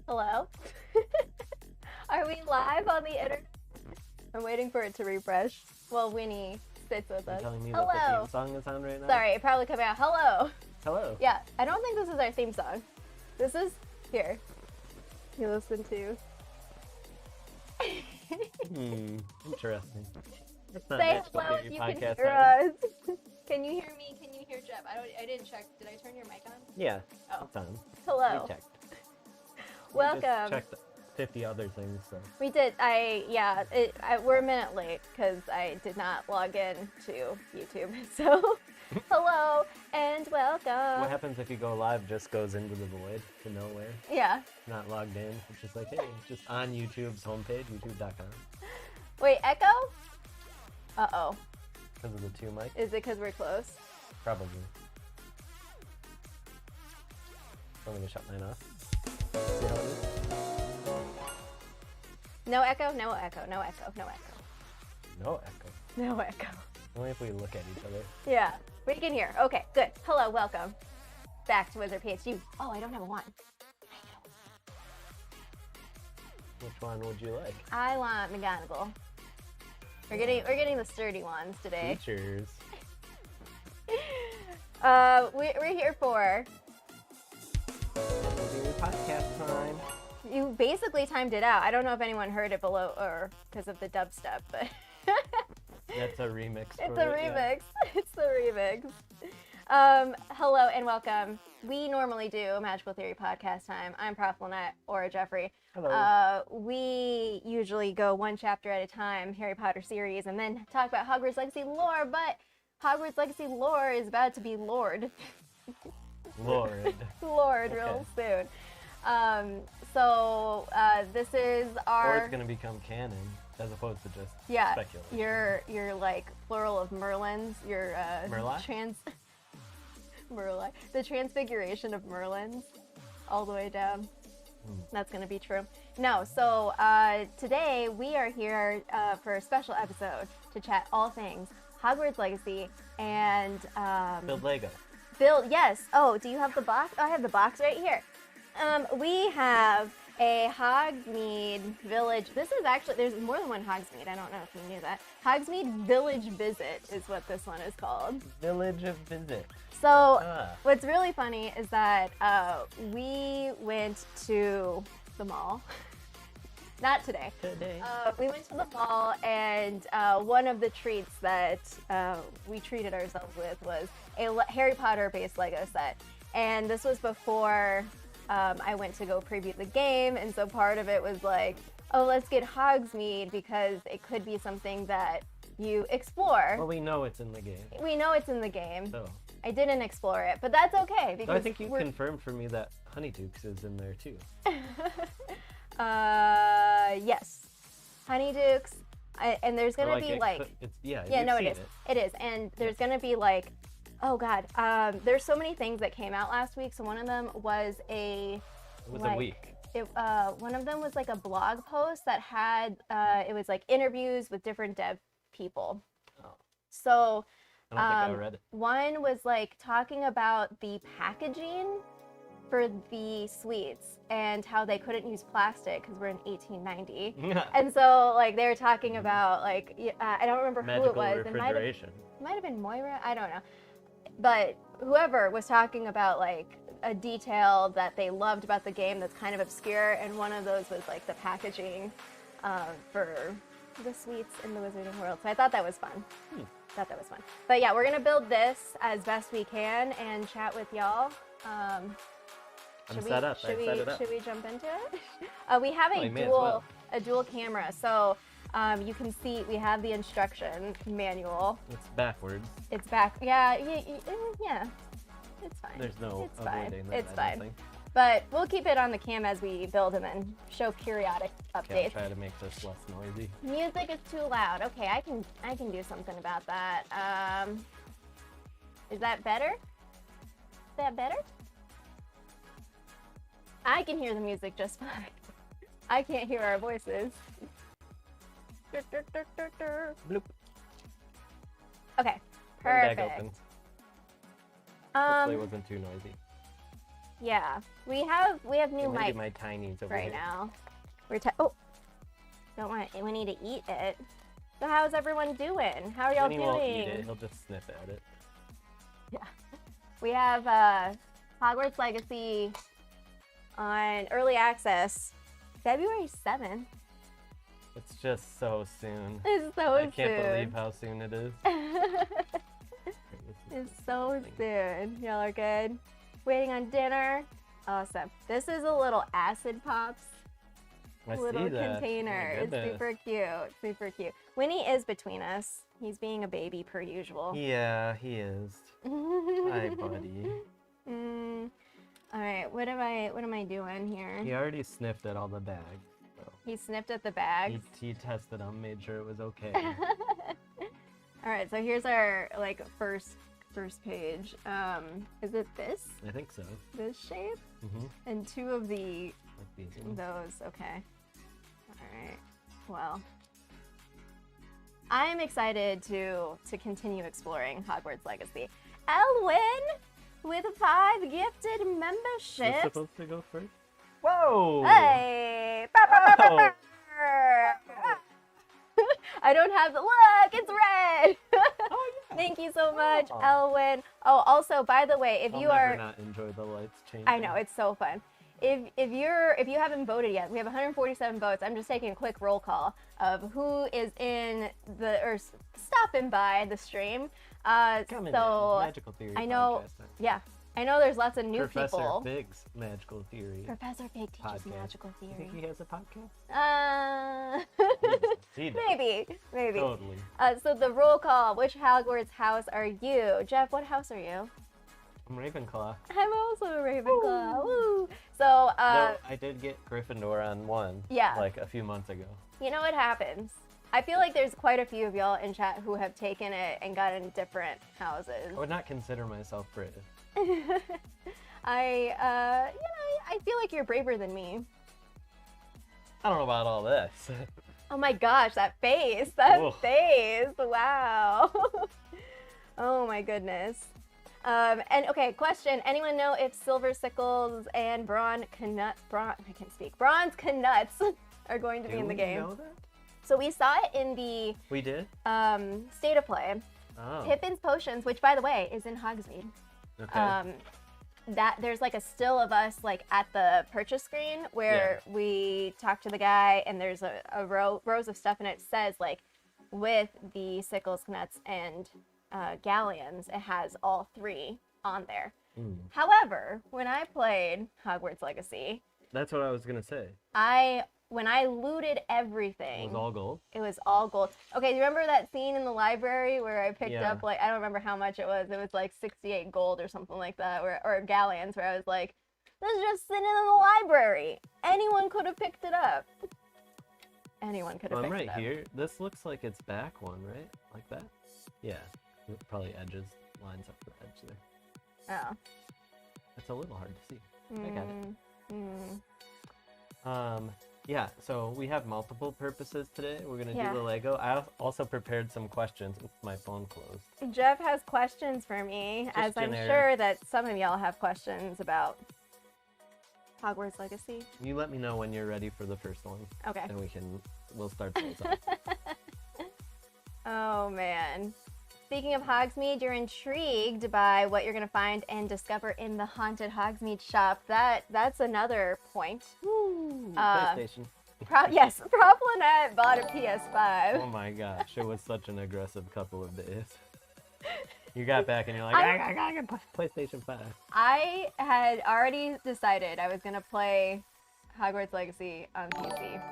Hello? Are we live on the internet? I'm waiting for it to refresh while Winnie sits with us. You're telling me Hello. what the theme song is on right now? Sorry, it probably coming out. Hello. Hello. Yeah, I don't think this is our theme song. This is here. You listen to. Interesting. That's not Say Magical hello Theory if you can podcast hear time. us. Can you hear me? Can you hear Jeff? I didn't check. Did I turn your mic on? Yeah, Oh. it's on. Hello. We checked. Welcome. We just checked 50 other things, so. We did. We're a minute late because I did not log in to YouTube. So, hello and welcome. What happens if you go live? Just goes into the void to nowhere. Yeah. Not logged in. It's just like, hey, it's just on YouTube's homepage, youtube.com. Wait, echo? Uh-oh. Because of the two mics? Is it because we're close? Probably. I'm gonna shut mine off. See how it is? No echo? No echo. No echo. No echo. No echo. No echo. Only if we look at each other. Yeah. We can hear. Okay, good. Hello, welcome. Back to WizardPhD. Oh, I don't have a wand. Which one would you like? I want McGonagall. We're getting the sturdy ones today. Features. We're here for. Podcast time. You basically timed it out. I don't know if anyone heard it below or because of the dubstep, but That's a remix. it's for a it, remix. yeah. It's the remix. Hello and welcome. We normally do Magical Theory podcast time. I'm Prof Lynette Auror Jeffrey. Hello. We usually go one chapter at a time, Harry Potter series, and then talk about Hogwarts Legacy lore, but Hogwarts Legacy lore is about to be Lord. Lord. Lord Okay. real soon. This is our... Or it's gonna become canon as opposed to just speculating. You're like plural of Merlins. Your Merlot? Merlot. The transfiguration of Merlins, all the way down. That's gonna be true. No, so today we are here for a special episode to chat all things Hogwarts Legacy and Build Lego. Yes. Oh, do you have the box? Oh, I have the box right here. We have a Hogsmeade village. This is actually, there's more than one Hogsmeade. I don't know if you knew that. Hogsmeade Village Visit is what this one is called. Village of Visit. So what's really funny is that we went to the mall. Not today. We went to the mall, and one of the treats that we treated ourselves with was a Harry Potter based Lego set. And this was before I went to go preview the game, and so part of it was like, oh, let's get Hogsmeade because it could be something that you explore. Well, we know it's in the game. We know it's in the game. So. I didn't explore it, but that's okay because I think you confirmed for me that Honeydukes is in there too. Yes, Honeydukes, and there's gonna be like, it is, and there's gonna be like, oh god, there's so many things that came out last week. So one of them was a week. One of them was like a blog post that had it was like interviews with different dev people. Oh. So I don't think I read it. One was like talking about the packaging for the sweets and how they couldn't use plastic because we're in 1890. And so like they were talking about like I don't remember Magical who it was. refrigeration. It might have been Moira. I don't know. But whoever was talking about like a detail that they loved about the game that's kind of obscure, and one of those was like the packaging for the sweets in the Wizarding World. So I thought that was fun. But yeah, we're gonna build this as best we can and chat with y'all. Should we jump into it? We have a dual camera, so you can see we have the instruction manual. It's backwards. It's back. Yeah. It's fine. There's no avoiding that. It's fine. But we'll keep it on the cam as we build and then show periodic updates. I'll try to make this less noisy. Music is too loud. Okay, I can do something about that. Is that better? Is that better? I can hear the music just fine. I can't hear our voices. Bloop. Okay, One bag perfect. opens. Hopefully it wasn't too noisy. Yeah, we have new Maybe mics my tinies over right here. now. Don't want Winnie to eat it. So how's everyone doing? How are y'all Winnie doing? won't eat it. He'll just sniff at it. Yeah. We have Hogwarts Legacy on early access February 7th. It's just so soon. It's so I can't believe how soon it is. It's so soon. Y'all are good? Waiting on dinner? Awesome. This is a little acid pops I little see that. container. My It's goodness. super cute. Super cute. Winnie is between us. He's being a baby per usual. Yeah, he is. Hi, buddy. All right, what am I doing here? He already sniffed at all the bags. So He sniffed at the bags. he tested them, made sure it was okay. All right, so here's our like first page. Is it this I think so. shape? Mm-hmm. And two of the Like these ones. those. Okay. All right. Well, I'm excited to continue exploring Hogwarts Legacy. Elwyn with 5 gifted Is this memberships. supposed to go first? Whoa! Hey! Wow. I don't have the look. It's red. Oh, yeah. Thank you so much, Oh. Elwyn. Oh, also, by the way, if I'll you never are, not enjoy the lights changing. I know it's so fun. If you haven't voted yet, we have 147 votes. I'm just taking a quick roll call of who is in stopping by the stream. Coming So in. Magical Theory I know, podcast time. yeah, I know there's lots of new Professor people. Big's Magical Theory Professor Big teaches podcast. magical You think theory. he has a podcast? He does. Maybe. Totally. So the roll call. Which Hogwarts house are you, Jeff? What house are you? I'm Ravenclaw. I'm also a Ravenclaw. Woo! So, No, I did get Gryffindor on one. Yeah. Like a few months ago. you know what happens? I feel like there's quite a few of y'all in chat who have taken it and gotten different houses. I would not consider myself brave. I feel like you're braver than me. I don't know about all this. Oh my gosh, that face! That Whoa. face! Wow! Oh my goodness. And okay, question. Anyone know if Silver Sickles and Bronze Knuts are going to be in the game? Do we know that? So we saw it in the We did? state of play. Oh. Pippin's Potions, which by the way is in Hogsmeade. Okay. That there's like a still of us like at the purchase screen where we talk to the guy and there's a rows of stuff and it says like with the Sickles, Knuts, and Galleons, it has all 3 on there. Mm. However, when I played Hogwarts Legacy, That's what I was going to say. when I looted everything, It was all gold. it was all gold. Okay, do you remember that scene in the library where I picked Yeah. up, like, I don't remember how much it was. It was like 68 gold or something like that, or galleons, where I was like, this is just sitting in the library. Anyone could have picked it up. Anyone could have I'm picked right it up. here. This looks like it's back one, right? Like that? Yeah. It probably edges, lines up the edge there. Oh. It's a little hard to see. I got it. Mm. Yeah, so we have multiple purposes today. We're going to Yeah. do the Lego. I also prepared some questions with my phone closed. Jeff has questions for me, Just as I'm generic. sure that some of y'all have questions about Hogwarts Legacy. You let me know when you're ready for the first one, Okay. and we'll start those off. Oh man. Speaking of Hogsmeade, you're intrigued by what you're gonna find and discover in the haunted Hogsmeade shop. That's another point. PlayStation. Yes, Prof Lynette bought a PS5. Oh my gosh, it was such an aggressive couple of days. You got back and you're like, I gotta get PlayStation 5. I had already decided I was gonna play Hogwarts Legacy on PC. Yes.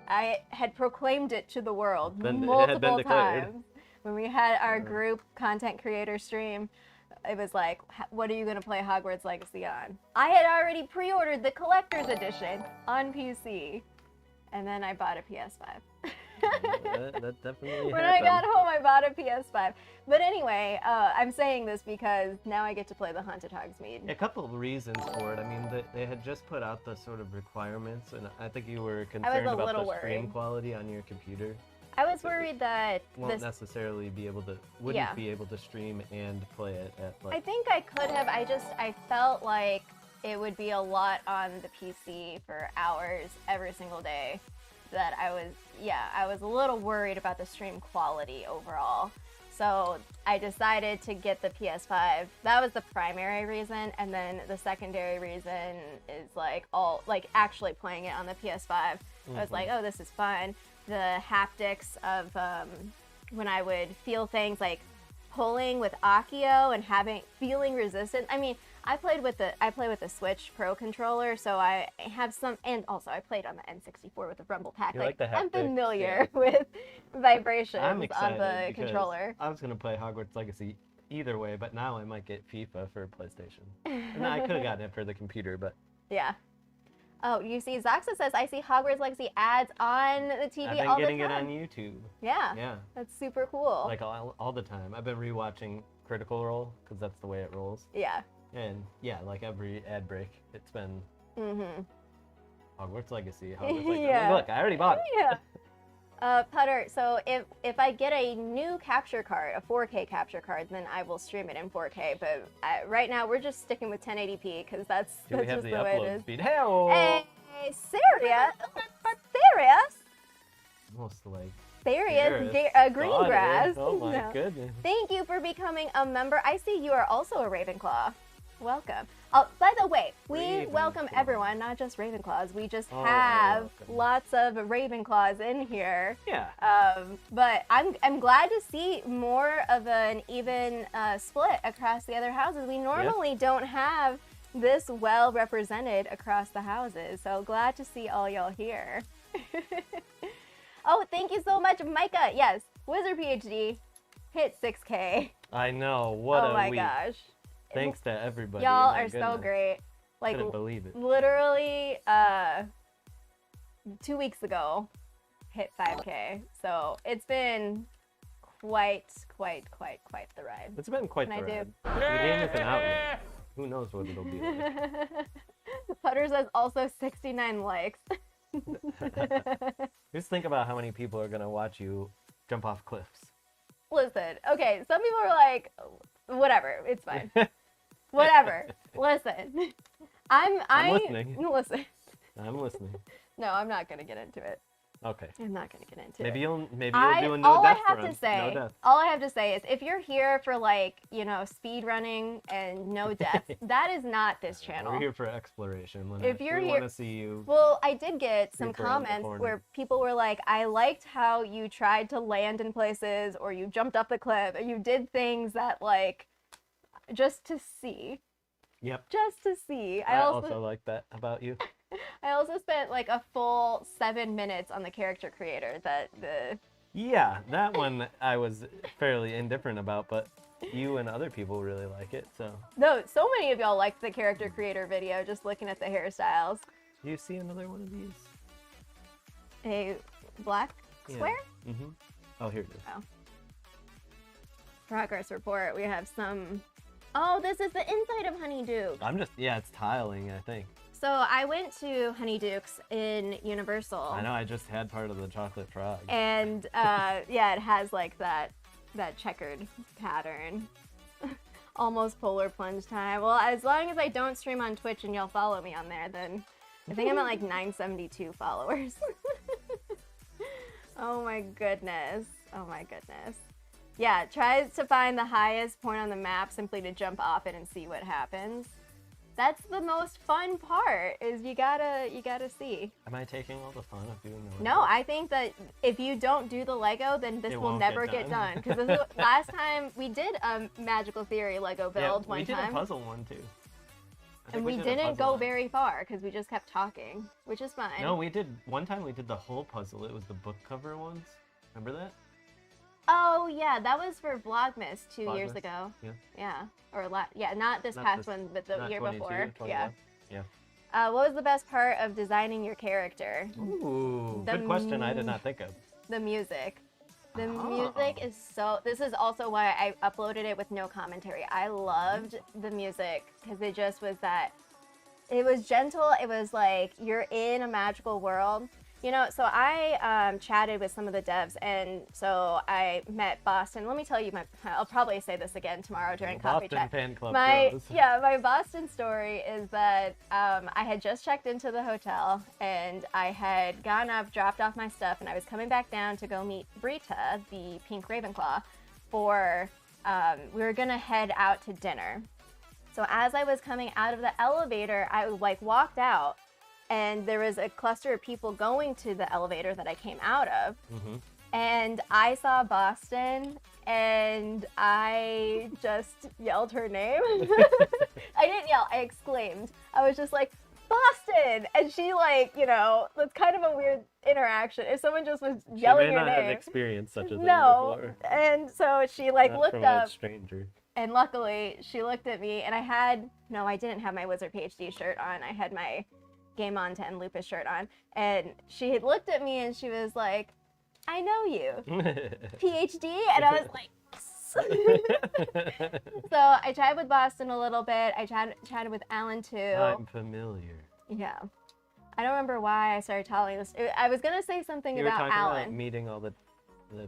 I had proclaimed it to the world It had been multiple declared. times. When we had our group content creator stream, it was like, what are you going to play Hogwarts Legacy on? I had already pre-ordered the collector's edition on PC. And then I bought a PS5. that definitely When I happened. got home, I bought a PS5. But anyway, I'm saying this because now I get to play the Haunted Hogsmeade. A couple of reasons for it. I mean, they had just put out the sort of requirements, and I think you were concerned a about little the stream worried. quality on your computer. I was worried that Wouldn't this... necessarily be able to, wouldn't Yeah. be able to stream and play it at I like. think I could have. I felt like it would be a lot on the PC for hours every single day that I was a little worried about the stream quality overall. So I decided to get the PS5. That was the primary reason, and then the secondary reason is actually playing it on the PS5. I was like, oh, this is fun. The haptics of when I would feel things like pulling with Accio and feeling resistance. I mean, I play with the Switch Pro controller, so I have some, and also I played on the N64 with the Rumble Pack. You like the I'm haptics? familiar with vibrations I'm on excited the because controller. I was gonna play Hogwarts Legacy either way, but now I might get FIFA for PlayStation. And I could have gotten it for the computer, but Yeah. Oh, you see, Zaxa says, I see Hogwarts Legacy ads on the TV I've been all the getting time. it on YouTube. Yeah. Yeah, That's super cool. like all the time. I've been rewatching Critical Role because that's the way it rolls. Yeah. And yeah, like every ad break, it's been Mm-hmm. Hogwarts Legacy. Hogwarts Legacy. Yeah. Look, I already bought it. Yeah. Putter, so if I get a new capture card, a 4K capture card, then I will stream it in 4K. But right now, we're just sticking with 1080p because that's Do we just have the the way it upload is. speed? Hey-o! Hey, Serious? Serious? Almost like Serious? Serious. Green daughter. grass? Oh my No. goodness. Thank you for becoming a member. I see you are also a Ravenclaw. Welcome. Oh, by the way, we welcome Ravenclaw. everyone, not just Ravenclaws. We just Oh, have welcome. lots of Ravenclaws in here. Yeah. But I'm glad to see more of an even split across the other houses. We normally don't have this well represented across the houses, so glad to see all y'all here. Oh, thank you so much, Micah. Yes, WizardPhD hit 6K. I know. What Oh a my week. gosh. Thanks to everybody. Y'all my are so goodness. great. Like Couldn't believe it. literally 2 weeks ago hit 5K. So it's been quite the ride. It's been quite Can the I ride. The game isn't out yet. Who knows what it'll be like. Putter says also 69 likes. Just think about how many people are gonna watch you jump off cliffs. Listen, okay, some people are like, whatever, it's fine. Whatever. Listen. I'm listening. Listen. I'm listening. No, I'm not gonna get into it. Okay. I'm not gonna get into Maybe it. you'll do a no all I death have run. to say, No death. all I have to say is, if you're here for speed running and no deaths, that is not this channel. We're here for exploration. If you're we here- want to see you. Well, I did get some Creep around the comments corner. where people were like, I liked how you tried to land in places, or you jumped up the cliff, and you did things that just to see. Yep. Just to see. I also like that about you. I also spent a full 7 minutes on the character creator Yeah, that one I was fairly indifferent about, but you and other people really like it, so. No, so many of y'all liked the character creator video, just looking at the hairstyles. Do you see another one of these? A black Yeah. square? Mm-hmm. Oh, here it is. Oh. Progress report. We have some. Oh, this is the inside of Honeydew. It's tiling, I think. So I went to Honeyduke's in Universal. I know, I just had part of the chocolate frog. And it has that checkered pattern. Almost polar plunge time. Well, as long as I don't stream on Twitch and y'all follow me on there, then I think I'm at 972 followers. Oh my goodness. Oh my goodness. Yeah, try to find the highest point on the map simply to jump off it and see what happens. That's the most fun part, is you gotta see. Am I taking all the fun of doing the No, I think that if you don't do the Lego, then this It will won't never get get done. Because last time we did a Magical Theory Lego build one we did time, a puzzle one too. I think and we did a didn't puzzle go one. very far because we just kept talking, which is fine. No, one time we did the whole puzzle. It was the book cover ones. Remember that? Oh yeah, that was for Vlogmas 2 years Vlogmas, ago. yeah. Yeah, not this Not past this- one, but the Not year 22, before. 21. Yeah. Yeah. What was the best part of designing your character? Ooh, The good question I did not think of. The music. The Oh. music is so. This is also why I uploaded it with no commentary. I loved the music because it just was that. It was gentle. It was like you're in a magical world. So I chatted with some of the devs, and so I met Boston. Let me tell you, I'll probably say this again tomorrow during coffee Boston chat. fan club My bros. Boston story is that I had just checked into the hotel, and I had gone up, dropped off my stuff, and I was coming back down to go meet Brita, the pink Ravenclaw, for we were gonna head out to dinner. So as I was coming out of the elevator, I walked out. And there was a cluster of people going to the elevator that I came out of. Mm-hmm. And I saw Boston, and I just yelled her name. I didn't yell, I exclaimed. I was just like, Boston! And she that's kind of a weird interaction. If someone just was yelling your name. She may not have experienced such a thing before. And so she Not looked from up. A stranger. And luckily, she looked at me, and I didn't have my WizardPhD shirt on. I had my Game On 10 Lupus shirt on, and she had looked at me and she was like, I know you, PhD, and I was like, yes. So I chatted with Boston a little bit. I chatted with Alan too. I'm familiar. Yeah. I don't remember why I started telling this. I was going to say something you about were talking Alan. about meeting all the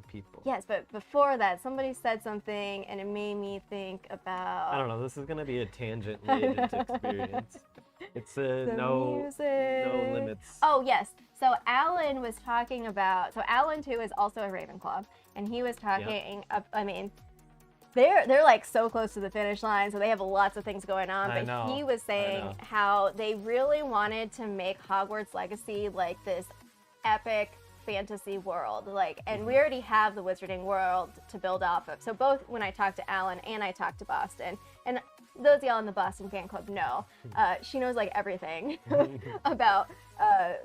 people. Yes, but before that, somebody said something and it made me think about... I don't know, this is going to be a tangent-related experience. It's no limits. Oh, yes. So Alan was talking about... So Alan, too, is also a Ravenclaw. And he was talking... Yep. They're like so close to the finish line, so they have lots of things going on. But he was saying how they really wanted to make Hogwarts Legacy like this epic fantasy world. And we already have the Wizarding world to build off of. So both when I talked to Alan and I talked to Boston, and those of y'all in the Boston fan club know, she knows everything about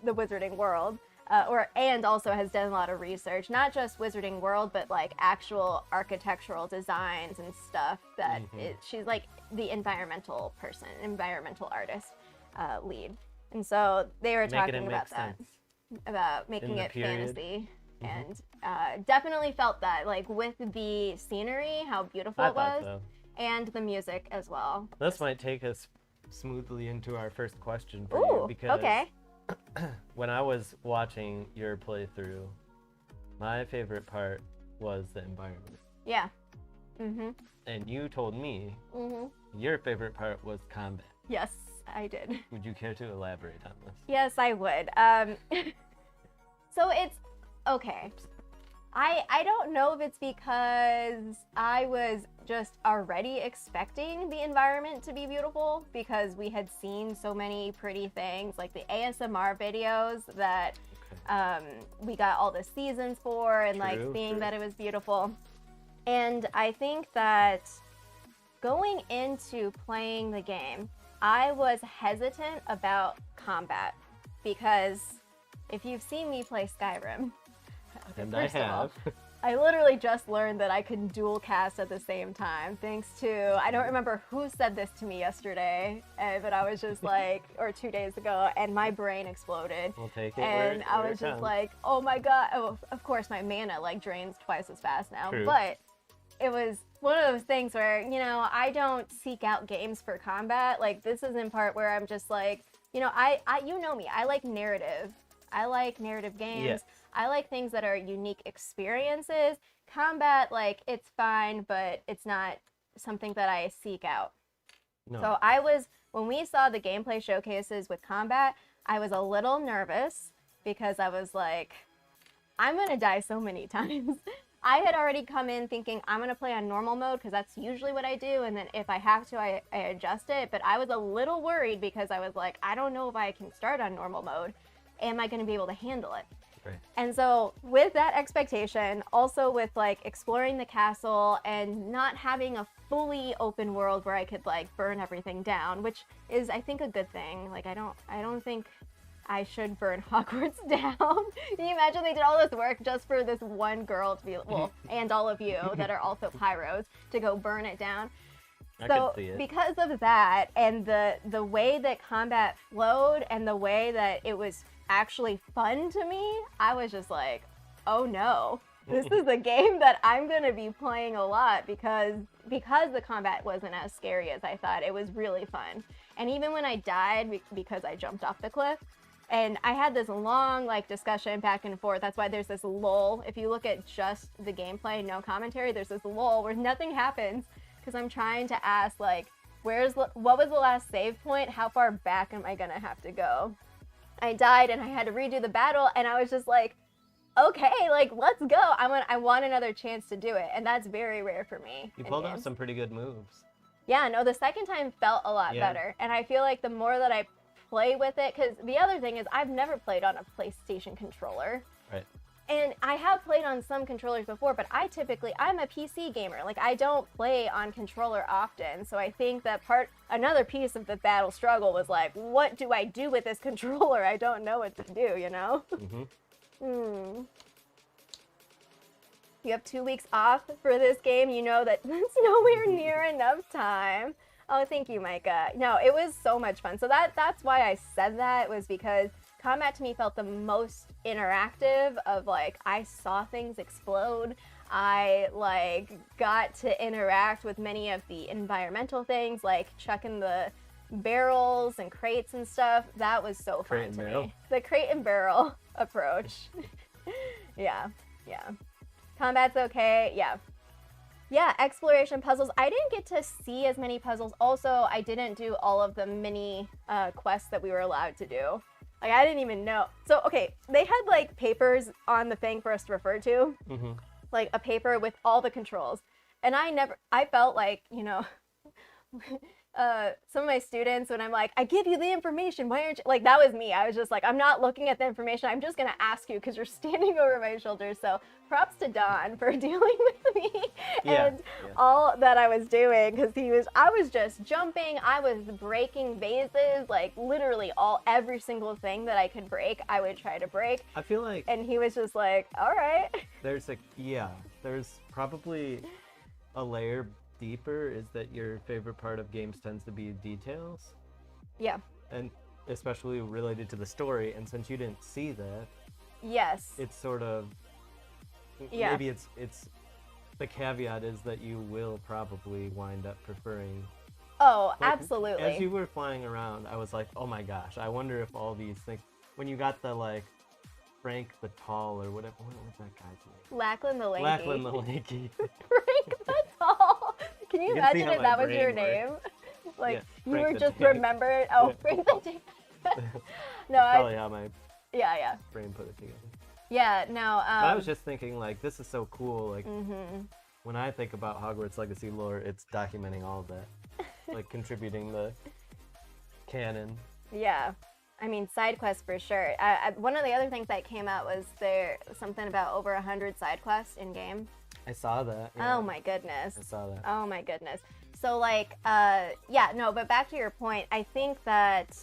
the Wizarding world, and also has done a lot of research, not just Wizarding world, but actual architectural designs and stuff. That she's the environmental person, environmental artist lead, and so they were talking about that, about making it fantasy. And definitely felt that with the scenery, how beautiful it was. So. And the music as well. This might take us smoothly into our first question for you, because okay. When I was watching your playthrough, my favorite part was the environment. Yeah. Mm-hmm. And you told me your favorite part was combat. Yes, I did. Would you care to elaborate on this? Yes, I would. So it's okay. I don't know if it's because I was just already expecting the environment to be beautiful, because we had seen so many pretty things, like the ASMR videos that we got all the seasons for, and seeing that it was beautiful. And I think that going into playing the game, I was hesitant about combat, because if you've seen me play Skyrim, and I have. I literally just learned that I can dual cast at the same time, thanks to, I don't remember who said this to me yesterday, but I was just or 2 days ago, and my brain exploded. We'll take it. And I was just like, oh my god. Oh, of course, my mana drains twice as fast now. True. But it was one of those things where, I don't seek out games for combat. This is in part where I'm just I you know me, I like narrative. I like narrative games. Yes. I like things that are unique experiences. Combat, it's fine, but it's not something that I seek out. No. So when we saw the gameplay showcases with combat, I was a little nervous, because I was like, I'm going to die so many times. I had already come in thinking I'm going to play on normal mode, because that's usually what I do, and then if I have to, I adjust it. But I was a little worried, because I was like, I don't know if I can start on normal mode. Am I going to be able to handle it? Right. And so with that expectation, also with exploring the castle and not having a fully open world where I could burn everything down, which is, I think, a good thing. I don't think I should burn Hogwarts down. Can you imagine they did all this work just for this one girl to be, and all of you that are also pyros, to go burn it down? So because of that, and the way that combat flowed, and the way that it was actually fun to me, I was just like, oh no, this is a game that I'm gonna be playing a lot, because the combat wasn't as scary as I thought. It was really fun. And even when I died because I jumped off the cliff, And I had this long like discussion back and forth. That's why there's this lull. If you look at just the gameplay, no commentary, there's this lull where nothing happens because I'm trying to ask like, what was the last save point? How far back am I gonna have to go? I died and I had to redo the battle, and I was just like, okay, like let's go. I want another chance to do it, and that's very rare for me. You pulled off some pretty good moves. Yeah, no, the second time felt a lot better, and I feel like the more that I play with it, because the other thing is I've never played on a PlayStation controller. Right. And I have played on some controllers before, but I'm a PC gamer. Like, I don't play on controller often. So I think that another piece of the battle struggle was like, what do I do with this controller? I don't know what to do, you know? Mm-hmm. You have 2 weeks off for this game. You know that that's nowhere near enough time. Oh, thank you, Micah. No, it was so much fun. So that's why I said that, was because combat to me felt the most interactive of like, I saw things explode. I like got to interact with many of the environmental things, like chucking the barrels and crates and stuff. That was so fun to me. The crate and barrel approach. Yeah. Combat's okay. Yeah, exploration puzzles. I didn't get to see as many puzzles. Also, I didn't do all of the mini quests that we were allowed to do. Like, I didn't even know. So, okay, they had, like, papers on the thing for us to refer to. Mm-hmm. Like, a paper with all the controls. And I felt like, you know, some of my students, when I'm like, I give you the information, why aren't you? Like, that was me. I was just like, I'm not looking at the information. I'm just going to ask you because you're standing over my shoulder. So props to Don for dealing with me and all that I was doing, because I was just jumping. I was breaking vases, like literally every single thing that I could break, I would try to break. I feel like. And he was just like, all right. There's probably a layer deeper, is that your favorite part of games tends to be details. Yeah. And especially related to the story, and since you didn't see that, yes, it's sort of, maybe it's the caveat is that you will probably wind up preferring. Oh, like, absolutely. As you were flying around, I was like, oh my gosh, I wonder if all these things, when you got the like Frank the Tall or whatever, what was that guy's name? Lachlan the Lanky. Lachlan the Lanky. Frank the Tall. Can you imagine if that was your name? Like, you were just remembered. Oh, Frank the Tank. No, that's probably how my brain put it together. Yeah, no. I was just thinking, like, this is so cool. Like, when I think about Hogwarts Legacy lore, it's documenting all of that, like contributing the canon. Yeah. I mean, side quests for sure. One of the other things that came out was there something about over 100 side quests in game. I saw that. Yeah. Oh my goodness. I saw that. Oh my goodness. So like, but back to your point, I think that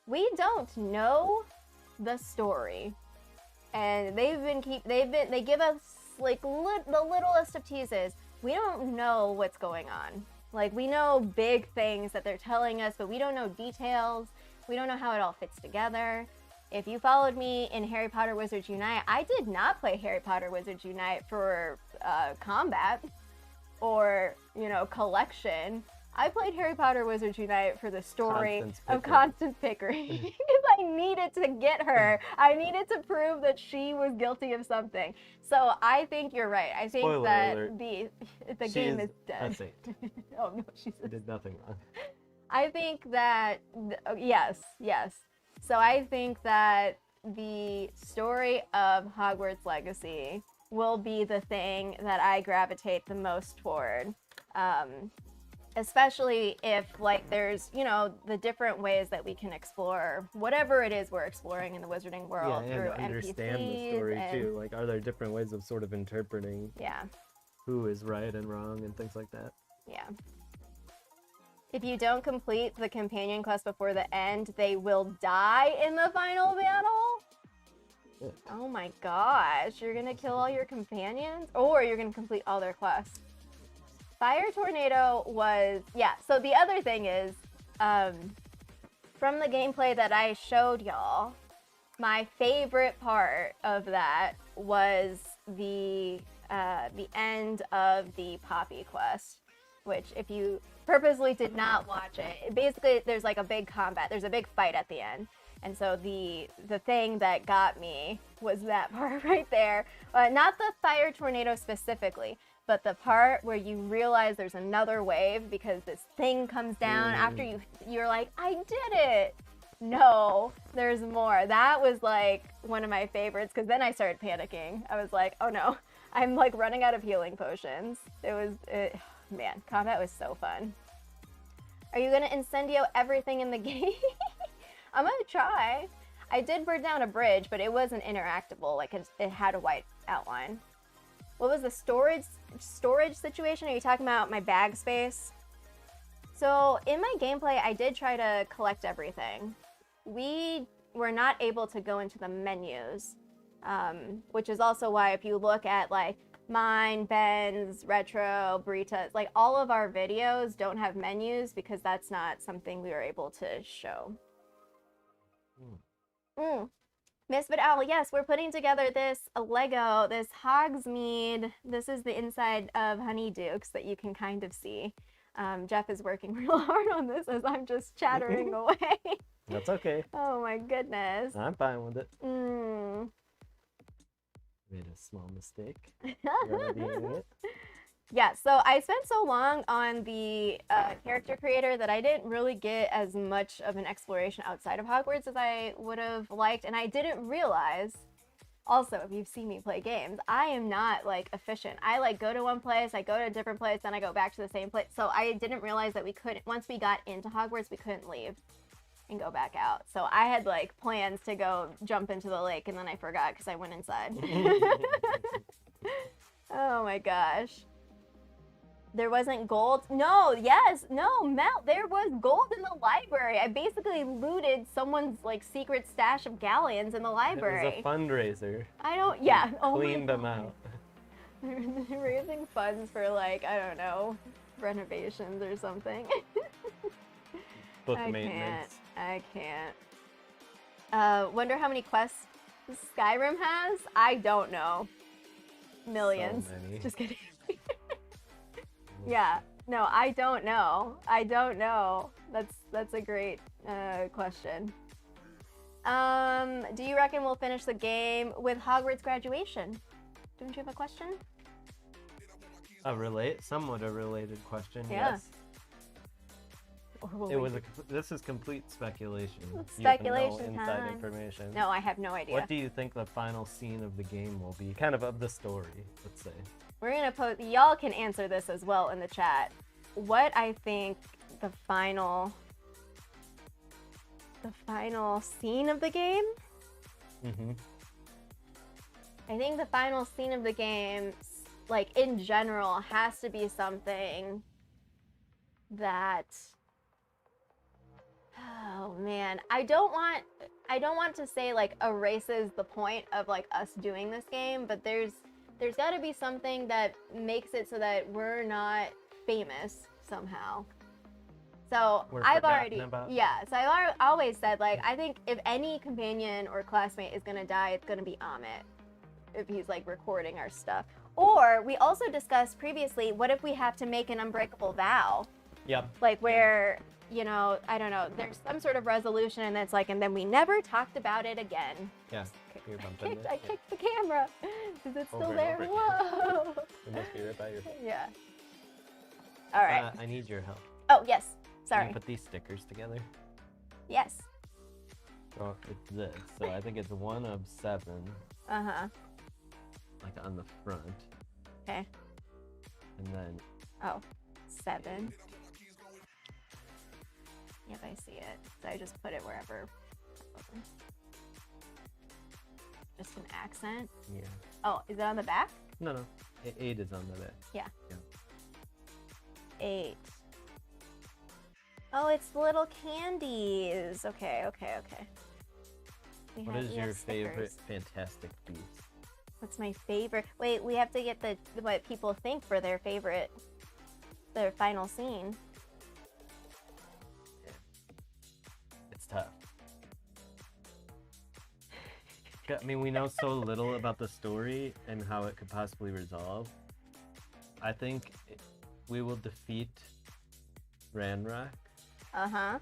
we don't know the story, and they give us like the littlest of teases. We don't know what's going on. Like, we know big things that they're telling us, but we don't know details. We don't know how it all fits together. If you followed me in Harry Potter Wizards Unite, I did not play Harry Potter Wizards Unite for combat or, collection. I played Harry Potter Wizards Unite for the story of Constance Pickering because I needed to get her. I needed to prove that she was guilty of something. So I think you're right. I think Spoiler that alert. the game is dead. A saint. Oh no, she did nothing wrong. I think that yes. So I think that the story of Hogwarts Legacy will be the thing that I gravitate the most toward. Especially if, like, there's, the different ways that we can explore whatever it is we're exploring in the wizarding world through and understand NPCs the story too. Like, are there different ways of sort of interpreting who is right and wrong and things like that? Yeah. If you don't complete the companion quest before the end, they will die in the final battle? Yeah. Oh my gosh, you're gonna kill all your companions? Or you're gonna complete all their quests? Fire Tornado was, so the other thing is, from the gameplay that I showed y'all, my favorite part of that was the end of the Poppy quest, which if you purposely did not watch it, basically there's like a big combat, there's a big fight at the end, And so the thing that got me was that part right there. Not the fire tornado specifically, but the part where you realize there's another wave because this thing comes down after you're like, I did it. No, there's more. That was like one of my favorites because then I started panicking. I was like, oh no, I'm like running out of healing potions. Man, combat was so fun. Are you gonna incendio everything in the game? I'm gonna try. I did burn down a bridge, but it wasn't interactable. Like it had a white outline. What was the storage situation? Are you talking about my bag space? So in my gameplay, I did try to collect everything. We were not able to go into the menus, which is also why if you look at like mine, Ben's, Retro, Brita's, like all of our videos don't have menus because that's not something we were able to show. Misfit Owl, yes, we're putting together this Lego, this Hogsmeade. This is the inside of Honeydukes that you can kind of see. Jeff is working real hard on this as I'm just chattering away. That's okay. Oh my goodness. I'm fine with it. Made a small mistake. Yeah, so I spent so long on the character creator that I didn't really get as much of an exploration outside of Hogwarts as I would have liked, and I didn't realize, also, if you've seen me play games, I am not like efficient. I like go to one place, I go to a different place, then I go back to the same place. So I didn't realize that we couldn't, once we got into Hogwarts, we couldn't leave and go back out. So I had like plans to go jump into the lake and then I forgot because I went inside. Oh my gosh. There wasn't gold? No, yes, no, Mel, there was gold in the library. I basically looted someone's like secret stash of galleons in the library. It was a fundraiser. Yeah. Cleaned them out. Raising funds for like, I don't know, renovations or something. Book maintenance. I can't. Wonder how many quests Skyrim has? I don't know. Millions. So many. Just kidding. Yeah, no, I don't know. I don't know. That's a great question. Do you reckon we'll finish the game with Hogwarts graduation? Don't you have a question? Somewhat a related question. Yeah. Yes. This is complete speculation. Speculation You have no inside time. information. No, I have no idea. What do you think the final scene of the game will be? Kind of the story, let's say. We're gonna post. Y'all can answer this as well in the chat. What I think the final scene of the game. I think the final scene of the game, like in general, has to be something that. Oh man, I don't want to say like erases the point of like us doing this game, but there's got to be something that makes it so that we're not famous somehow. So I've already, yeah, so I've always said, like, I think if any companion or classmate is gonna die, it's gonna be Amit, if he's like recording our stuff. Or we also discussed previously, what if we have to make an unbreakable vow? Yep. Like where, you know, I don't know, there's some sort of resolution and it's like, and then we never talked about it again. Yeah. I kicked the camera. Is it still there? Whoa. It must be right by your face. Yeah. All right. I need your help. Oh, yes. Sorry. Can you put these stickers together? Yes. Well, it's this. So I think it's 1 of 7. Uh-huh. Like on the front. Okay. And then... Oh, 7. Yep, I see it. So I just put it wherever. Just an accent? Yeah. Oh, is it on the back? No. 8 is on the back. Yeah. 8. Oh, it's little candies. Okay. What is your favorite Fantastic Beasts? What's my favorite? Wait, we have to get what people think for their final scene. Yeah. It's tough. I mean, we know so little about the story and how it could possibly resolve. I think we will defeat Ranrock. Uh-huh.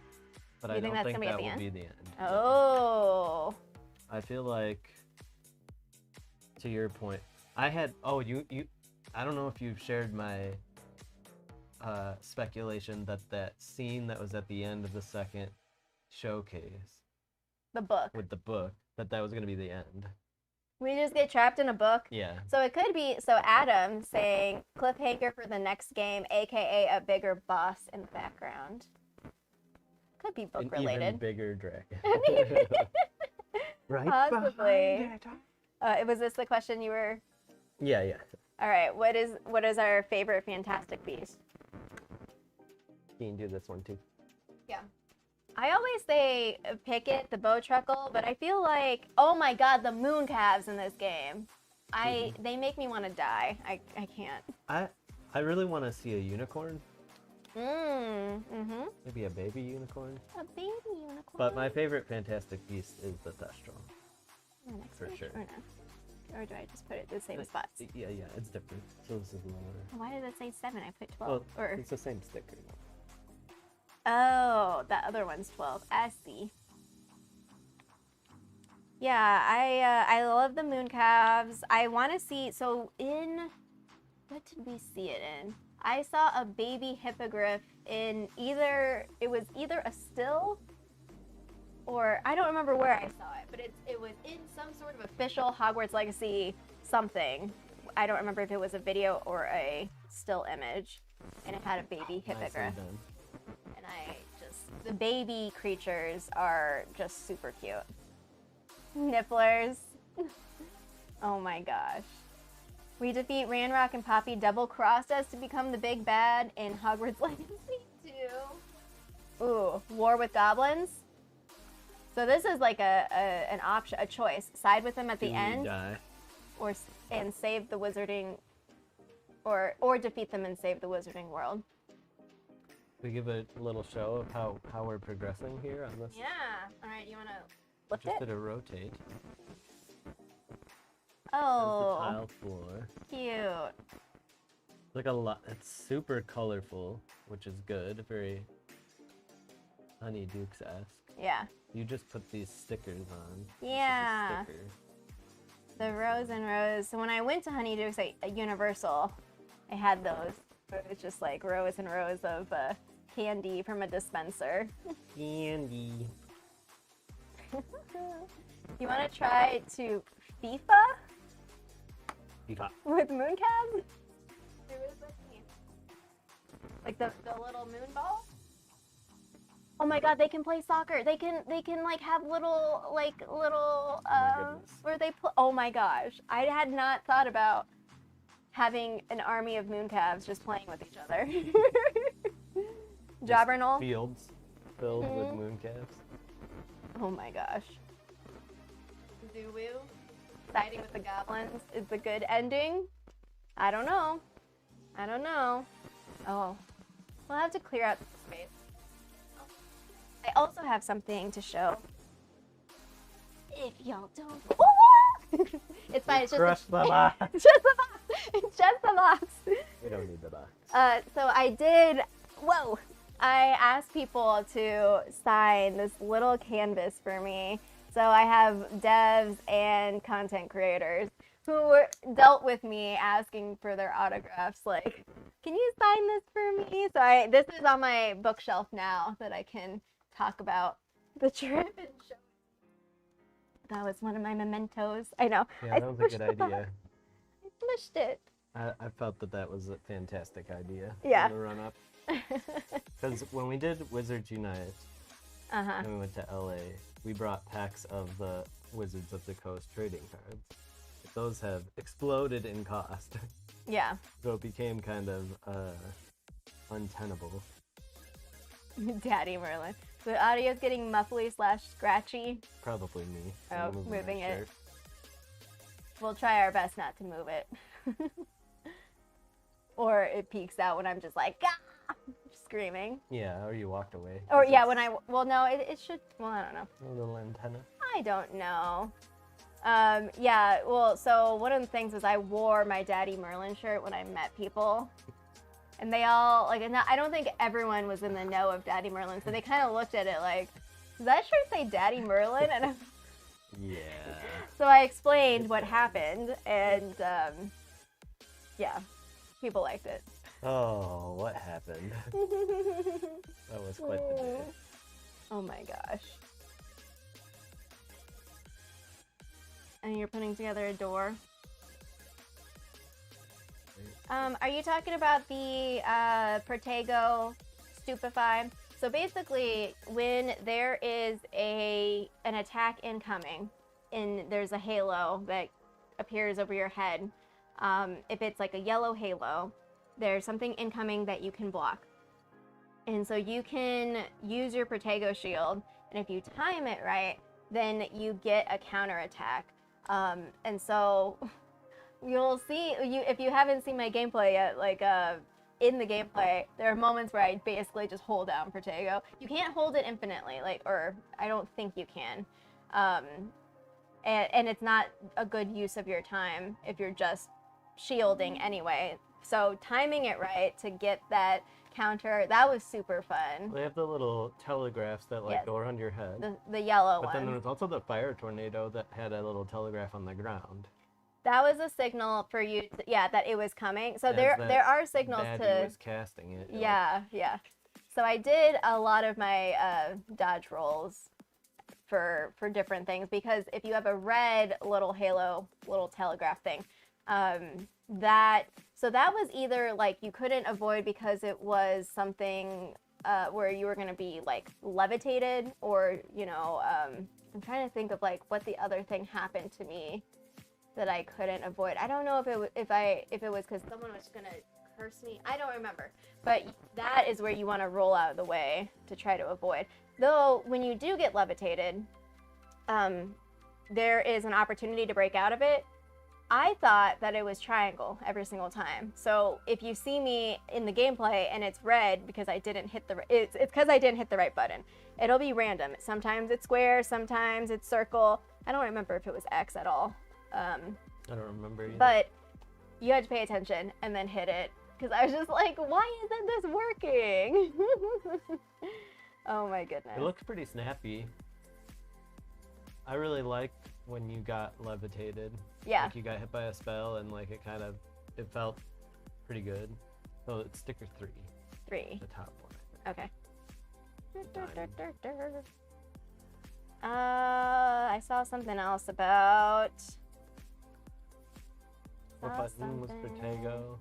but You I think don't that's think gonna be at that the will end? be the end. Oh. I feel like, to your point, I had, oh, I don't know if you've shared my speculation that scene that was at the end of the second showcase The book. with the book, that was going to be the end. We just get trapped in a book. Yeah. So it could be, so Adam saying cliffhanger for the next game, aka a bigger boss in the background. Could be book An related. even bigger dragon. Right Possibly. behind it. Was this the question you were? Yeah, yeah. All right. What is our favorite Fantastic Beast? You can do this one too. Yeah. I always say Picket, the Bowtruckle, but I feel like, oh my god, the moon calves in this game. They make me want to die. I can't. I really want to see a unicorn. Mm-hmm. Maybe a baby unicorn. A baby unicorn. But my favorite Fantastic Beast is the Thestral. Next for page, sure. Or no? Or do I just put it the same spots? Yeah, it's different. So this is lower. Why did it say 7? I put 12. Well, Or it's the same sticker. oh, that other one's 12. I see. Yeah, I love the moon calves. I want to see. So in what did we see it in? I saw a baby hippogriff in either a still or I don't remember where I saw it, but it was in some sort of official Hogwarts Legacy something. I don't remember if it was a video or a still image, and it had a baby hippogriff. And the baby creatures are just super cute. Niflers. Oh my gosh. We defeat Ranrock and Poppy double-crossed us to become the big bad in Hogwarts Legacy 2. Ooh, war with goblins. So this is like an option, a choice. Side with them at the end, die? and save the wizarding, or defeat them and save the wizarding world. We give a little show of how we're progressing here on this. Yeah. All right. You wanna lift Just it? did a rotate. Oh, There's the tile floor. cute. Like a lot. It's super colorful, which is good. Very Honeydukes-esque. Yeah. You just put these stickers on. Yeah. This is a sticker. The rows and rows. So when I went to Honeydukes at Universal, I had those. It was just like rows and rows of candy from a dispenser. Candy. You want to try to FIFA FIFA. with mooncalves? Like the little moon ball? Oh my god, they can play soccer. They can like have little goodness. where they play. Oh my gosh. I had not thought about having an army of mooncalves just playing with each other. Jobbernal. Fields filled with mooncalves. Oh my gosh. Zoo-woo. Siding with the goblins is the good ending? I don't know. Oh. We'll have to clear out the space. I also have something to show. If y'all don't... It's fine, it's just Crush the box. It's just the box. It's just the box. We don't need the box. So I asked people to sign this little canvas for me. So I have devs and content creators who dealt with me asking for their autographs, like, can you sign this for me? So this is on my bookshelf now that I can talk about the trip and show. That was one of my mementos. I know. Yeah, that was a good idea. I smushed it. I felt that was a fantastic idea. Yeah. The run up. Because when we did Wizards Unite, and we went to LA, we brought packs of the Wizards of the Coast trading cards. But those have exploded in cost. Yeah. So it became kind of untenable. Daddy Merlin. The audio's getting muffly / scratchy. Probably me. Oh, I'm moving my moving it. shirt. We'll try our best not to move it. Or it peeks out when I'm just like, ah! Screaming. Yeah, or you walked away. Or yeah, when I, well no, it should, well I don't know. A little antenna. I don't know. Yeah, well, so one of the things was I wore my Daddy Merlin shirt when I met people. And they all, like, and I don't think everyone was in the know of Daddy Merlin, so they kind of looked at it like, does that shirt say Daddy Merlin? And yeah. So I explained what happened, and yeah, people liked it. Oh, what happened? That was quite the day. Oh my gosh. And you're putting together a door. Are you talking about the Protego Stupefy? So basically, when there is an attack incoming, and there's a halo that appears over your head, if it's like a yellow halo, there's something incoming that you can block. And so you can use your Protego shield, and if you time it right, then you get a counterattack. And so you'll see, if you haven't seen my gameplay yet, like in the gameplay, there are moments where I basically just hold down Protego. You can't hold it infinitely, like, or I don't think you can. And it's not a good use of your time if you're just shielding anyway. So timing it right to get that counter, that was super fun. They have the little telegraphs that like go around your head. The yellow one. But then there was also the fire tornado that had a little telegraph on the ground. That was a signal for you to, that it was coming. So there are signals to was casting it. Yeah. So I did a lot of my dodge rolls for different things, because if you have a red little halo, little telegraph thing, that was either like you couldn't avoid because it was something where you were going to be like levitated, or I'm trying to think of like what the other thing happened to me that I couldn't avoid. I don't know if it was because someone was going to curse me. I don't remember. But that is where you want to roll out of the way to try to avoid. Though when you do get levitated, there is an opportunity to break out of it. I thought that it was triangle every single time. So if you see me in the gameplay and it's red because I didn't hit it's because I didn't hit the right button. It'll be random. Sometimes it's square, sometimes it's circle. I don't remember if it was X at all. I don't remember either. But you had to pay attention and then hit it, because I was just like, why isn't this working? Oh my goodness. It looks pretty snappy. I really liked when you got levitated. Yeah. Like you got hit by a spell and like it felt pretty good. So it's sticker 3. 3. The top one. Okay. I saw something else about. What button was Protego?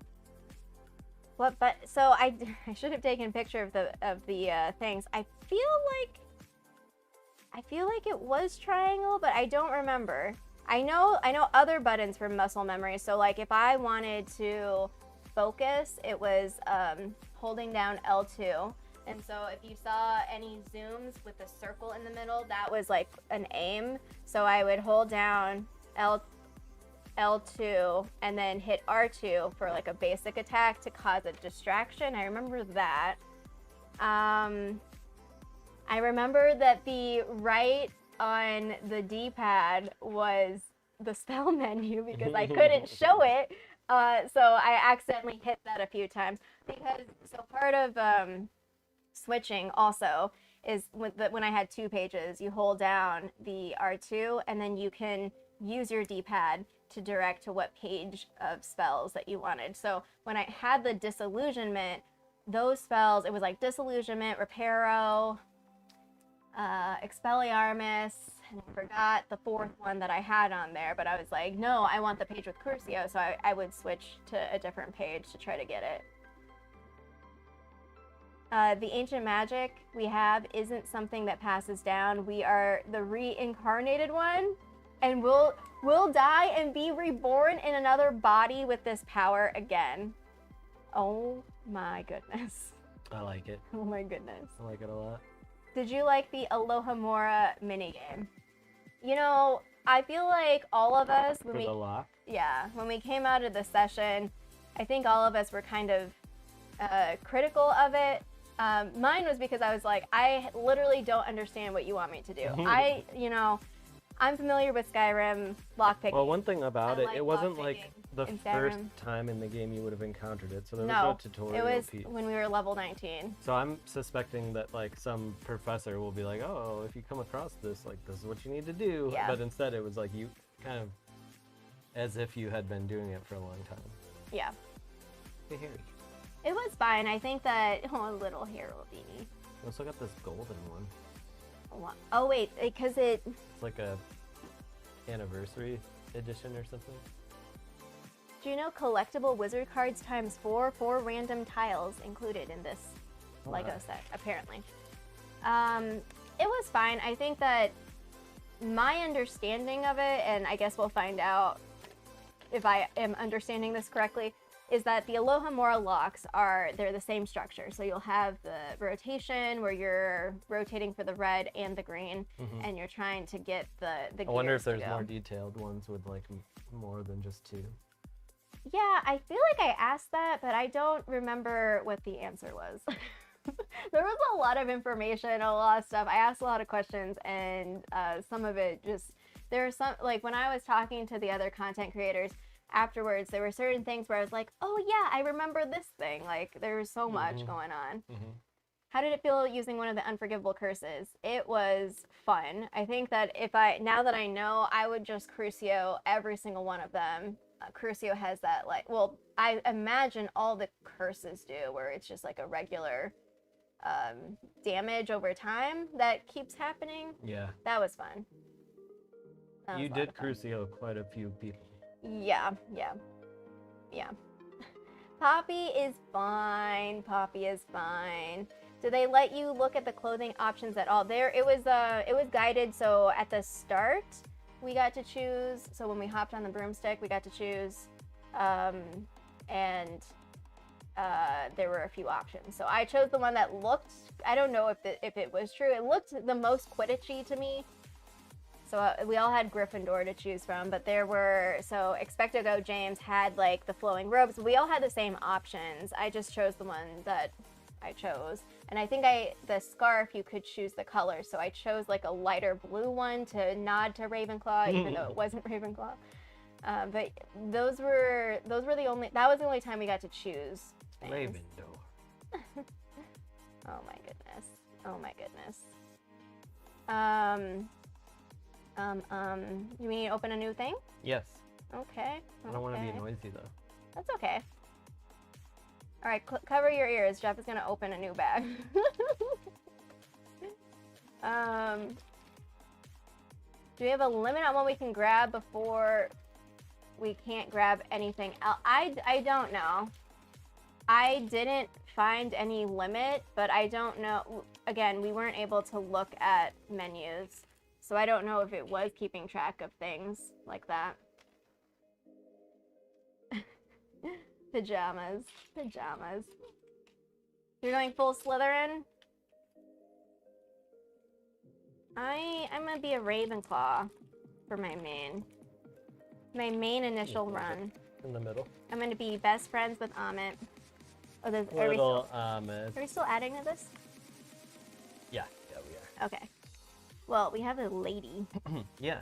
What? But so I should have taken a picture of the things. I feel like it was triangle, but I don't remember. I know other buttons for muscle memory. So like if I wanted to focus, it was holding down L2. And so if you saw any zooms with a circle in the middle, that was like an aim. So I would hold down L2 and then hit R2 for like a basic attack to cause a distraction. I remember that. I remember that the right on the D-pad was the spell menu because I couldn't show it. So I accidentally hit that a few times, because so part of switching also is when I had 2 pages, you hold down the R2 and then you can use your D-pad to direct to what page of spells that you wanted. So when I had the disillusionment, those spells, it was like disillusionment, reparo, Expelliarmus, and I forgot the 4th one that I had on there, but I was like, no, I want the page with Crucio, so I would switch to a different page to try to get it. The ancient magic we have isn't something that passes down. We are the reincarnated one, and we'll die and be reborn in another body with this power again. Oh my goodness. I like it. Oh my goodness. I like it a lot. Did you like the Alohomora minigame? You know, I feel like all of us, For the lock? Yeah, when we came out of the session, I think all of us were kind of critical of it. Mine was because I was like, I literally don't understand what you want me to do. I'm familiar with Skyrim lockpicking. Well, one thing about it wasn't like the in first Skyrim. time in the game you would have encountered it, so there was No, no tutorial it was piece. when we were level 19. So I'm suspecting that like some professor will be like, oh, if you come across this, like this is what you need to do. Yeah. But instead it was like you kind of as if you had been doing it for a long time. Yeah. Hey, Harry. It was fine. I think that little hero beanie. We also got this golden one. Oh wait, because It's like a anniversary edition or something. do you know collectible wizard cards times 4 random tiles included in this Lego set, apparently. It was fine. I think that my understanding of it, and I guess we'll find out if I am understanding this correctly, is that the Alohomora locks they're the same structure. So you'll have the rotation where you're rotating for the red and the green, and you're trying to get the I wonder if there's more detailed ones with like more than just 2. Yeah, I feel like I asked that, but I don't remember what the answer was. There was a lot of information, a lot of stuff. I asked a lot of questions, and some of it just, there are some, like when I was talking to the other content creators afterwards, there were certain things where I was like, oh yeah, I remember this thing. Like there was so much going on. How did it feel using one of the unforgivable curses? It was fun. I think that now that I know, I would just Crucio every single one of them. Crucio has that like, well, I imagine all the curses do, where it's just like a regular damage over time that keeps happening. Yeah. That was fun. That was You a lot did of fun. Crucio quite a few people. Yeah. Poppy is fine. Poppy is fine. Do they let you look at the clothing options at all? It was guided, so at the start we got to choose. So when we hopped on the broomstick, we got to choose, and there were a few options. So I chose the one that looked, I don't know if it was true, it looked the most Quidditchy to me. So we all had Gryffindor to choose from, but so Expecto Go James had like the flowing robes. We all had the same options. I just chose the one that I chose. And I think the scarf, you could choose the color. So I chose like a lighter blue one to nod to Ravenclaw, even though it wasn't Ravenclaw. But that was the only time we got to choose things. Ravendor. Oh my goodness. You mean open a new thing? Yes. Okay. I don't want to be noisy though. That's okay. All right, cover your ears. Jeff is gonna open a new bag. Do we have a limit on what we can grab before we can't grab anything else? I don't know. I didn't find any limit, but I don't know. Again, we weren't able to look at menus, so I don't know if it was keeping track of things like that. Pajamas. You're going full Slytherin? I'm gonna be a Ravenclaw for my main initial run. In the middle. I'm gonna be best friends with Amit. Oh, Little Amit. Are we still adding to this? Yeah, we are. Okay. Well, we have a lady. Yeah.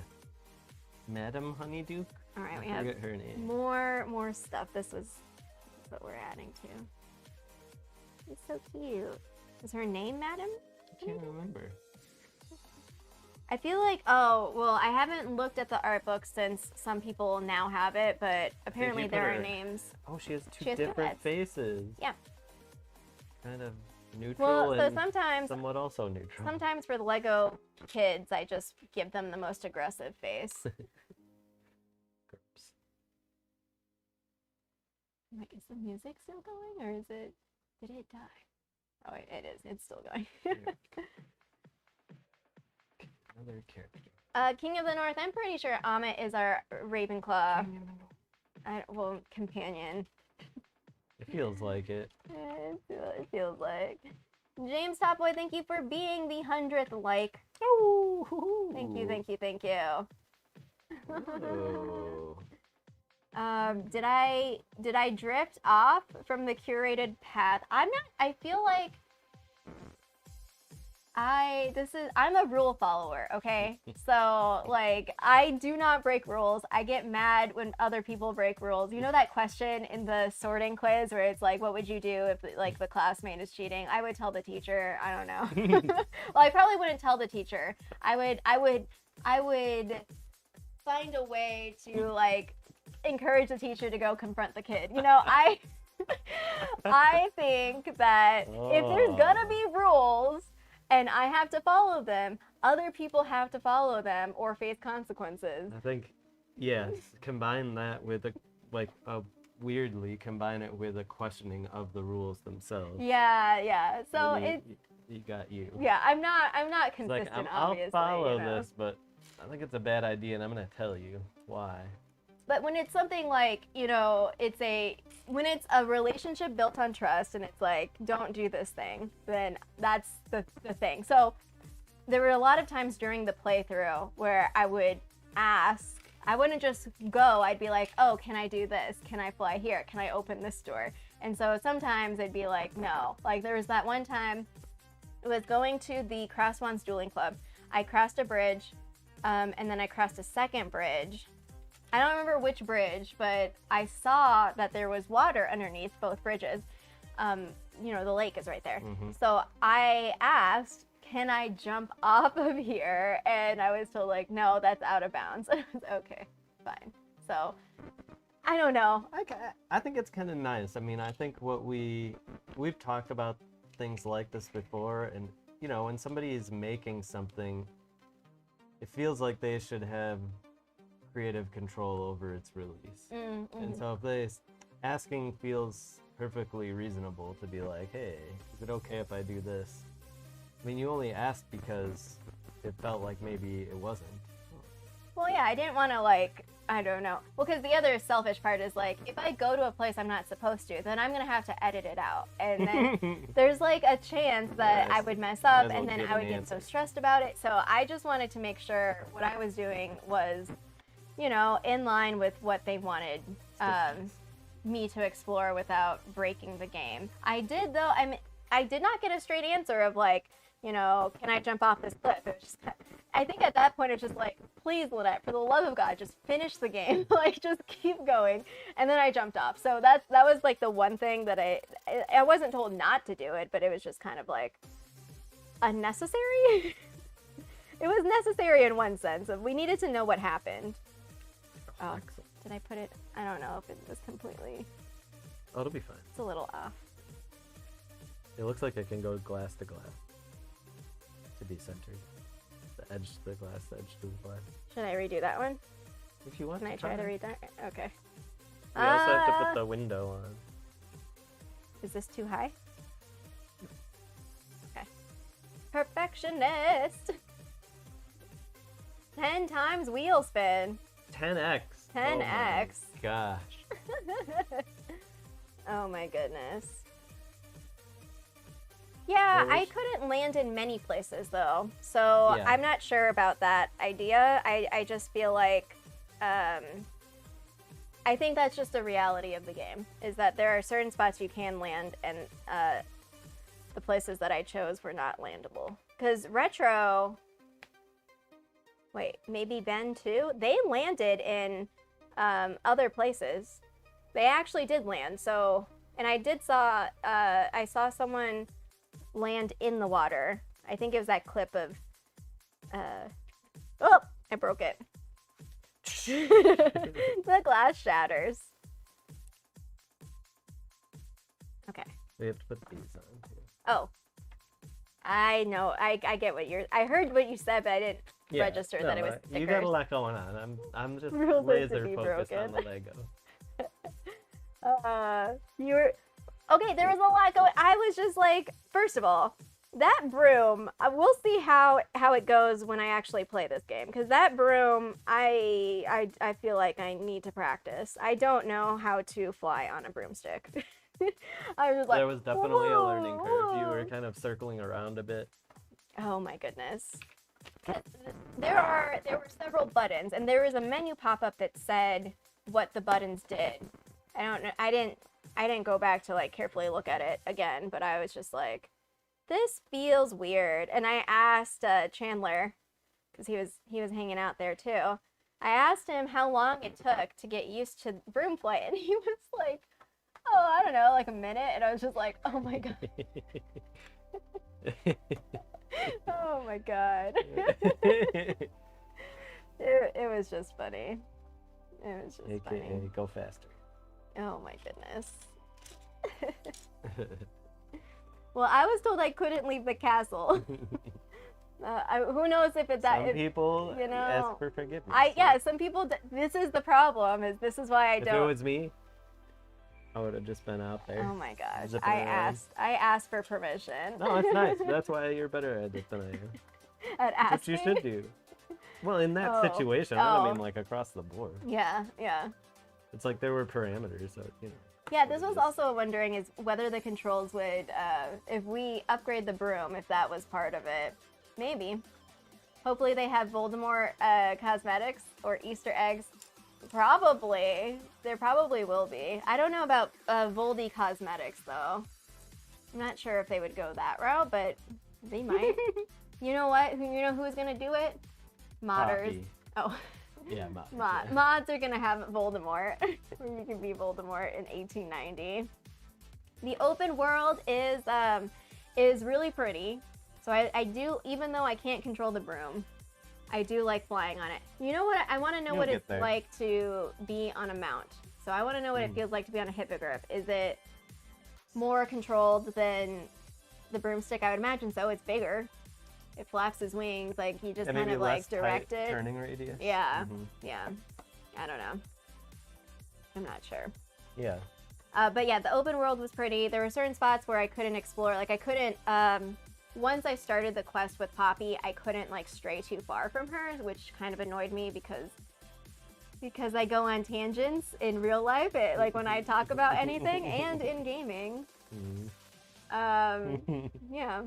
Madam Honeydew? All right, I we have forget her name. more stuff. This was what we're adding to. It's so cute. Is her name Madam? I can't remember. I feel like, oh, well, I haven't looked at the art book since some people now have it, but apparently there are names. Oh, she has She has different heads. faces. Yeah. Kind of neutral Well, so and somewhat also neutral. sometimes for the Lego kids, I just give them the most aggressive face. I'm like, is the music still going, or did it die? Oh, it is. It's still going. Another character. King of the North. I'm pretty sure Amit is our Ravenclaw. Companion. It feels like it. It feels like. James Topboy, thank you for being the 100th like. Thank you. Oh. Did I drift off from the curated path? I feel like I'm a rule follower, okay? So, like, I do not break rules. I get mad when other people break rules. You know that question in the sorting quiz where it's like, what would you do if, like, the classmate is cheating? I would tell the teacher. I don't know. Well, I probably wouldn't tell the teacher. I would find a way to, like, encourage the teacher to go confront the kid. You know, I think that if there's gonna be rules, and I have to follow them, other people have to follow them or face consequences. I think, yes, combine that with weirdly combine it with a questioning of the rules themselves. Yeah. So you got you. Yeah, I'm not consistent. Like, obviously, I'll follow you know? this, but I think it's a bad idea, and I'm gonna tell you why. But when it's something like, you know, when it's a relationship built on trust and it's like, don't do this thing, then that's the thing. So there were a lot of times during the playthrough where I would ask, I wouldn't just go, I'd be like, oh, can I do this? Can I fly here? Can I open this door? And so sometimes I'd be like, no. Like there was that one time, it was going to the Crosswands Dueling Club. I crossed a bridge, and then I crossed a second bridge. I don't remember which bridge, but I saw that there was water underneath both bridges. You know, the lake is right there. Mm-hmm. So I asked, can I jump off of here? And I was told, like, no, that's out of bounds. And I was okay, fine. So I don't know. I think it's kind of nice. I mean, I think we've talked about things like this before, and you know, when somebody is making something, it feels like they should have creative control over its release. Mm-hmm. And so if asking feels perfectly reasonable to be like, hey, is it okay if I do this? I mean, you only asked because it felt like maybe it wasn't. Well, yeah, I didn't want to, like, I don't know. Well, because the other selfish part is, like, if I go to a place I'm not supposed to, then I'm going to have to edit it out. And then there's, like, a chance that I would mess up, and then I would get so stressed about it. So I just wanted to make sure what I was doing was, you know, in line with what they wanted me to explore without breaking the game. I did, though. I did not get a straight answer of, like, you know, can I jump off this cliff? It was just, I think at that point it's just like, please, Lynette, for the love of God, just finish the game. Like, just keep going. And then I jumped off. So that was like the one thing that I wasn't told not to do it, but it was just kind of like unnecessary. It was necessary in one sense. We needed to know what happened. Oh, did I put it? I don't know if it was completely. Oh, it'll be fine. It's a little off. It looks like it can go glass to glass. To be centered. The edge to the glass, the edge to the glass. Should I redo that one? If you want. Can I try to read that? Okay. We also have to put the window on. Is this too high? Okay. Perfectionist. 10 times wheel spin. 10x. 10x. Oh gosh. Oh my goodness. Yeah, I couldn't land in many places though, so yeah. I'm not sure about that idea. I just feel like, I think that's just the reality of the game, is that there are certain spots you can land, and the places that I chose were not landable. Because Retro, wait, maybe Ben too? They landed in other places. They actually did land, so, and I saw someone land in the water. I think it was that clip of oh, I broke it. The glass shatters. Okay. We have to put these on too. Oh. I know. I get what I heard what you said, but I didn't register that it was stickers. You got a lot going on. I'm just Rules laser focused on the Lego. You were okay, there was a lot going. I was just like, first of all, that broom, we'll see how it goes when I actually play this game. Because that broom, I feel like I need to practice. I don't know how to fly on a broomstick. I was like, there was definitely a learning curve. You were kind of circling around a bit. Oh my goodness. There were several buttons, and there was a menu pop-up that said what the buttons did. I don't know. I didn't go back to like carefully look at it again, but I was just like, this feels weird. And I asked Chandler, because he was hanging out there too. I asked him how long it took to get used to broom play, and he was like, oh, I don't know, like a minute. And I was just like, oh my god. Oh my god. It was just funny. It was just funny. Go faster. Oh my goodness. Well, I was told I couldn't leave the castle. Who knows if it's that? Some people ask for forgiveness. Some people. This is the problem. This is why I don't. If it was me, I would have just been out there. Oh my gosh! I asked for permission. No, it's nice. That's why you're better at it than I am. At asking. That's what you should do. Well, in that situation, I don't mean like across the board. Yeah. It's like there were parameters, so you know. Yeah, this was also wondering is whether the controls would, if we upgrade the broom, if that was part of it. Maybe. Hopefully they have Voldemort cosmetics or Easter eggs. Probably. There probably will be. I don't know about Voldy cosmetics, though. I'm not sure if they would go that route, but they might. You know what? You know who's going to do it? Modders. Poppy. Oh. Yeah, mods. Mods are gonna have Voldemort. You can be Voldemort in 1890. The open world is really pretty. So I do, even though I can't control the broom, I do like flying on it. You know what? I want to know what it's like to be on a mount. So I want to know what it feels like to be on a hippogriff. Is it more controlled than the broomstick? I would imagine so. It's bigger. It flaps his wings, like he just kind of like directed. Turning radius. Yeah, yeah. I don't know. I'm not sure. Yeah. But yeah, the open world was pretty. There were certain spots where I couldn't explore. Like I couldn't. Once I started the quest with Poppy, I couldn't like stray too far from her, which kind of annoyed me because I go on tangents in real life, like when I talk about anything and in gaming. Yeah.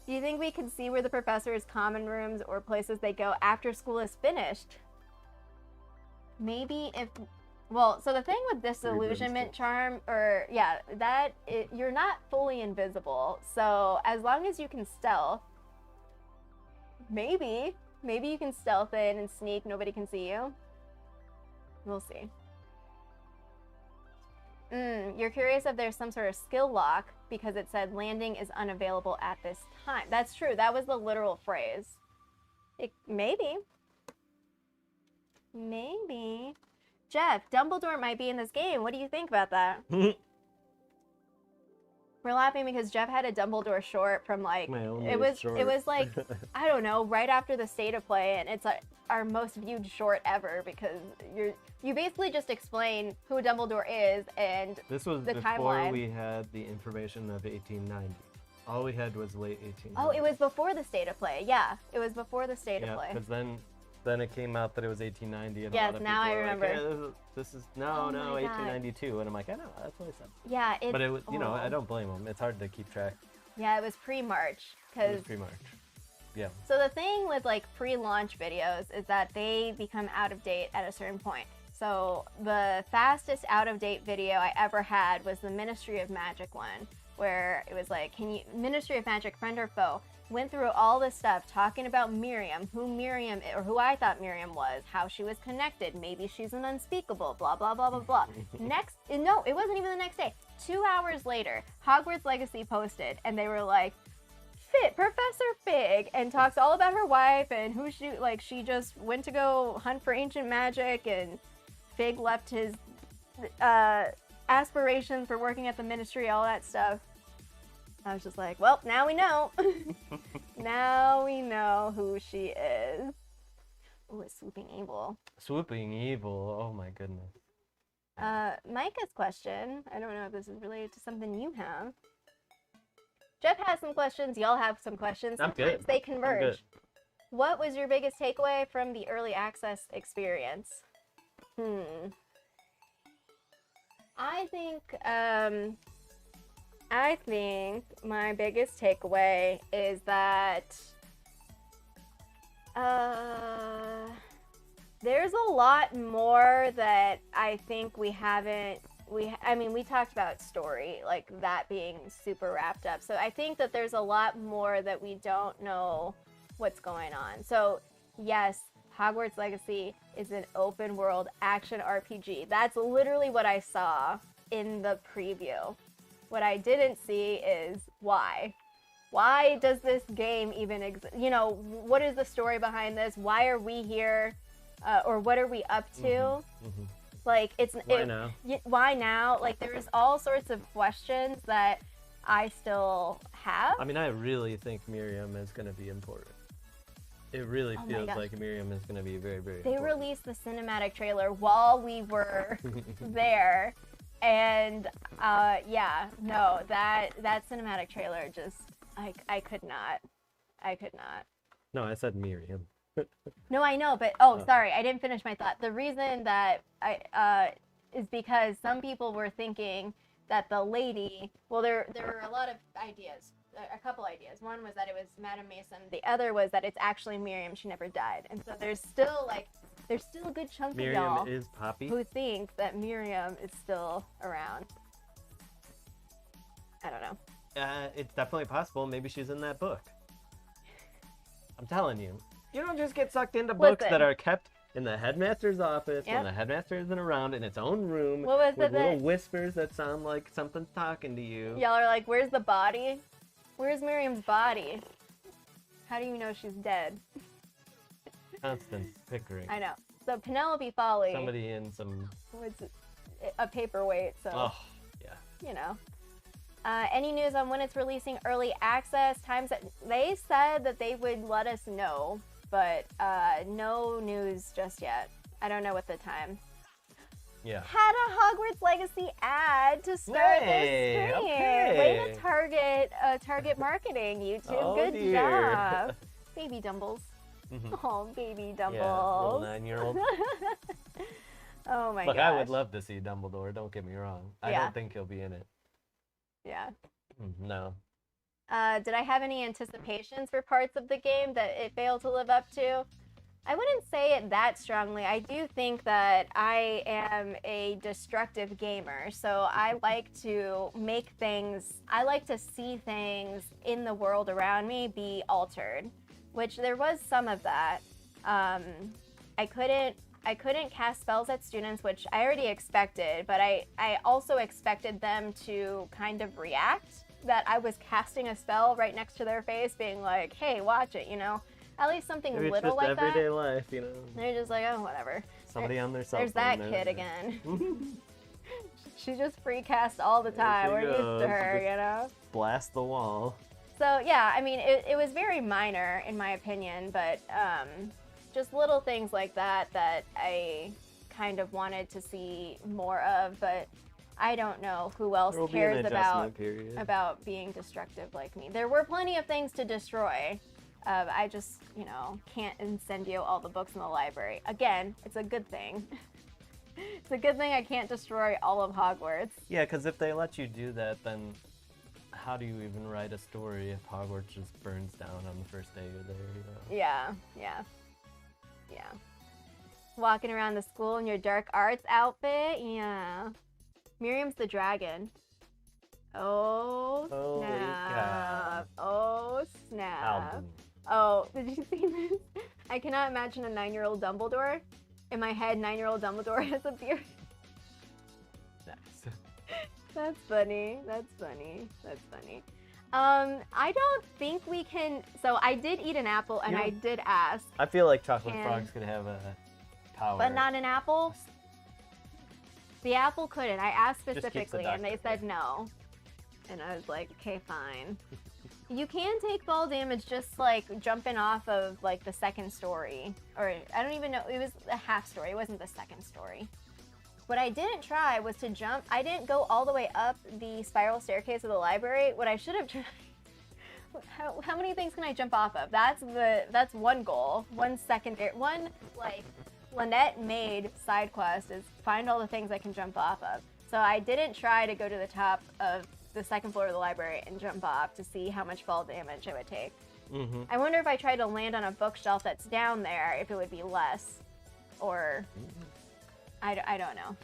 Do you think we can see where the professor's common rooms or places they go after school is finished? Maybe if... Well, so the thing with disillusionment charm, you're not fully invisible. So as long as you can stealth, maybe you can stealth in and sneak, nobody can see you. We'll see. You're curious if there's some sort of skill lock because it said landing is unavailable at this time. That's true. That was the literal phrase. Maybe. Jeff, Dumbledore might be in this game. What do you think about that? We're laughing because Jeff had a Dumbledore short from like it was like I don't know, right after the state of play, and it's like our most viewed short ever because you basically just explain who Dumbledore is and this was the before timeline. We had the information of 1890. All we had was late 1890. Oh, it was before the state of play. Yeah, it was before the state of play. Yeah, because then it came out that it was 1890. And yes, a lot of now I remember. like, yeah, this is 1892, and I'm like, I know, that's what I said. Yeah, but it was, I don't blame them. It's hard to keep track. Yeah, it was pre-March. It was pre-March. Yeah. So the thing with like pre-launch videos is that they become out of date at a certain point. So the fastest out of date video I ever had was the Ministry of Magic one, where it was like, Ministry of Magic, friend or foe? Went through all this stuff talking about Miriam, who I thought Miriam was, how she was connected, maybe she's an unspeakable, blah, blah, blah, blah, blah. No, it wasn't even the next day. 2 hours later, Hogwarts Legacy posted, and they were like, Professor Fig, and talks all about her wife and who she just went to go hunt for ancient magic, and Fig left his aspirations for working at the ministry, all that stuff. I was just like, well, now we know. Now we know who she is. Oh, it's Swooping Evil. Swooping Evil, oh my goodness. Micah's question, I don't know if this is related to something you have. Jeff has some questions, y'all have some questions. I'm good. They converge. What was your biggest takeaway from the early access experience? I think my biggest takeaway is that there's a lot more that I think we haven't we talked about story, like that being super wrapped up. So I think that there's a lot more that we don't know what's going on. So yes, Hogwarts Legacy is an open world action RPG. That's literally what I saw in the preview. What I didn't see is why. Why does this game even exist? You know, what is the story behind this? Why are we here? Or what are we up to? Like, why now? Like, there's all sorts of questions that I still have. I mean, I really think Miriam is going to be important. It really feels like Miriam is going to be very, very important. They released the cinematic trailer while we were there. And, that cinematic trailer just, I could not. No, I said Miriam. No, I know, but sorry, I didn't finish my thought. The reason that I is because some people were thinking that the lady. Well, there were a lot of ideas, a couple ideas. One was that it was Madame Mason. The other was that it's actually Miriam. She never died, and so there's still a good chunk of y'all is Poppy who think that Miriam is still around. I don't know. It's definitely possible. Maybe she's in that book. I'm telling you. You don't just get sucked into books that are kept in the headmaster's office when the headmaster isn't around in its own room with little whispers that sound like something's talking to you. Y'all are like, where's the body? Where's Miriam's body? How do you know she's dead? Constance Pickering. I know. So Penelope Foley. Somebody in some... a paperweight, so... Oh, yeah. You know. Any news on when it's releasing early access? Times that they said that they would let us know, but no news just yet. I don't know what the time. Yeah. Had a Hogwarts Legacy ad to start this stream. Okay. Way to target marketing, YouTube. Oh, Good dear. job. Baby Dumbles. Oh, baby Dumbles. Yeah, little 9-year-old. Oh my god. Look, I would love to see Dumbledore, don't get me wrong. I don't think he'll be in it. Yeah. No. Did I have any anticipations for parts of the game that it failed to live up to? I wouldn't say it that strongly. I do think that I am a destructive gamer, so I like to I like to see things in the world around me be altered, which there was some of that. I couldn't cast spells at students, which I already expected, but I also expected them to kind of react that I was casting a spell right next to their face, being like, hey, watch it, you know? At least something Maybe little like that. It's just everyday life, you know? They're just like, oh, whatever. Somebody on their cell phone. There's that kid again. She just free casts all the time. We're used to her, you know? Blast the wall. So, yeah, I mean, it was very minor, in my opinion, but just little things like that I kind of wanted to see more of, but I don't know who else cares about being destructive like me. There were plenty of things to destroy. I just, can't incendio all the books in the library. Again, it's a good thing. It's a good thing I can't destroy all of Hogwarts. Yeah, because if they let you do that, then how do you even write a story if Hogwarts just burns down on the first day you're there, Yeah. Walking around the school in your dark arts outfit? Yeah. Miriam's the dragon. Oh, snap. Oh, snap. Album. Oh, did you see this? I cannot imagine a 9-year-old Dumbledore. In my head, 9-year-old Dumbledore has a beard. Nice. That's funny. I don't think we can... So I did eat an apple, and I did ask. I feel like chocolate frogs could have a power. But not an apple? The apple couldn't. I asked specifically, and they said no. And I was like, okay, fine. You can take fall damage just, jumping off, the second story. Or, I don't even know. It was a half story. It wasn't the second story. What I didn't try was to jump. I didn't go all the way up the spiral staircase of the library. What I should have tried... How many things can I jump off of? That's one goal. One Lynette made side quest is find all the things I can jump off of. So I didn't try to go to the top of the second floor of the library and jump off to see how much fall damage I would take. Mm-hmm. I wonder if I tried to land on a bookshelf that's down there, if it would be less. Or... I don't know.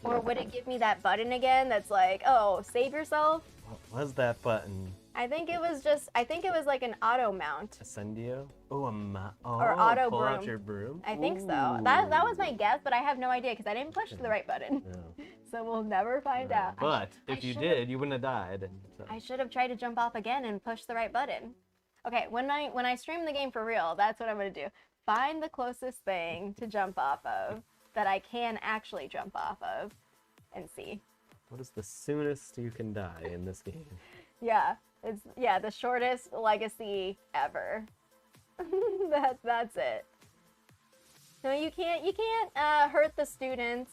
Or would it give me that button again that's like, oh, save yourself? What was that button? I think it was like an auto mount. Ascendio? Oh, or auto pull broom. out your broom? I think so. That was my guess, but I have no idea because I didn't push the right button. No. So we'll never find out. But if you did, you wouldn't have died. And so. I should have tried to jump off again and push the right button. Okay, when I stream the game for real, that's what I'm gonna do. Find the closest thing to jump off of that I can actually jump off of, and see. What is the soonest you can die in this game? Yeah, it's the shortest legacy ever. That's it. No, you can't hurt the students.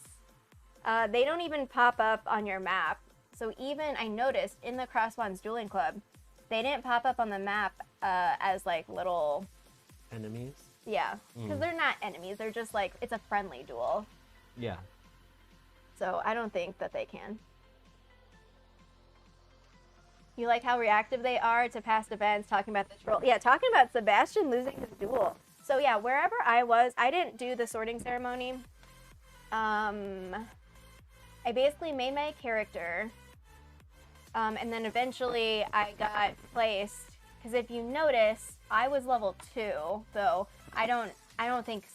They don't even pop up on your map. So even I noticed in the Crosswands Dueling Club, they didn't pop up on the map as like little enemies. Yeah, because they're not enemies. They're just like it's a friendly duel. Yeah. So I don't think that they can. You like how reactive they are to past events, talking about the troll. Yeah, talking about Sebastian losing his duel. So yeah, wherever I was, I didn't do the sorting ceremony. I basically made my character, and then eventually I got placed. Because if you notice, I was level 2, so I don't think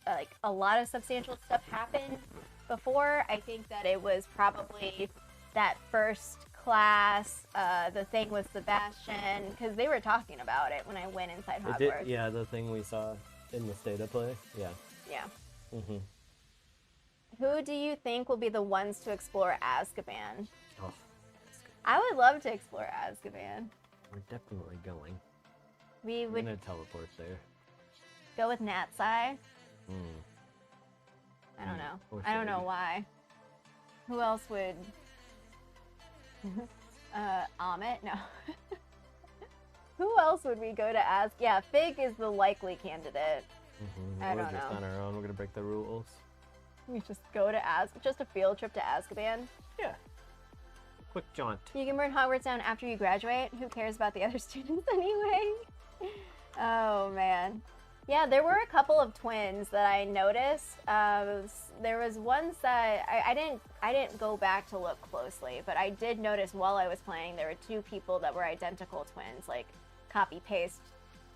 like a lot of substantial stuff happened before. I think that it was probably that first class, the thing with Sebastian, because they were talking about it when I went inside Hogwarts. Yeah, the thing we saw in the state of play. Yeah. Yeah. Mm-hmm. Who do you think will be the ones to explore Azkaban? Oh, I would love to explore Azkaban. We're definitely going. We would gonna teleport there. Go with Natsai. I don't know. I don't know why. Who else would? Amit? No. Who else would we go to ask? Yeah, Fig is the likely candidate. I don't know. We're just on our own. We're gonna break the rules. We just go to just a field trip to Azkaban. Yeah. Quick jaunt. You can burn Hogwarts down after you graduate. Who cares about the other students anyway? Oh man. Yeah, there were a couple of twins that I noticed. There was ones that I didn't go back to look closely, but I did notice while I was playing there were 2 people that were identical twins, like copy paste,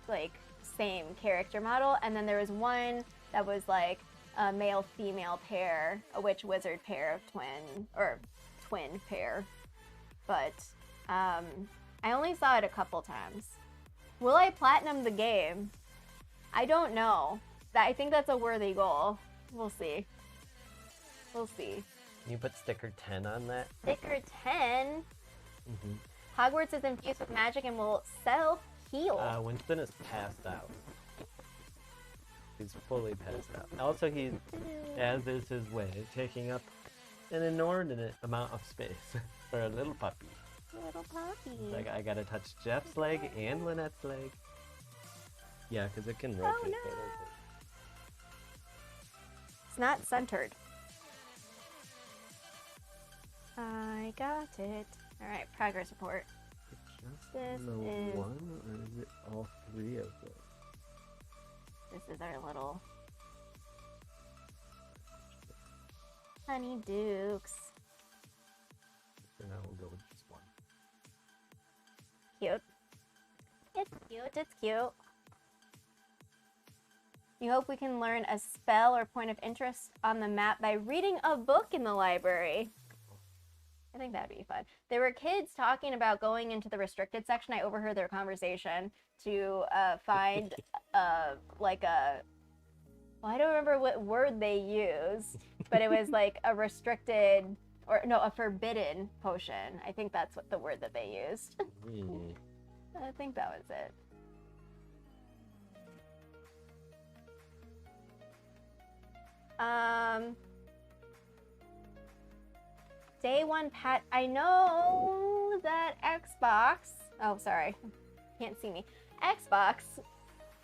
like same character model, and then there was one that was like a male female pair, a witch wizard pair of twin pair. But I only saw it a couple times. Will I platinum the game? I don't know. I think that's a worthy goal. We'll see. We'll see. Can you put sticker 10 on that? Sticker 10? Hogwarts is infused with magic and will self-heal. Winston is passed out. He's fully passed out. Also, he's, as is his way, taking up an inordinate amount of space for a little puppy. Little puppy. Like, I gotta touch Jeff's leg and Lynette's leg. Yeah, because it can rotate. Oh, no. It's not centered. I got it. All right, progress report. This is one, or is it all 3 of them? This is our little honey dukes. And I will go with just one. Cute. It's cute. It's cute. You hope we can learn a spell or point of interest on the map by reading a book in the library. I think that'd be fun. There were kids talking about going into the restricted section. I overheard their conversation to find like a... Well, I don't remember what word they used, but it was like a restricted... Or no, a forbidden potion. I think that's what the word that they used. I think that was it. Day 1 patch. I know that Xbox. Oh, sorry. Can't see me. Xbox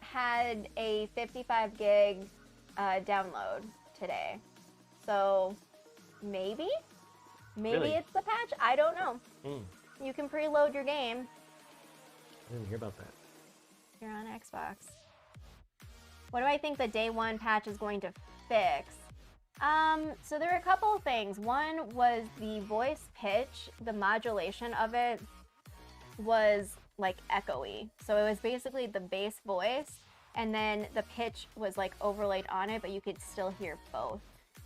had a 55 gig download today. So maybe Really? It's the patch. I don't know. You can preload your game. I didn't hear about that. You're on Xbox. What do I think the day 1 patch is going to fix? So there were a couple of things. One was the voice pitch, the modulation of it was like echoey. So it was basically the bass voice, and then the pitch was like overlaid on it, but you could still hear both.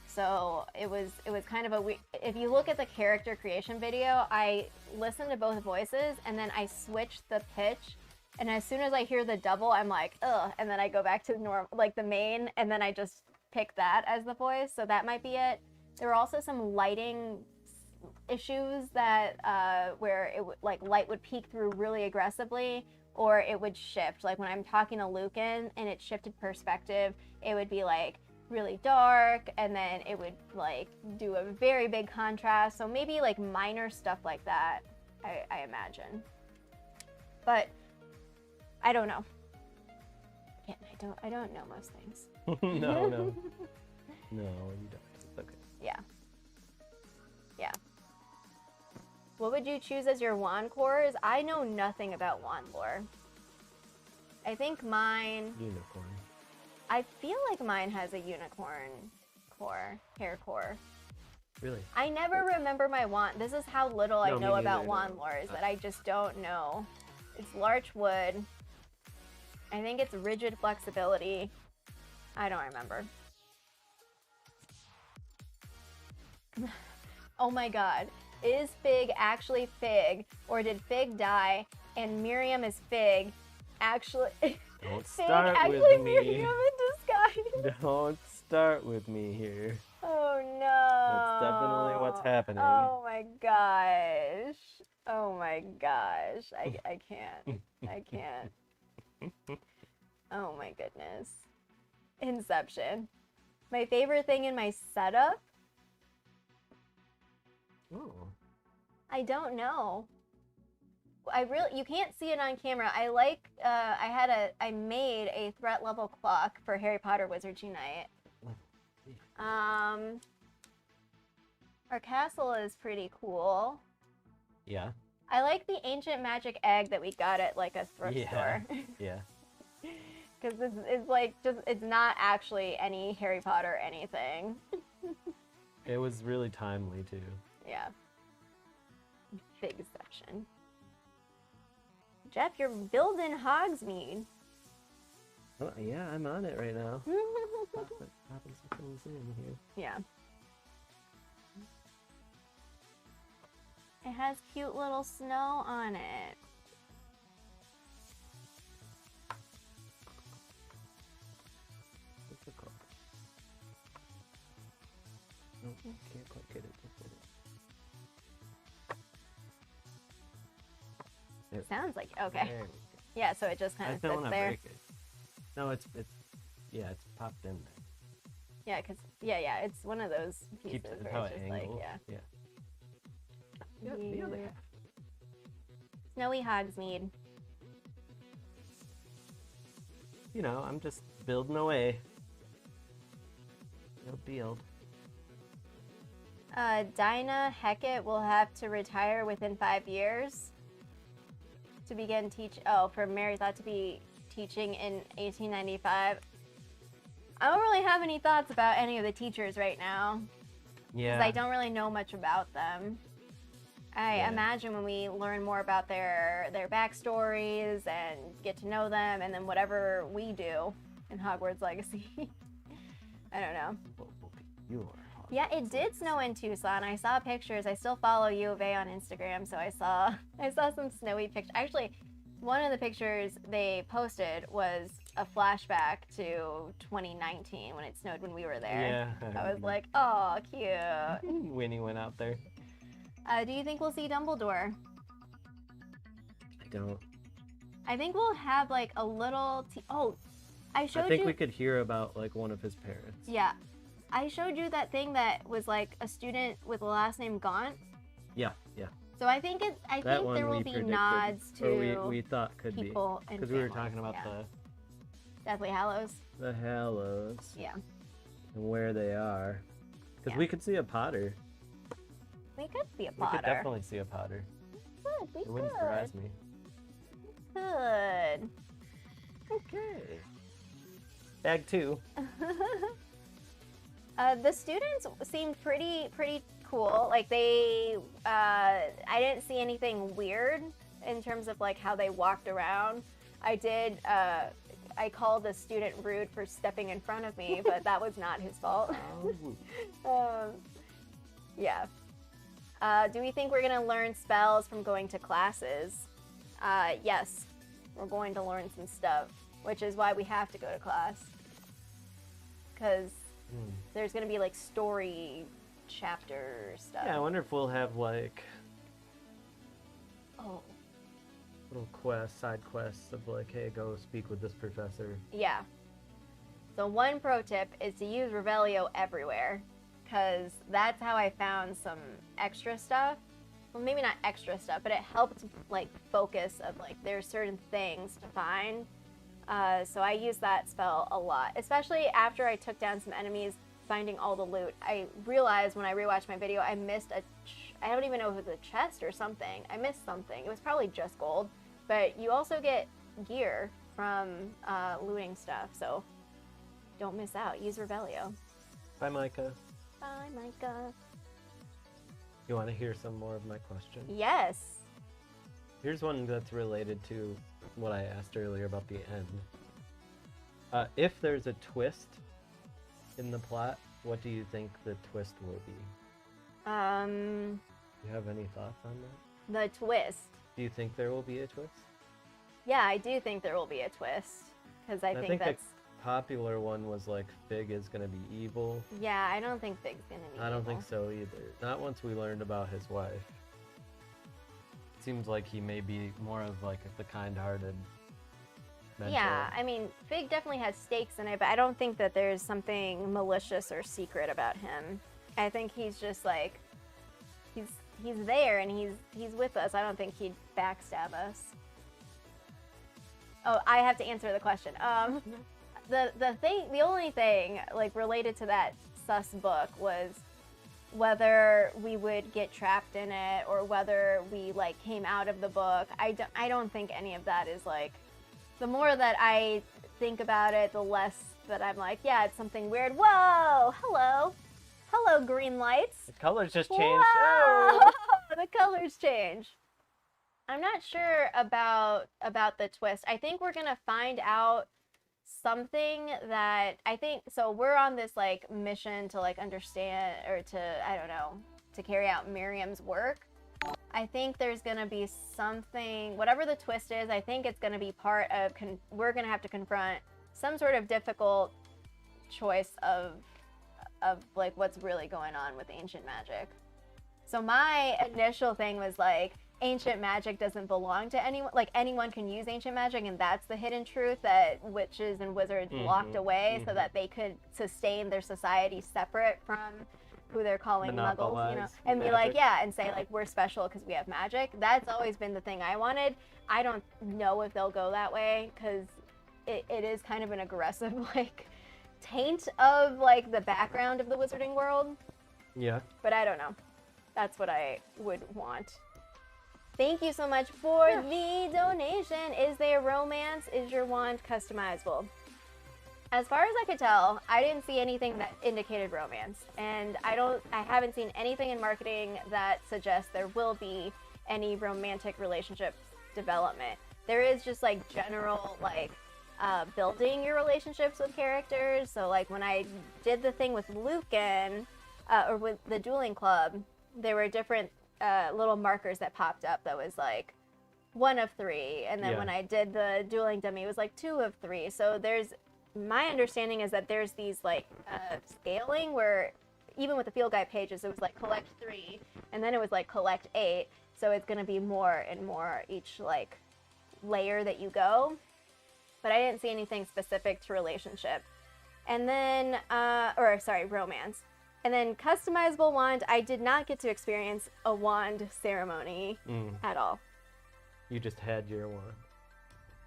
So it was kind of a if you look at the character creation video, I listened to both voices and then I switched the pitch, and as soon as I hear the double, I'm like, ugh, and then I go back to the main, and then I just pick that as the voice. So that might be it. There were also some lighting issues that where it like light would peek through really aggressively, or it would shift. Like when I'm talking to Lucan and it shifted perspective, it would be like really dark, and then it would like do a very big contrast. So maybe like minor stuff like that, I imagine. But I don't know. Again, I don't know most things. No, you don't. It's okay. Yeah. What would you choose as your wand cores? I know nothing about wand lore. I think mine... Unicorn. I feel like mine has a unicorn core, hair core. Really? I never remember my wand. This is how little I know about wand no. lore, is that I just don't know. It's larch wood. I think it's rigid flexibility. I don't remember. Oh my god. Is Fig actually Fig? Or did Fig die and Miriam is Fig? Actually... Don't Fig start actually with me. Miriam in disguise. Don't start with me here. Oh no. That's definitely what's happening. Oh my gosh. Oh my gosh. I can't. I can't. Oh my goodness. Inception. My favorite thing in my setup? Oh. I don't know. You can't see it on camera. I made a threat level clock for Harry Potter Wizards Unite. Our castle is pretty cool. Yeah. I like the ancient magic egg that we got at like a thrift store. Yeah. Because it's like it's not actually any Harry Potter anything. It was really timely too. Yeah. Big exception. Jeff, you're building Hogsmeade. Oh, yeah, I'm on it right now. Popping some things in here. Yeah. It has cute little snow on it. What's it called? No, can't quite get it. Sounds like okay. Yeah, so it just kind of sits there. Break it. No, it's popped in there. Yeah, it's one of those pieces where how it's it just angles. like Yeah, the other half. Snowy Hogsmeade. You know, I'm just building away. No build. Dinah Heckett will have to retire within 5 years to begin for Mary thought to be teaching in 1895. I don't really have any thoughts about any of the teachers right now. Yeah. Because I don't really know much about them. I imagine when we learn more about their backstories and get to know them, and then whatever we do in Hogwarts Legacy. I don't know. Yeah, it did snow in Tucson. I saw pictures. I still follow U of A on Instagram, so I saw some snowy pictures. Actually, one of the pictures they posted was a flashback to 2019 when it snowed when we were there. Yeah. I was like, oh, cute. Winnie went out there. Do you think we'll see Dumbledore? I don't. I think we'll have like a little. I think we could hear about like one of his parents. Yeah. I showed you that thing that was like a student with the last name Gaunt. Yeah. So I think there will be nods to we thought could people be because we were talking about the Deathly Hallows. The Hallows. Yeah. And where they are, because we could see a Potter. We could see a Potter. We could definitely see a Potter. It wouldn't surprise me. Good. Okay. Bag 2. The students seemed pretty cool. Like I didn't see anything weird in terms of like how they walked around. I called a student rude for stepping in front of me, but that was not his fault. Yeah. Do we think we're gonna learn spells from going to classes? Yes, we're going to learn some stuff, which is why we have to go to class. Because there's gonna be like story chapter stuff. Yeah, I wonder if we'll have like little quests, side quests of like, hey, go speak with this professor. Yeah. So one pro tip is to use Revelio everywhere, because that's how I found some extra stuff. Well, maybe not extra stuff, but it helped like focus of like there's certain things to find. So I use that spell a lot, especially after I took down some enemies, finding all the loot. I realized when I rewatched my video, I missed I don't even know if it was a chest or something. I missed something. It was probably just gold, but you also get gear from looting stuff, so don't miss out. Use Revelio. Bye, Micah. Bye, Micah. You want to hear some more of my question? Yes. Here's one that's related to what I asked earlier about the end. If there's a twist in the plot, what do you think the twist will be? You have any thoughts on that? The twist. Do you think there will be a twist? Yeah, I do think there will be a twist, because I think that's... the popular one was like Fig is gonna be evil. Yeah, I don't think Fig's gonna be I don't evil. think so either. Not once we learned about his wife. It seems like he may be more of like the kind-hearted mentor. Yeah, I mean, Fig definitely has stakes in it, but I don't think that there's something malicious or secret about him. I think he's just like, he's there and he's with us. I don't think he'd backstab us. Oh, I have to answer the question. The only thing like related to that sus book was whether we would get trapped in it or whether we like came out of the book. I don't think any of that is like, the more that I think about it, the less that I'm like, yeah, it's something weird. Whoa, hello green lights. The colors just changed. Whoa! Oh! The colors change. I'm not sure about the twist. I think we're gonna find out something that so we're on this like mission to like understand or to, I don't know, to carry out Miriam's work. I think there's gonna be something, whatever the twist is, I think it's gonna be part of, we're gonna have to confront some sort of difficult choice of like what's really going on with ancient magic. So my initial thing was like, ancient magic doesn't belong to anyone. Like anyone can use ancient magic, and that's the hidden truth that witches and wizards locked away so that they could sustain their society separate from who they're calling muggles, you know, and be like, yeah, and say like, we're special because we have magic. That's always been the thing I wanted. I don't know if they'll go that way, because it is kind of an aggressive like taint of like the background of the wizarding world. Yeah. But I don't know. That's what I would want. Thank you so much for the donation. Is there romance? Is your wand customizable? As far as I could tell, I didn't see anything that indicated romance. And I haven't seen anything in marketing that suggests there will be any romantic relationship development. There is just like general like building your relationships with characters. So like when I did the thing with Lucan, or with the dueling club, there were different little markers that popped up that was like 1 of 3, and then when I did the dueling dummy, it was like 2 of 3. So my understanding is that there's these like scaling where even with the field guide pages, it was like collect 3, and then it was like collect 8. So it's going to be more and more each like layer that you go. But I didn't see anything specific to relationship. And then, romance. And then customizable wand, I did not get to experience a wand ceremony at all. You just had your wand.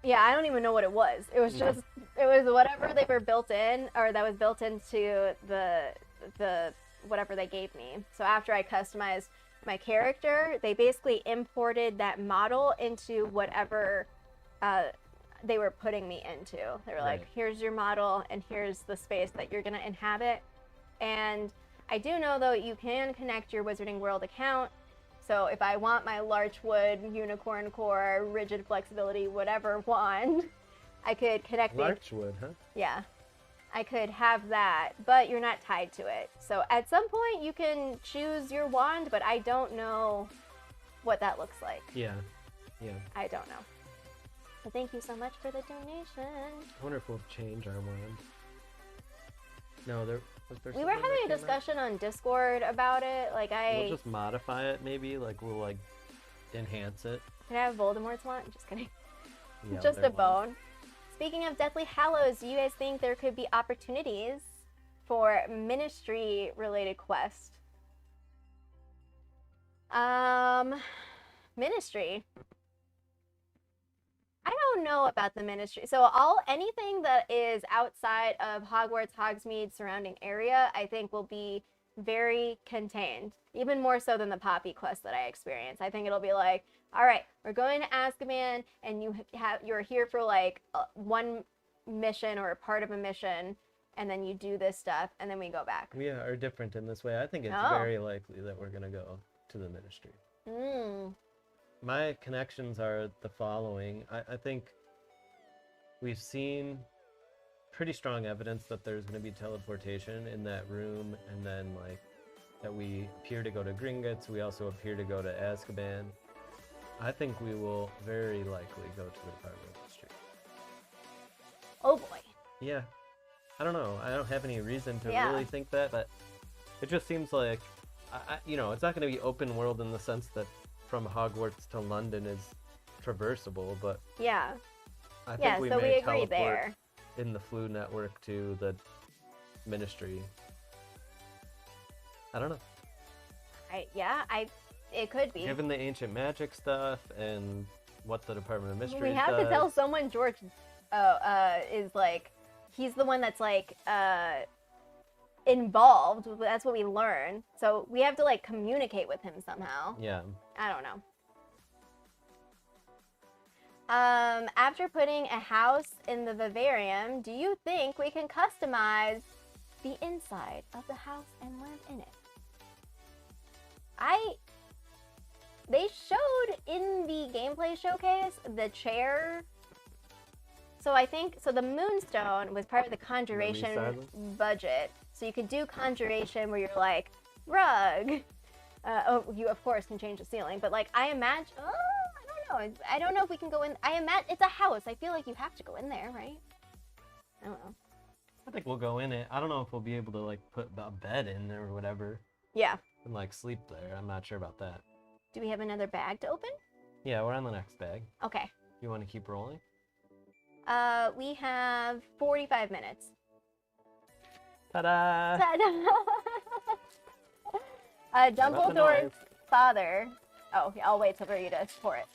Yeah, I don't even know what it was. It was just, it was whatever they were built in, or that was built into the whatever they gave me. So after I customized my character, they basically imported that model into whatever they were putting me into. They were like, here's your model, and here's the space that you're going to inhabit. And I do know, though, you can connect your Wizarding World account. So if I want my Larchwood, Unicorn Core, Rigid Flexibility, whatever wand, I could connect the... Larchwood, huh? Yeah. I could have that, but you're not tied to it. So at some point you can choose your wand, but I don't know what that looks like. Yeah. I don't know. But thank you so much for the donation. I wonder if we'll change our wand. No, we were having a discussion on Discord about it. Like we'll just modify it, maybe. Like we'll like enhance it. Can I have Voldemort's wand? Just kidding. Yeah, just a bone. Speaking of Deathly Hallows, do you guys think there could be opportunities for ministry-related quests? Ministry. I don't know about the ministry. So anything that is outside of Hogwarts, Hogsmeade, surrounding area, I think will be very contained. Even more so than the Poppy quest that I experienced. I think it'll be like, all right, we're going to Azkaban, and you're here for like one mission or a part of a mission, and then you do this stuff, and then we go back. We are different in this way. I think it's very likely that we're gonna go to the ministry. My connections are the following. I think we've seen pretty strong evidence that there's going to be teleportation in that room, and then like that we appear to go to Gringotts. We also appear to go to Azkaban. I think we will very likely go to the Department of History. Oh boy. Yeah. I don't know. I don't have any reason to really think that, but it just seems like, you know, it's not going to be open world in the sense that from Hogwarts to London is traversable, but I think we may teleport there in the Flu network to the Ministry. I don't know. It could be. Given the ancient magic stuff and what the Department of Mysteries we have to tell someone George is like, he's the one that's like involved. That's what we learn. So we have to like communicate with him somehow. Yeah. I don't know. After putting a house in the vivarium, do you think we can customize the inside of the house and live in it? They showed in the gameplay showcase the chair. So I think, the Moonstone was part of the Conjuration budget. So you could do Conjuration where you're like, rug. You of course can change the ceiling, but like I imagine, I don't know if we can go in. I imagine it's a house. I feel like you have to go in there, right? I don't know. I think we'll go in it. I don't know if we'll be able to like put a bed in there or whatever. Yeah. And like sleep there. I'm not sure about that. Do we have another bag to open? Yeah, we're on the next bag. Okay. You want to keep rolling? We have 45 minutes. Ta-da! Ta-da! Dumbledore's father. Oh, I'll wait for you to pour it.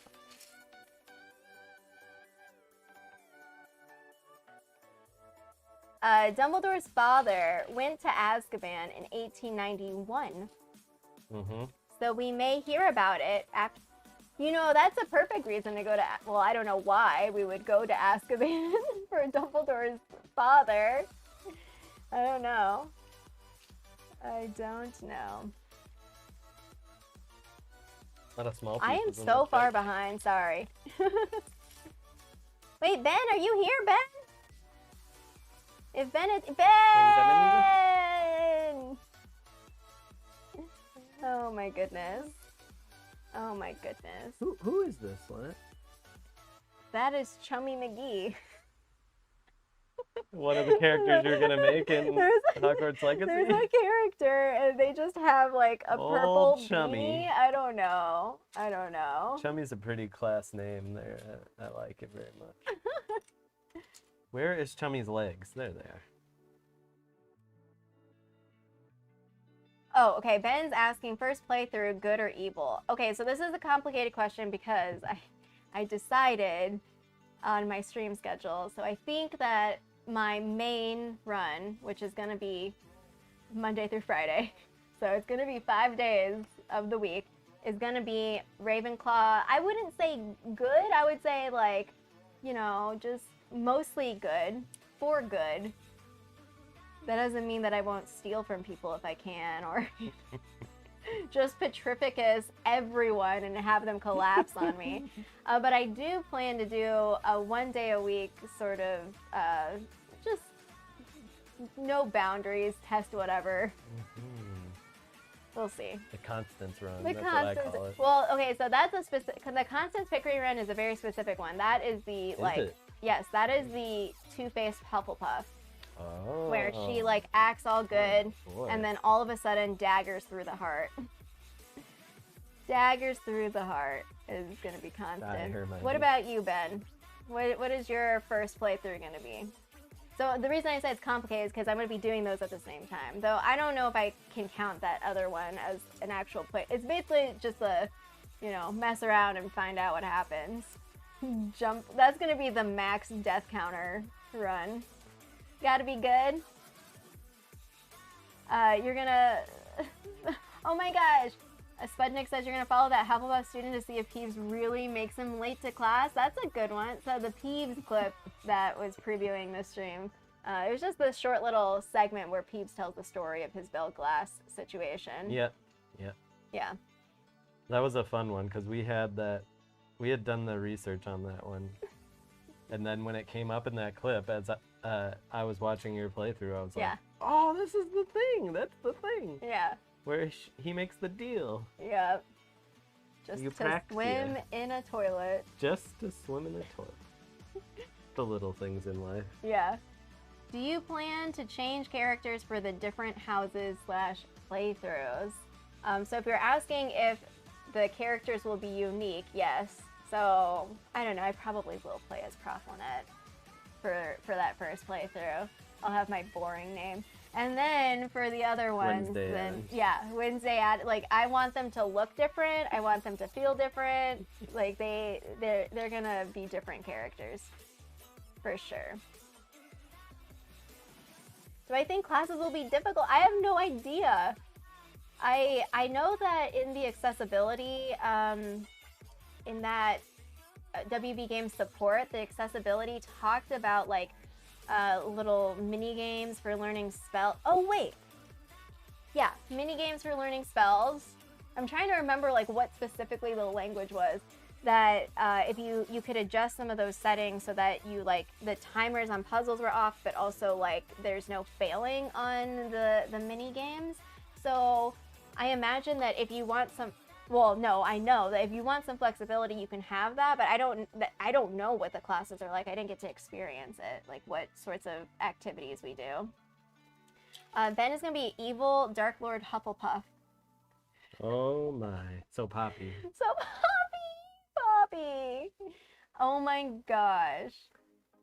Dumbledore's father went to Azkaban in 1891. Mm-hmm. So we may hear about it after. You know, that's a perfect reason to go to. Well, I don't know why we would go to Azkaban for Dumbledore's father. I don't know. I don't know. Not a small. I am so far behind. Sorry. Wait, Ben, are you here, Ben? If Ben is Ben. Oh my goodness. Oh my goodness. Who is this, Lynette? That is Chummy McGee. One of the characters you're gonna make in Hogwarts Legacy? There's a character, and they just have like a purple Chummy. beanie. I don't know. Chummy's a pretty class name there. I like it very much. Where is Chummy's legs? There they are. Oh, okay. Ben's asking first playthrough, good or evil? Okay, so this is a complicated question because I decided on my stream schedule. So I think that my main run, which is going to be Monday through Friday, so it's going to be 5 days of the week, is going to be Ravenclaw. I wouldn't say good. I would say like, you know, just mostly good, for good. That doesn't mean that I won't steal from people if I can, or just petrificus everyone and have them collapse on me. But I do plan to do a 1 day a week sort of just no boundaries, test whatever. We'll see. The Constance run, The that's Constance, what I call it. well, okay, so that's a specific, the Constance Pickery run is a very specific one. That is the, yes, that is the two-faced Hufflepuff. Oh. Where she, like, acts all good, boy. and then all of a sudden daggers through the heart. Daggers through the heart is gonna be constant. What about you, Ben? What is your first playthrough gonna be? So the reason I say it's complicated is because I'm going to be doing those at the same time. Though I don't know if I can count that other one as an actual play. It's basically just a, you know, mess around and find out what happens. Jump. That's going to be the max death counter run. Gotta be good. You're going to... Oh my gosh. Spudnik says you're going to follow that Hufflepuff student to see if Peeves really makes him late to class. That's a good one. So the Peeves clip that was previewing the stream, it was just this short little segment where Peeves tells the story of his Bell Glass situation. Yeah. That was a fun one because we had done the research on that one. And then when it came up in that clip, as I was watching your playthrough, I was like, oh, this is the thing. That's the thing. Yeah. Where he makes the deal. Yep. Just to swim in a toilet. Just to swim in a toilet. The little things in life. Yeah. Do you plan to change characters for the different houses / playthroughs? So if you're asking if the characters will be unique, yes. So, I don't know, I probably will play as Prof Lynette for that first playthrough. I'll have my boring name. And then for the other ones, Wednesday like I want them to look different. I want them to feel different. Like they're gonna be different characters, for sure. Do I think classes will be difficult? I have no idea. I know that in the accessibility, in that WB Games support, the accessibility talked about like little mini games for learning spell. Oh wait, yeah, mini games for learning spells. I'm trying to remember like what specifically the language was. That if you could adjust some of those settings so that you like the timers on puzzles were off, but also like there's no failing on the mini games. So I imagine that if you want some. Well, no, I know that if you want some flexibility, you can have that, but I don't know what the classes are like. I didn't get to experience it, like what sorts of activities we do. Ben is going to be evil Dark Lord Hufflepuff. Oh my. So Poppy. So Poppy! Oh my gosh.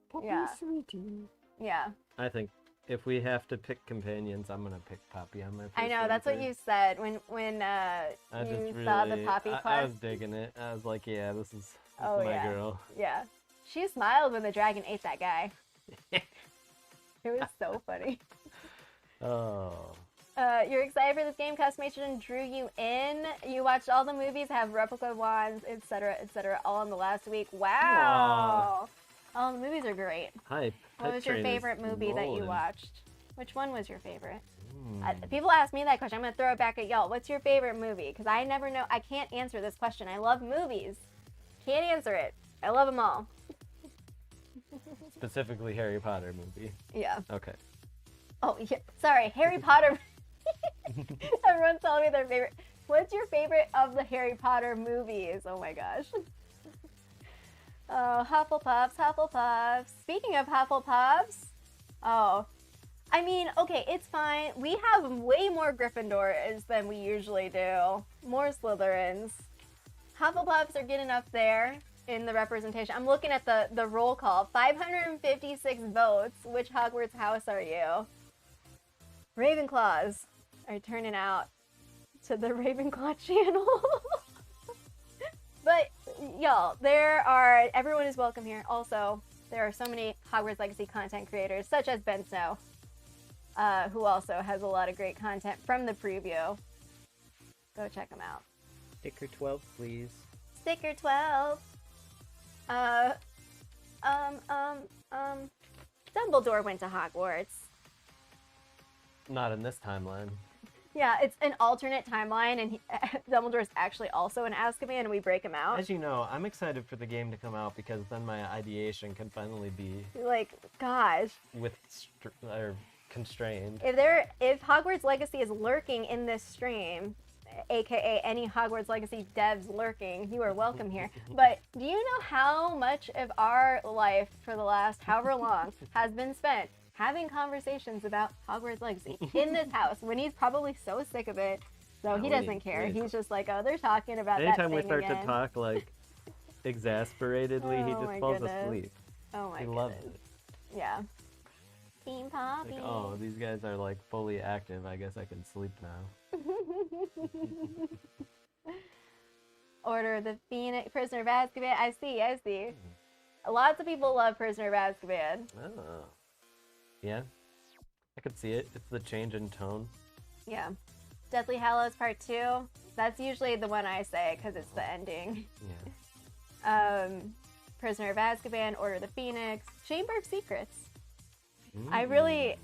Poppy sweetie. Yeah. I think if we have to pick companions, I'm gonna pick Poppy on my first I know, that's what you said when you saw the Poppy class. I was digging it. I was like, yeah, this is my girl. Yeah. She smiled when the dragon ate that guy. It was so funny. Oh. You're excited for this game? Customation drew you in. You watched all the movies, have replica wands, etc., all in the last week. Wow. Oh, the movies are great. Hype. What was your favorite movie that you watched? Which one was your favorite? People ask me that question. I'm going to throw it back at y'all. What's your favorite movie? Because I never know. I can't answer this question. I love movies. Can't answer it. I love them all. Specifically Harry Potter movie. Yeah. Okay. Oh, yeah. Sorry. Harry Potter. Everyone's telling me their favorite. What's your favorite of the Harry Potter movies? Oh my gosh. Oh, Hufflepuffs. Speaking of Hufflepuffs, oh, I mean, okay, it's fine. We have way more Gryffindors than we usually do. More Slytherins. Hufflepuffs are getting up there in the representation. I'm looking at the roll call. 556 votes. Which Hogwarts house are you? Ravenclaws are turning out to the Ravenclaw channel. But y'all, everyone is welcome here. Also, there are so many Hogwarts Legacy content creators, such as Ben Snow, who also has a lot of great content from the preview. Go check them out. Sticker 12, please. Sticker 12. Dumbledore went to Hogwarts. not in this timeline. Yeah, it's an alternate timeline, and Dumbledore's actually also in Azkaban, and we break him out. As you know, I'm excited for the game to come out because then my ideation can finally be like, gosh, or constrained. If Hogwarts Legacy is lurking in this stream, aka any Hogwarts Legacy devs lurking, you are welcome here. But do you know how much of our life for the last however long has been spent having conversations about Hogwarts Legacy in this house when he's probably so sick of it, so he doesn't care. He's just like, oh, they're talking about that thing Anytime we start again. to talk like exasperatedly, he just falls asleep. Oh my goodness. He loves it. Yeah. Team Poppy. Like, oh, these guys are like fully active. I guess I can sleep now. Order of the Phoenix, Prisoner of Azkaban. I see. Lots of people love Prisoner of Azkaban. Oh. Yeah, I could see it. It's the change in tone. Yeah. Deathly Hallows Part 2. That's usually the one I say because it's the ending. Yeah. Prisoner of Azkaban, Order of the Phoenix, Chamber of Secrets. I really,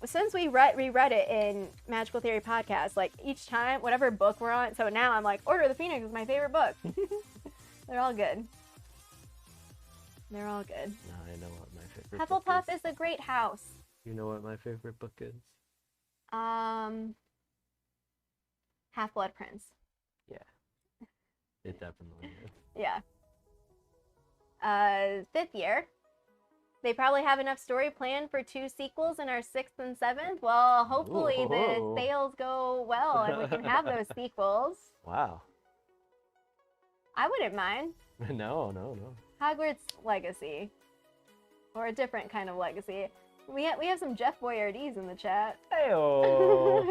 since we reread it in Magical Theory Podcast, like each time, whatever book we're on, so now I'm like, Order of the Phoenix is my favorite book. They're all good. They're all good. No, I know what my favorite Hufflepuff book is. is a great house. You know what my favorite book is? Half-Blood Prince. Yeah. It definitely is. Yeah. 5th year. They probably have enough story planned for 2 sequels in our 6th and 7th. Well, hopefully the sales go well and we can have those sequels. Wow. I wouldn't mind. No. Hogwarts Legacy. Or a different kind of legacy. We have some Jeff Boyardees in the chat. Hey-oh.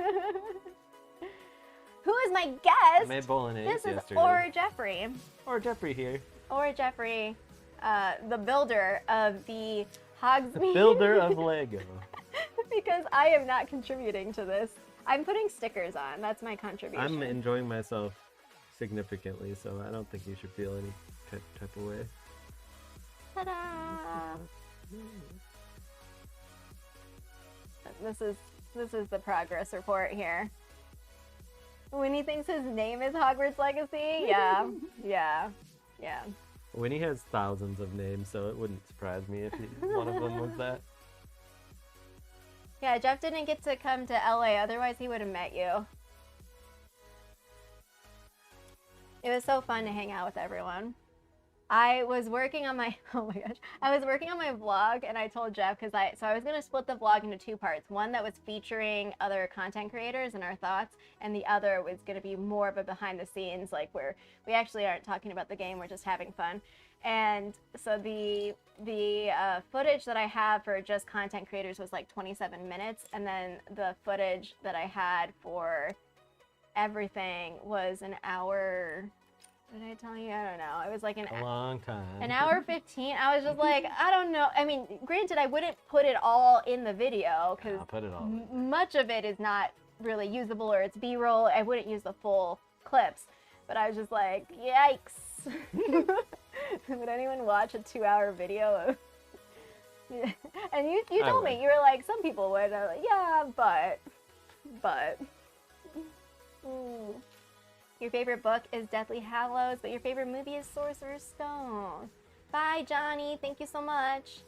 Who is my guest? I made bolognese yesterday. This is Auror Jeffrey. Auror Jeffrey here. Auror Jeffrey, the builder of the Hogsmeade. Builder of Lego. Because I am not contributing to this. I'm putting stickers on. That's my contribution. I'm enjoying myself significantly, so I don't think you should feel any type of way. Ta-da! This is the progress report here. Winnie thinks his name is Hogwarts Legacy? Yeah. Winnie has thousands of names, so it wouldn't surprise me if one of them was that. Yeah, Jeff didn't get to come to LA, otherwise he would have met you. It was so fun to hang out with everyone. I was working on my, I was working on my vlog, and I told Jeff, so I was going to split the vlog into 2 parts. One that was featuring other content creators and our thoughts, and the other was going to be more of a behind the scenes, like where we actually aren't talking about the game, we're just having fun. And so the footage that I have for just content creators was like 27 minutes, and then the footage that I had for everything was an hour. Did I tell you? I don't know. It was like a long time. An hour 15. I was just like, I don't know. I mean, granted, I wouldn't put it all in the video because much of it is not really usable, or it's B-roll. I wouldn't use the full clips. But I was just like, yikes. Would anyone watch a 2-hour video of... And you told me, you were like, some people would. And I was like, yeah, but. Your favorite book is Deathly Hallows, but your favorite movie is Sorcerer's Stone. Bye, Johnny. Thank you so much.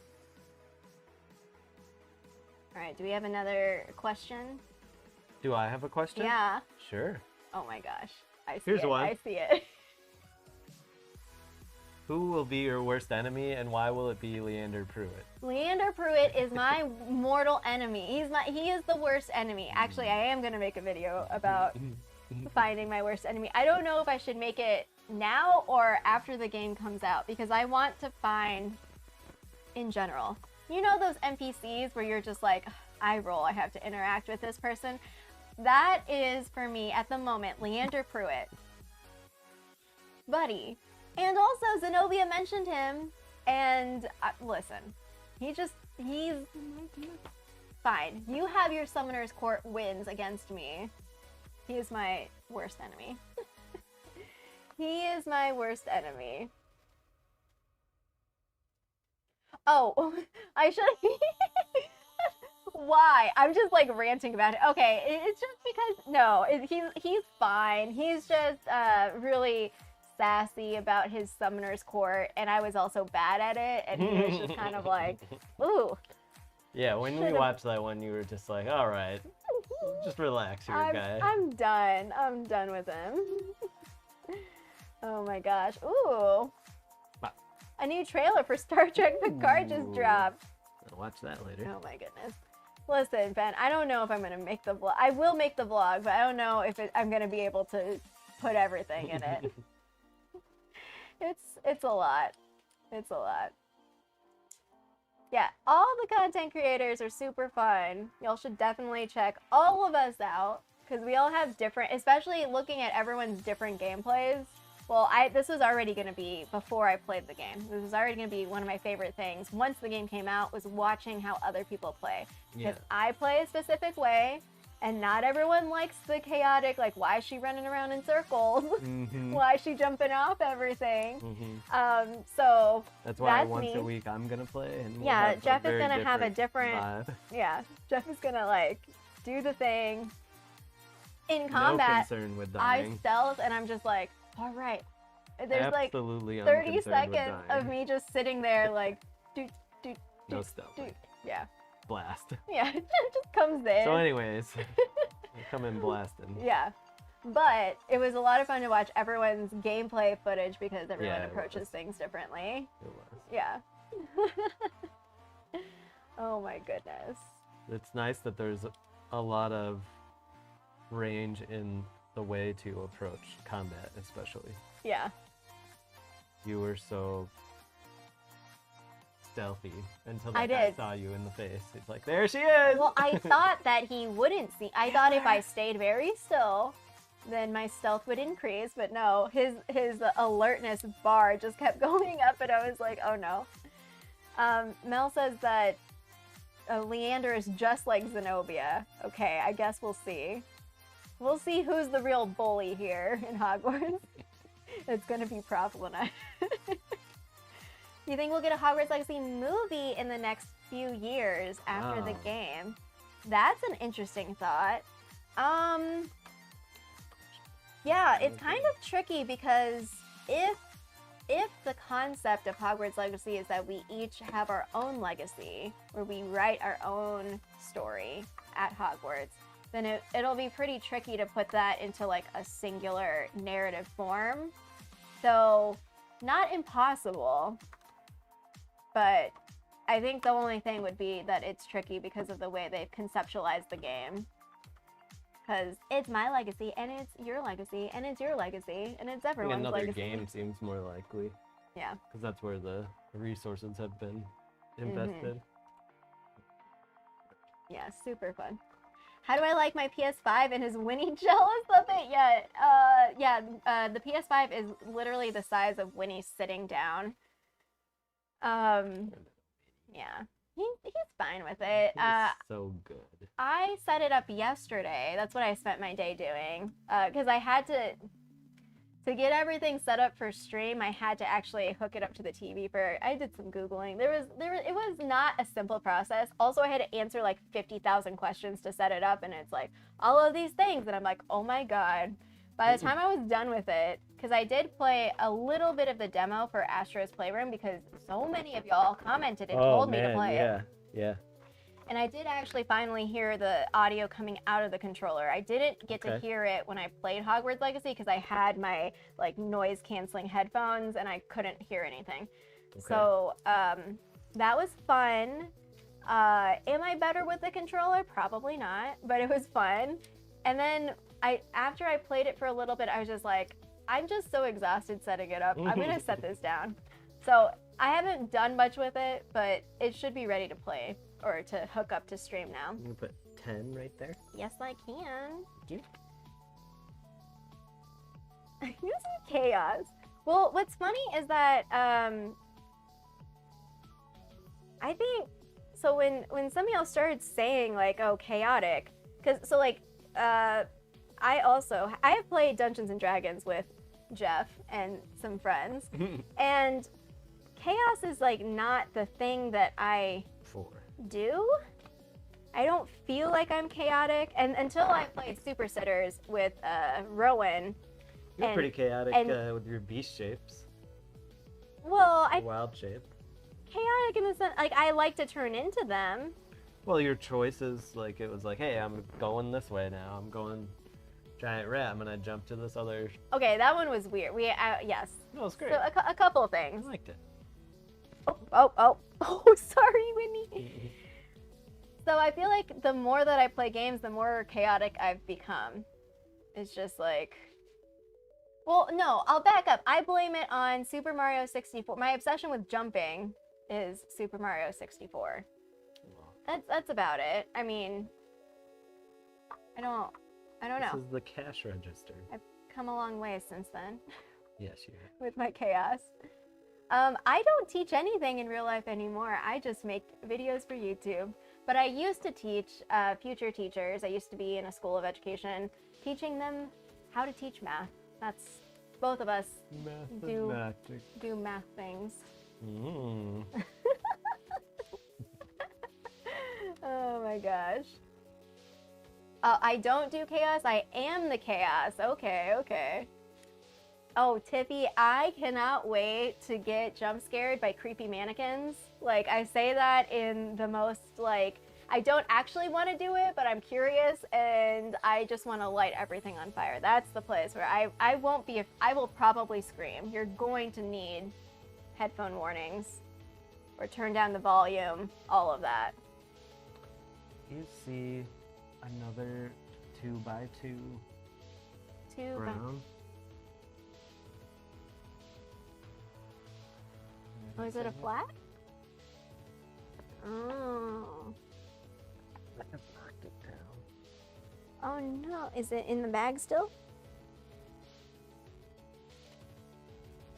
All right, do we have another question? Do I have a question? Yeah. Sure. Oh my gosh. I see Here's it. one. I see it. Who will be your worst enemy, and why will it be Leander Pruitt? Leander Pruitt is my mortal enemy. He is the worst enemy. Actually, I am going to make a video about finding my worst enemy. I don't know if I should make it now or after the game comes out, because I want to find, in general, you know those NPCs where you're just like, I roll, I have to interact with this person? That is, for me, at the moment, Leander Pruitt. Buddy. And also, Zenobia mentioned him, and listen, he's fine. You have your Summoner's Court wins against me. He is my worst enemy. He is my worst enemy. Oh, I should... why? I'm just like ranting about it. Okay, it's just because no, he's fine. He's just really sassy about his summoner's court, and I was also bad at it, and he was just kind of like, ooh. Yeah, when we watched that one, you were just like, all right, just relax here, guy. I'm done. I'm done with him. Oh my gosh. Ooh. A new trailer for Star Trek Picard just dropped. I'll watch that later. Oh my goodness. Listen, Ben, I don't know if I'm going to make the vlog. I will make the vlog, but I don't know if I'm going to be able to put everything in it. It's a lot. It's a lot. Yeah, all the content creators are super fun. Y'all should definitely check all of us out because we all have different, especially looking at everyone's different gameplays. Well, this was already going to be before I played the game. This was already going to be one of my favorite things once the game came out, was watching how other people play. Because I play a specific way, and not everyone likes the chaotic, like, why is she running around in circles? Why is she jumping off everything? So that's why once a week I'm going to play. And we'll Jeff is going to have a different vibe. Yeah, Jeff is going to, like, do the thing. In combat, no concern with dying. I stealth, and I'm just like, all right. There's absolutely like 30 seconds of me just sitting there like, no stealth. Yeah. Blast. Yeah, it just comes in. So anyways, come in blasting. Yeah. But it was a lot of fun to watch everyone's gameplay footage because everyone approaches things differently. It was. Yeah. Oh my goodness. It's nice that there's a lot of range in the way to approach combat, especially. Yeah. You were so stealthy until that guy saw you in the face. It's like, there she is! Well, I thought that he wouldn't see. I thought if I stayed very still, then my stealth would increase, but no, his alertness bar just kept going up, and I was like, oh no. Mel says that Leander is just like Zenobia. Okay, I guess we'll see. We'll see who's the real bully here in Hogwarts. It's gonna be Prof Lynette. You think we'll get a Hogwarts Legacy movie in the next few years after the game? That's an interesting thought. Yeah, it's kind of tricky because if the concept of Hogwarts Legacy is that we each have our own legacy, where we write our own story at Hogwarts, then it'll be pretty tricky to put that into like a singular narrative form. So, not impossible, but I think the only thing would be that it's tricky because of the way they've conceptualized the game. Because it's my legacy, and it's your legacy, and it's your legacy, and it's everyone's legacy. Another game seems more likely. Yeah. Because that's where the resources have been invested. Yeah, super fun. How do I like my PS5, and is Winnie jealous of it yet? The PS5 is literally the size of Winnie sitting down. Yeah, he's fine with it. So good. I set it up yesterday. That's what I spent my day doing. Because I had to get everything set up for stream, I had to actually hook it up to the TV I did some Googling. It was not a simple process. Also, I had to answer like 50,000 questions to set it up, and it's like all of these things, and I'm like, oh my God. By the time I was done with it, because I did play a little bit of the demo for Astro's Playroom because so many of y'all commented and told me to play it. Yeah. And I did actually finally hear the audio coming out of the controller. I didn't get to hear it when I played Hogwarts Legacy because I had my like noise canceling headphones and I couldn't hear anything. Okay. So that was fun. Am I better with the controller? Probably not, but it was fun. And then after I played it for a little bit, I was just like, I'm just so exhausted setting it up. I'm gonna set this down. So I haven't done much with it, but it should be ready to play or to hook up to stream now. I'm gonna put 10 right there. Yes, I can. Thank you. This is chaos. Well, what's funny is that I think so when some of y'all started saying like, oh, chaotic, because so like I have played Dungeons and Dragons with Jeff and some friends, and chaos is like not the thing that I do. I don't feel like I'm chaotic, and until I played Super Sitters with Rowan. You're pretty chaotic with your beast shapes. Well, wild shape. Chaotic in the sense, like, I like to turn into them. Well, your choices, like, it was like, hey, I'm going this way now. I'm going giant rat. I'm gonna jump to this other. Okay, that one was weird. Yes. No, it's great. So a couple of things. I liked it. Oh, sorry, Whitney. So I feel like the more that I play games, the more chaotic I've become. It's just like, well, no, I'll back up. I blame it on Super Mario 64. My obsession with jumping is Super Mario 64. That's about it. I mean, I don't know. This is the cash register. I've come a long way since then. Yes, you have. With my chaos. I don't teach anything in real life anymore. I just make videos for YouTube. But I used to teach future teachers. I used to be in a school of education, teaching them how to teach math. That's both of us do math things. Mm. Oh my gosh. I don't do chaos. I am the chaos. Okay. Oh, Tiffy, I cannot wait to get jump scared by creepy mannequins. Like, I say that in the most, like, I don't actually want to do it, but I'm curious and I just want to light everything on fire. That's the place where I will probably scream. You're going to need headphone warnings or turn down the volume, all of that. You see another 2x2 brown? Oh, is it a flat? Oh. I have knocked it down. Oh no, is it in the bag still?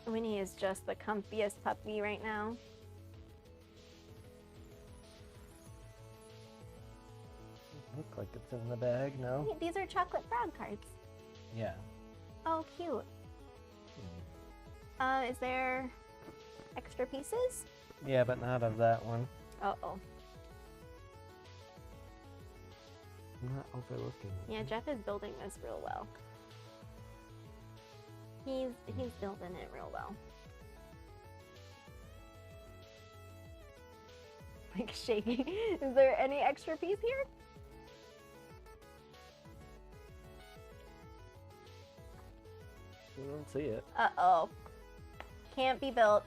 Winnie is just the comfiest puppy right now. Look like it's in the bag, no? Hey, these are chocolate frog cards. Yeah. Oh, cute. Is there extra pieces? Yeah, but not of that one. Uh-oh. I'm not overlooking. Yeah, Jeff is building this real well. He's building it real well. Like shaking. Is there any extra piece here? We don't see it. Uh-oh. Can't be built.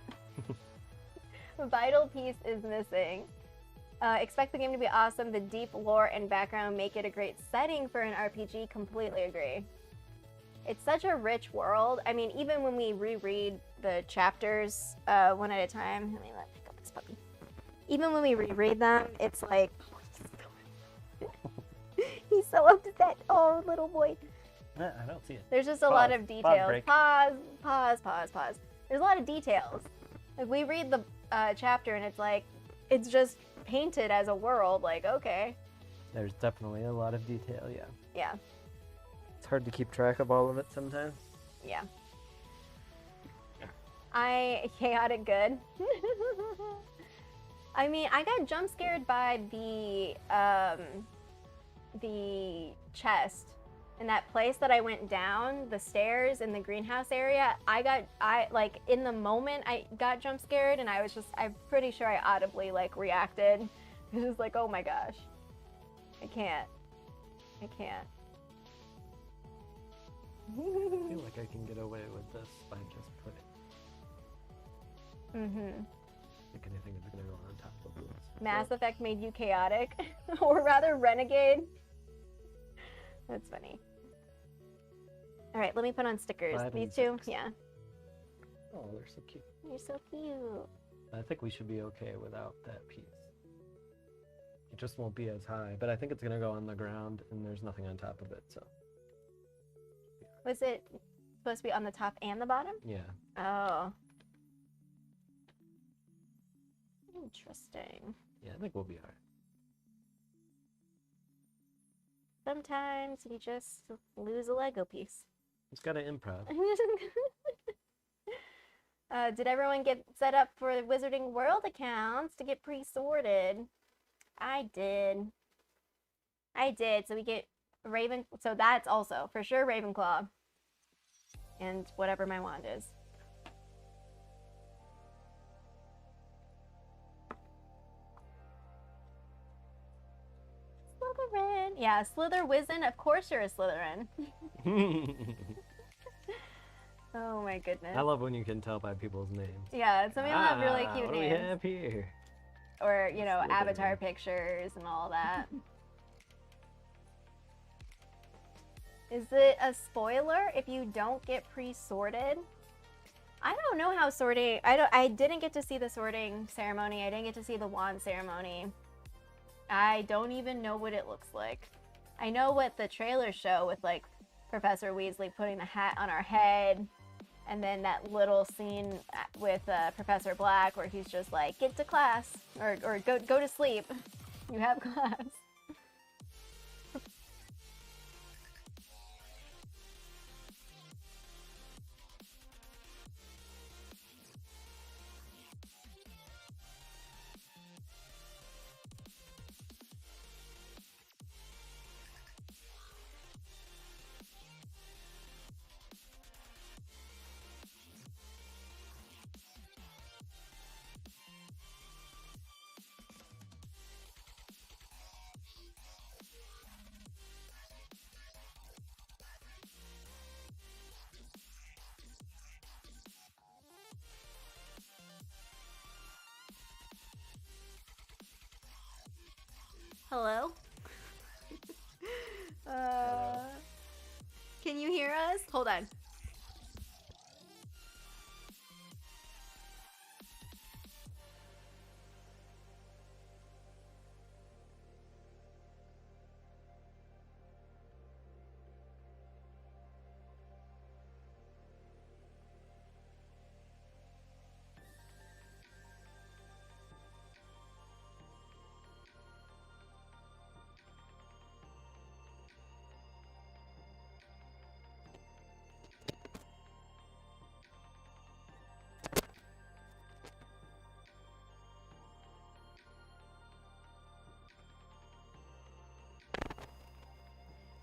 Vital piece is missing. Expect the game to be awesome. The deep lore and background make it a great setting for an RPG. Completely agree. It's such a rich world. I mean, even when we reread the chapters one at a time. Let me pick up this puppy. Even when we reread them, it's like... He's so upset. Oh, little boy. I don't see it. There's just a lot of details. Pause. There's a lot of details. Like, we read the chapter and it's like, it's just painted as a world. Like, okay. There's definitely a lot of detail, yeah. Yeah. It's hard to keep track of all of it sometimes. Yeah. Chaotic good. I mean, I got jump scared by the chest. In that place that I went down the stairs in the greenhouse area, like in the moment I got jump scared and I'm pretty sure I audibly like reacted. It was just like, oh my gosh. I can't. I feel like I can get away with this by just putting. Like anything is gonna go on top of this. Mass Effect made you chaotic, or rather renegade. That's funny. All right, let me put on stickers. These two, yeah. Oh, they're so cute. You're so cute. I think we should be okay without that piece. It just won't be as high, but I think it's gonna go on the ground, and there's nothing on top of it. So. Was it supposed to be on the top and the bottom? Yeah. Oh. Interesting. Yeah, I think we'll be alright. Sometimes you just lose a Lego piece. It's gotta improv. Did everyone get set up for the Wizarding World accounts to get pre-sorted? I did. I did. So we get Raven. So that's also for sure Ravenclaw. And whatever my wand is. Slytherin. Yeah, Slither Wizen. Of course you're a Slytherin. Oh my goodness. I love when you can tell by people's names. Yeah, some people have really cute what names. do we have here? Or, you know, Slytherin. avatar pictures and all that. Is it a spoiler if you don't get pre-sorted? I don't know how sorting. I didn't get to see the sorting ceremony. I didn't get to see the wand ceremony. I don't even know what it looks like. I know what the trailers show with like Professor Weasley putting the hat on our head, and then that little scene with Professor Black where he's just like, get to class or go to sleep. You have class. Hello? Can you hear us? Hold on.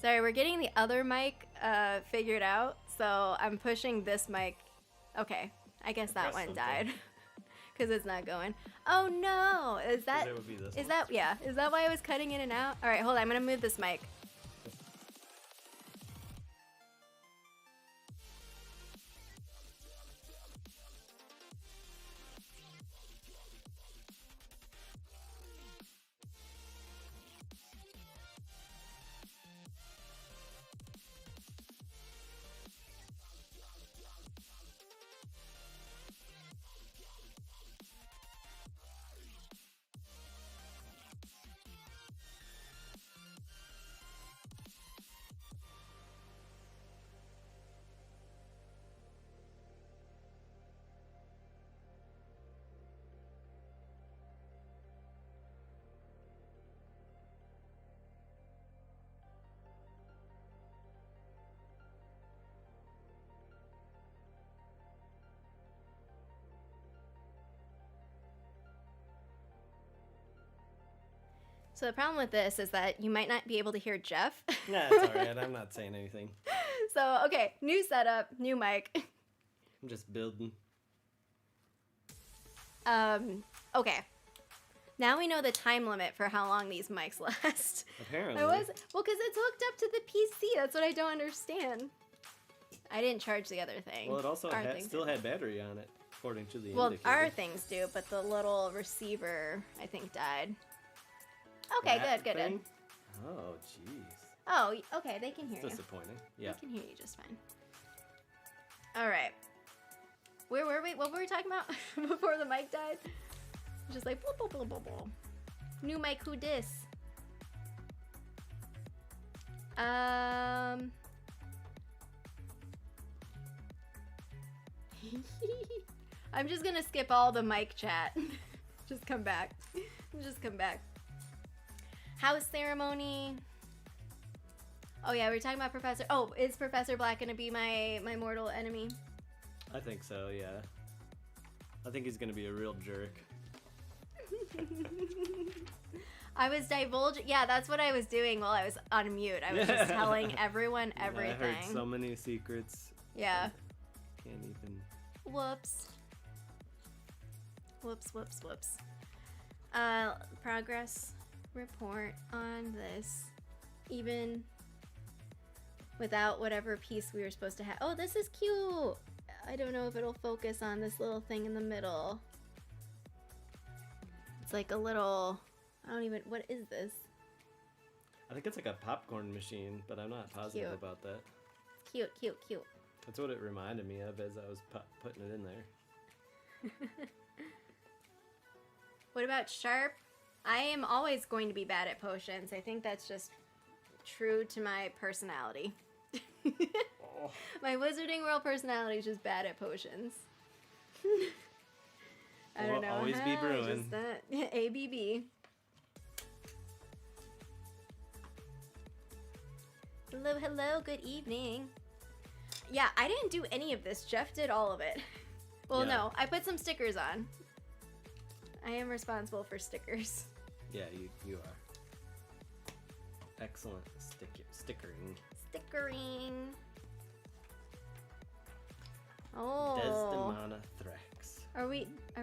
Sorry, we're getting the other mic figured out, so I'm pushing this mic. Okay, I guess that one died because it's not going. Oh no, is that why I was cutting in and out? All right, hold on, I'm gonna move this mic. So the problem with this is that you might not be able to hear Jeff. Nah, it's alright. I'm not saying anything. So, okay, new setup, new mic. I'm just building. Okay. Now we know the time limit for how long these mics last. Apparently. Well, because it's hooked up to the PC. That's what I don't understand. I didn't charge the other thing. Well, it also still had battery on it, according to the Well, indicator. our things do, but the little receiver, I think, died. Okay, good. Oh, jeez. Oh, okay, they can hear you. Disappointing. Yeah. They can hear you just fine. All right. Where were we? What were we talking about before the mic died? Just like, blah, blah, blah, blah, blah. New mic, who dis? I'm just gonna skip all the mic chat. Just come back. House ceremony. Oh yeah, we were talking about Professor. Oh, is Professor Black gonna be my mortal enemy? I think so, yeah. I think he's gonna be a real jerk. I was divulging. Yeah, that's what I was doing while I was on mute. I was just telling everyone everything. I heard so many secrets. Yeah. Can't even. Whoops. Whoops, whoops, whoops. Progress report on this. Even without whatever piece we were supposed to have. Oh, this is cute. I don't know if it'll focus on this little thing in the middle. It's like a little, I don't even, what is this? I think it's like a popcorn machine, but I'm not positive Cute. about that. Cute, cute, cute. That's what it reminded me of as I was putting it in there. What about sharp? I am always going to be bad at potions. I think that's just true to my personality. Oh. My Wizarding World personality is just bad at potions. I don't know. Always be brewing. Just that. ABB. Hello, hello, good evening. Yeah, I didn't do any of this. Jeff did all of it. Well, Yeah. no, I put some stickers on. I am responsible for stickers. Yeah, you are. Excellent stickering. Stickering. Oh. Desdemona Thrax. Are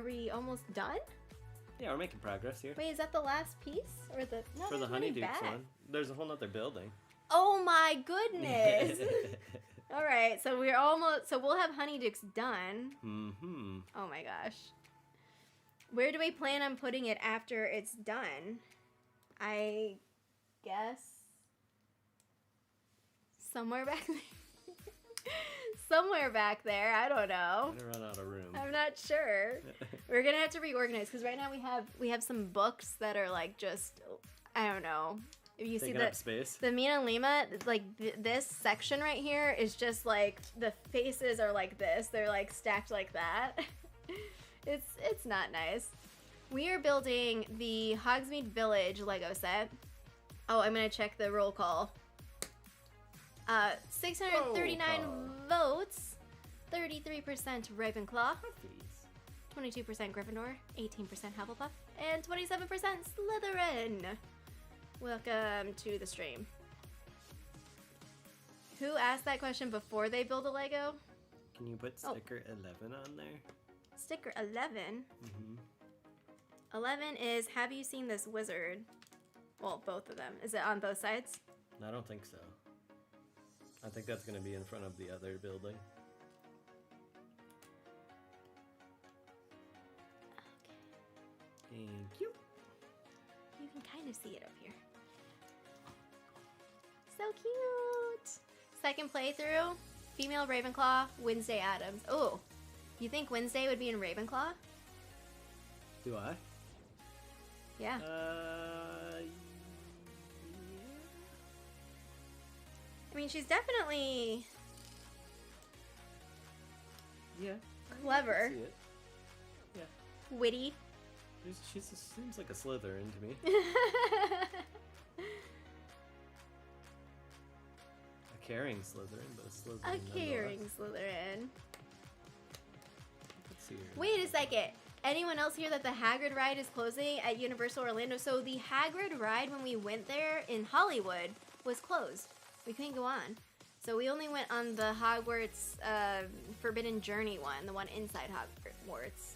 we almost done? Yeah, we're making progress here. Wait, is that the last piece? Or the no, For the there's many Honeydukes back. one, there's a whole nother building. Oh my goodness. All right, so we're almost, so we'll have Honeydukes done. Mm-hmm. Oh my gosh. Where do we plan on putting it after it's done? I guess somewhere back there. Somewhere back there. I don't know. I'm gonna run out of room. I'm not sure. We're gonna have to reorganize because right now we have some books that are like just, I don't know. If you Taking see up space. the Mina Lima, like this section right here is just like the faces are like this. They're like stacked like that. It's not nice. We are building the Hogsmeade Village Lego set. Oh, I'm gonna check the roll call. 639 votes, 33% Ravenclaw, 22% Gryffindor, 18% Hufflepuff, and 27% Slytherin. Welcome to the stream. Who asked that question before they build a Lego? Can you put sticker 11 on there? Sticker 11? Mm-hmm. 11 is, have you seen this wizard? Well, both of them. Is it on both sides? I don't think so. I think that's going to be in front of the other building. Okay. Thank you. You can kind of see it up here. So cute! Second playthrough, female Ravenclaw, Wednesday Addams. Oh, you think Wednesday would be in Ravenclaw? Do I? Yeah. I mean, she's definitely Yeah. clever, See it. Yeah. witty. She seems like a Slytherin to me. A caring Slytherin, but a Slytherin. A caring Slytherin. Let's see her. Wait a second. Anyone else hear that the Hagrid ride is closing at Universal Orlando? So the Hagrid ride when we went there in Hollywood was closed. We couldn't go on. So we only went on the Hogwarts Forbidden Journey one, the one inside Hogwarts.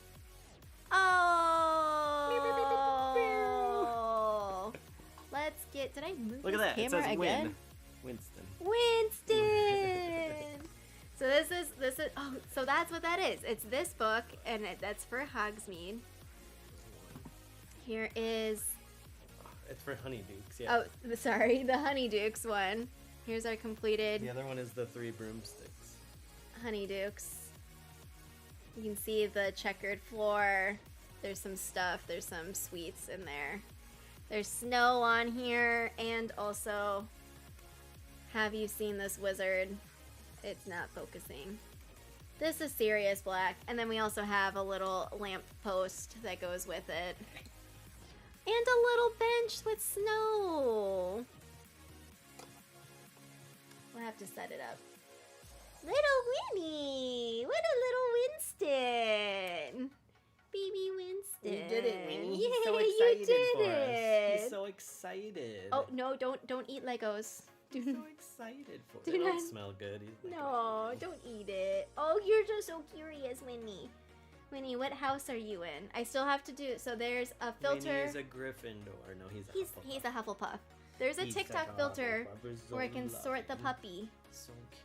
Oh! Let's get, did I move Look at this that. It camera says again? Winston. Winston! So this is, oh, so that's what that is. It's this book, and that's for Hogsmeade. Here is, It's for Honeydukes, yeah. oh, sorry, the Honeydukes one. Here's our completed The other one is the 3 broomsticks. Honeydukes. You can see the checkered floor. There's some stuff. There's some sweets in there. There's snow on here, and also, have you seen this wizard? It's not focusing. This is Sirius Black, and then we also have a little lamp post that goes with it. And a little bench with snow. We'll have to set it up. Little Winnie! What a little Winston! Baby Winston! Winston. You did it, Winnie. He's Yay, so you excited did for it. us. He's so excited. Oh no! Don't eat Legos. He's so excited for it. Do They don't not- smell good. He's like, No, don't eat it. Oh, you're just so curious, Winnie. Winnie, what house are you in? I still have to do. So there's a filter. Winnie is a Gryffindor. No, he's a Hufflepuff. He's a Hufflepuff. There's a He's TikTok a filter Hufflepuff. He's so where I can sort the lovely. puppy. So cute.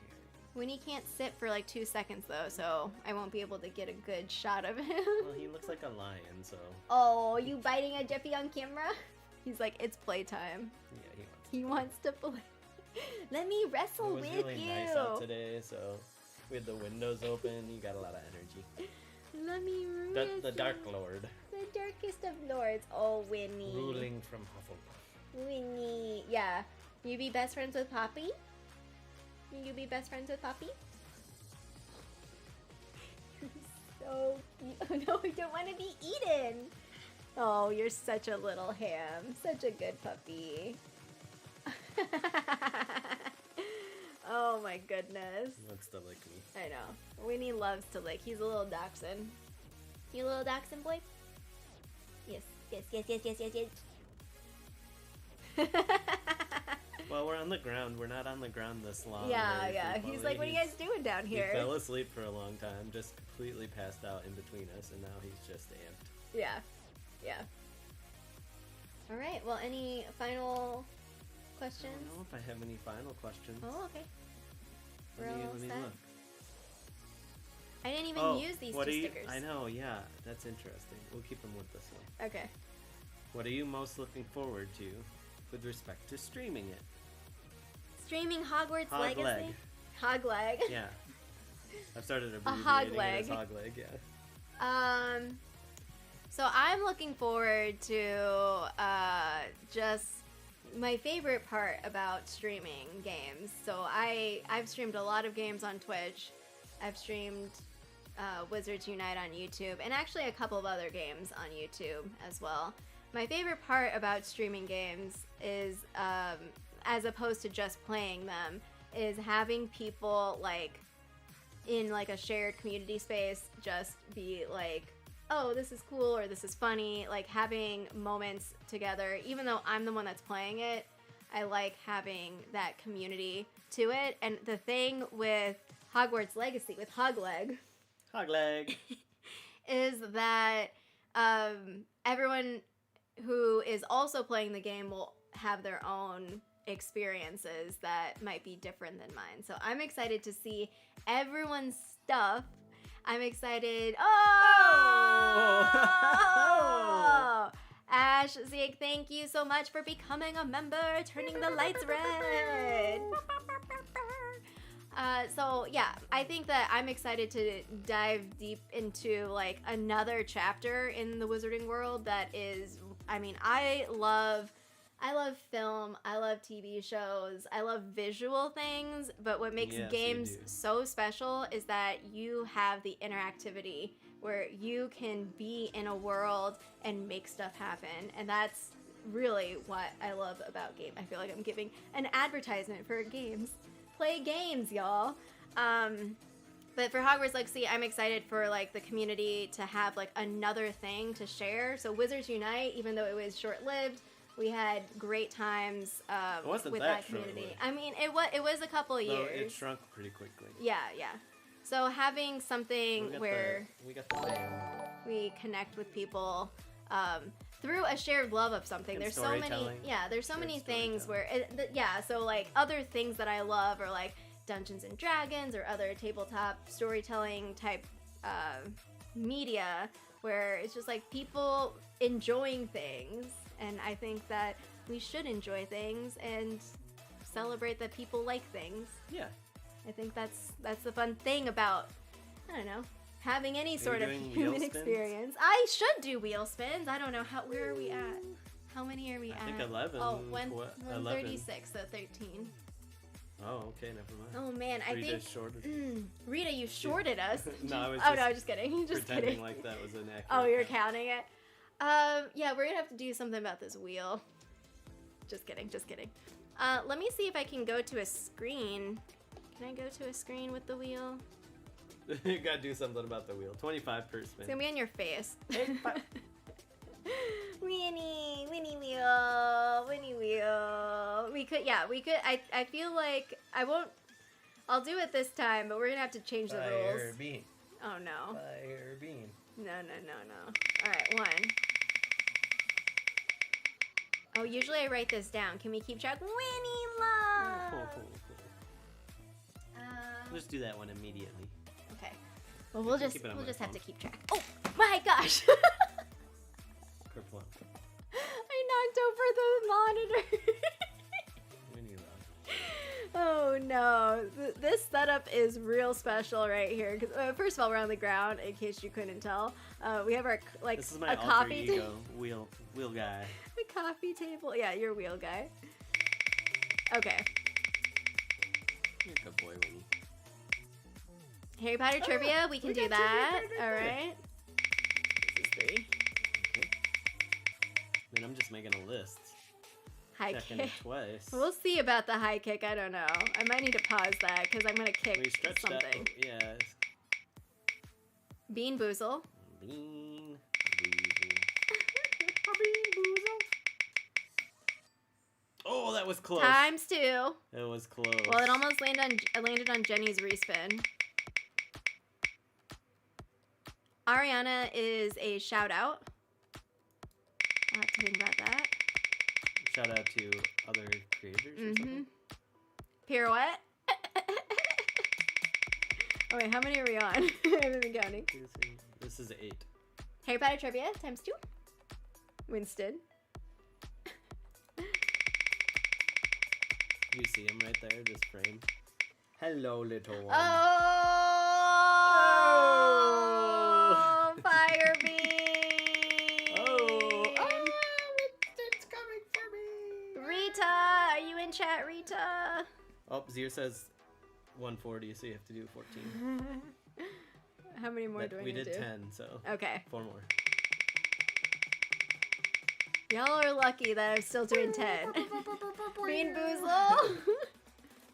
Winnie can't sit for like 2 seconds though, so I won't be able to get a good shot of him. Well, he looks like a lion, so Oh, you biting at Jeffy on camera? He's like, it's playtime. yeah, He wants to play. Let me wrestle It was with really you. nice out today, so we had the windows open. You got a lot of energy. Let me wrestle. The Dark Lord, The darkest of lords. Oh, Winnie. ruling from Hufflepuff. Winnie. Yeah. You be best friends with Poppy? You be best friends with Poppy? So cute. Oh no, I don't want to be eaten. Oh, you're such a little ham. Such a good puppy. Oh my goodness. He wants to lick me. I know. Winnie loves to lick. He's a little dachshund. You little dachshund boy? Yes. Well, we're on the ground. We're not on the ground this long. Yeah, very yeah. frequently. He's like, what are you guys doing down He here? fell asleep for a long time, just completely passed out in between us, and now he's just amped. Yeah. Yeah. All right. Well, any final I questions? don't know if I have any final questions. Oh, okay. We're Let me all set. look. I didn't even use these two stickers. I know, yeah, that's interesting. We'll keep them with this one. Okay. What are you most looking forward to with respect to streaming it? Streaming Hogwarts Hog Legacy. leg. Hog leg. Yeah. I've started hog abbreviating leg. it as hog leg, yeah. So I'm looking forward to just my favorite part about streaming games. So I've streamed a lot of games on Twitch. I've streamed Wizards Unite on YouTube, and actually a couple of other games on YouTube as well. My favorite part about streaming games is, as opposed to just playing them, is having people like in like a shared community space just be like, oh, this is cool or this is funny, like having moments together. Even though I'm the one that's playing it, I like having that community to it. And the thing with Hogwarts Legacy, with Hogleg, Hog leg. is that everyone who is also playing the game will have their own experiences that might be different than mine. So I'm excited to see everyone's stuff. I'm excited. Oh! Ash Zeke, thank you so much for becoming a member, turning the lights red. So yeah, I think that I'm excited to dive deep into like another chapter in the wizarding world that is, I mean, I love film, I love TV shows, I love visual things, but what makes Yes, you games do. so special is that you have the interactivity where you can be in a world and make stuff happen, and that's really what I love about games. I feel like I'm giving an advertisement for games. Play games, y'all. But for Hogwarts Legacy, I'm excited for like the community to have like another thing to share. So Wizards Unite, even though it was short-lived, we had great times It wasn't with that that community. short-lived. I mean, it was a couple of So years. it shrunk pretty quickly. Yeah, yeah. So having something where we got the fan. we connect with people through a shared love of something. And There's so many, storytelling. there's so Shared many things where, storytelling. so like other things that I love are like Dungeons and Dragons or other tabletop storytelling type media where it's just like people enjoying things, and I think that we should enjoy things and celebrate that people like things. Yeah. I think that's the fun thing about, I don't know, having any sort of doing human wheel spins? experience. I should do wheel spins. I don't know where are we at? How many are we at? I think 11. Oh, 11. 136, so 13. Oh, okay, never mind. Oh man, I Rita think shorted. Rita, you shorted us. No, I was Oh just no, just kidding. Just pretending kidding. like that was an accurate Oh, you're count. counting it. Yeah, we're gonna have to do something about this wheel. Just kidding, just kidding. Let me see if I can go to a screen. Can I go to a screen with the wheel? You gotta do something about the wheel. 25 per It's spin. gonna be on your face. Winnie wheel, Winnie wheel. We could. I feel like I won't. I'll do it this time, but we're gonna have to change the rules. Fire bean. Oh no. Fire bean. No. All right, 1. Oh, usually I write this down. Can we keep track? Winnie love. Just do that one immediately. Okay. Well, we'll just have to keep track. Oh my gosh! Kerplunk. I knocked over the monitor. Winnie love. Oh no! This setup is real special right here. Because first of all, we're on the ground. In case you couldn't tell, we have our This is my a coffee ego wheel guy. A coffee table. Yeah, you're wheel guy. Okay. You're a good boy, Winnie. Harry Potter trivia. We can do that. All right. This is 3. Okay. Then I'm just making a list. High Checking kick. it twice. We'll see about the high kick. I don't know. I might need to pause that because I'm gonna kick We stretched something. that. Yeah. Bean boozle. Bean boozle. Bean boozle. Oh, that was close. Times 2. It was close. Well, it almost landed on Jenny's respin. Ariana is a shout out. I'll have to think about that. Shout out to other creators or something. Pirouette. Oh wait, how many are we on? I haven't been counting. This is 8. Harry Potter trivia times 2. Winston. You see him right there, this frame. Hello, little one. Oh! Fire beam! Oh! It's coming for me! Rita! Are you in chat, Rita? Oh, Zier says 140, so you have to do 14. How many more do I We need to did do? 10, so Okay. 4 more. Y'all are lucky that I'm still doing 10. Bean boozle!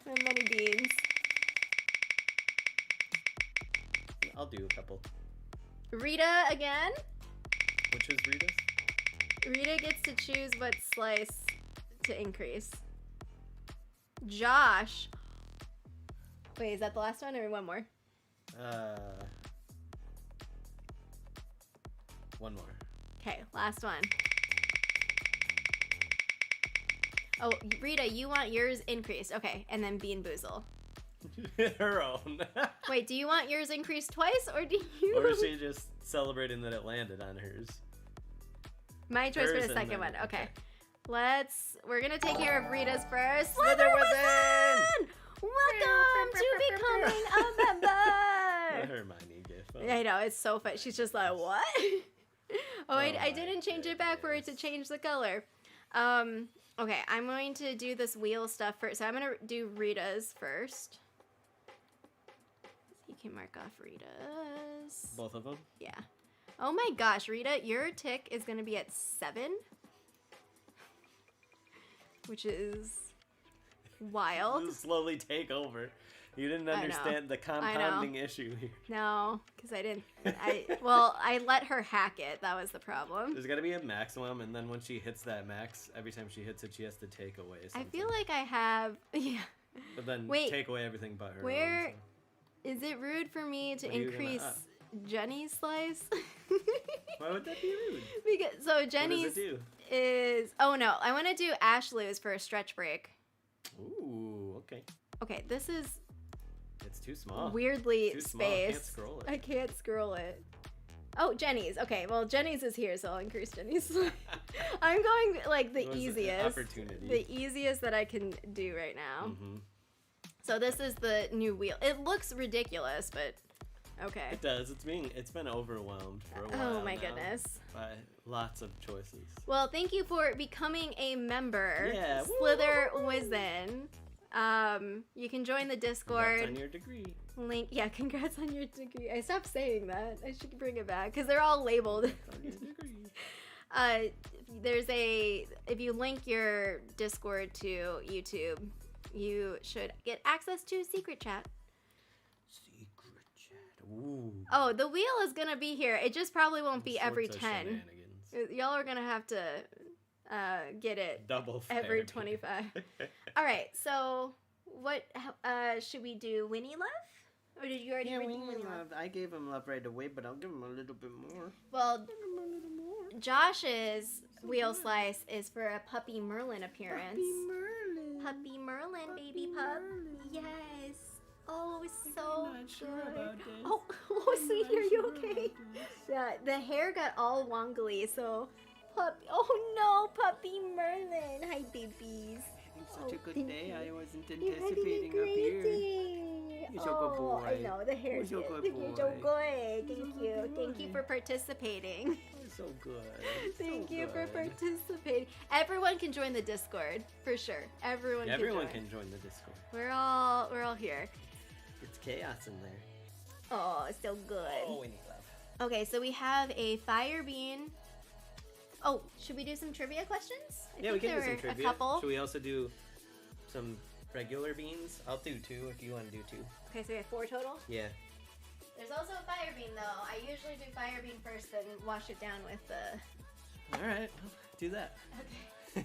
And many beans. I'll do a couple. Rita again. Which is Rita's? Rita gets to choose what slice to increase. Josh. Wait, is that the last one or one more? One more. Okay, last one. Oh, Rita, you want yours increased. Okay, and then Bean Boozle. Her own. Wait, do you want yours increased twice, or do you... Or is she just celebrating that it landed on hers? My choice for Hers the and second then- one. Okay. We're gonna take care of Rita's first. Slither Wizard! Welcome to becoming a member! Hermione gift. Oh. I know, it's so fun. She's just like, what? I didn't change it back for it to change the color. Okay, I'm going to do this wheel stuff first. So I'm going to do Rita's first. You can mark off Rita's. Both of them? Yeah. Oh my gosh, Rita, your tick is going to be at 7. Which is wild. You slowly take over. You didn't understand the compounding issue here. No, because I didn't. I let her hack it. That was the problem. There's got to be a maximum, and then when she hits that max, every time she hits it, she has to take away something. I feel like I have. Yeah. But then Wait, take away everything but her. where own, is it rude for me to What are you gonna increase up? Jenny's slice? Why would that be rude? Because so What Jenny's does it do? is. Oh no, I want to do Ashley's for a stretch break. Ooh, okay. Okay, this is It's too small. weirdly Too small. I spaced. can't scroll it. I can't scroll it. Oh, Jenny's. Okay, well, Jenny's is here, so I'll increase Jenny's. I'm going like the It was an easiest. opportunity. The easiest that I can do right now. Mm-hmm. So this is the new wheel. It looks ridiculous, but okay. It does. It's been overwhelmed for a while. Oh my now goodness. By lots of choices. Well, thank you for becoming a member. Yeah. Slither Wizen. You can join the Discord. Congrats on your degree. Link. Yeah, congrats on your degree. I stopped saying that. I should bring it back because they're all labeled. On your degree. If you link your Discord to YouTube, you should get access to Secret Chat. Secret chat. Ooh. Oh, the wheel is gonna be here. It just probably won't be All every sorts of 10. shenanigans. Y'all are gonna have to get it Double every therapy. 25. All right, so what should we do? Winnie Love? Or did you already read Winnie Love? I gave him love right away, but I'll give him a little bit more. Well, Josh's wheel slice is for a Puppy Merlin appearance. Puppy Merlin, baby pup. Yes. Oh, so not good. sure about this. Oh, sweetie, are you okay? Yeah, the hair got all wongly, so oh no, Puppy Merlin. Hi, babies. Such a good day. I wasn't You're having a anticipating up great here. day. You're so good boy. I know, the hair is You're so good. good You're so boy. good. Thank so you. good Thank you boy. for participating. So good. Thank So you for good. participating. Everyone can join the Discord, for sure. Everyone can join the Discord. We're all here. It's chaos in there. Oh, it's so good. Oh, we need love. Okay, so we have a fire bean. Oh, should we do some trivia questions? I Yeah, we think can do there some were trivia. A couple. Should we also do some regular beans? I'll do 2 if you want to do 2. Okay, so we have 4 total. Yeah. There's also a fire bean though. I usually do fire bean first, then wash it down with the. All right, do that. Okay.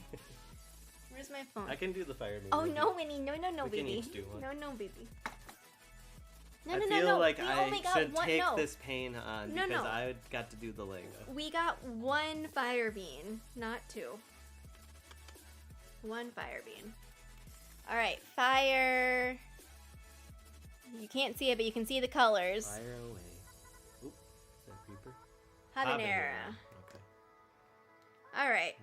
Where's my phone? I can do the fire bean. Oh with no, you. Winnie! No, We baby! can each do one. No, baby! I feel like We I only got should one. take No. this pain on No, because no. I got to do the Lego. We got 1 fire bean, not 2. 1 fire bean. All right, fire. You can't see it, but you can see the colors. Fire away. Oop, is that creeper? Habanero. Okay. All right,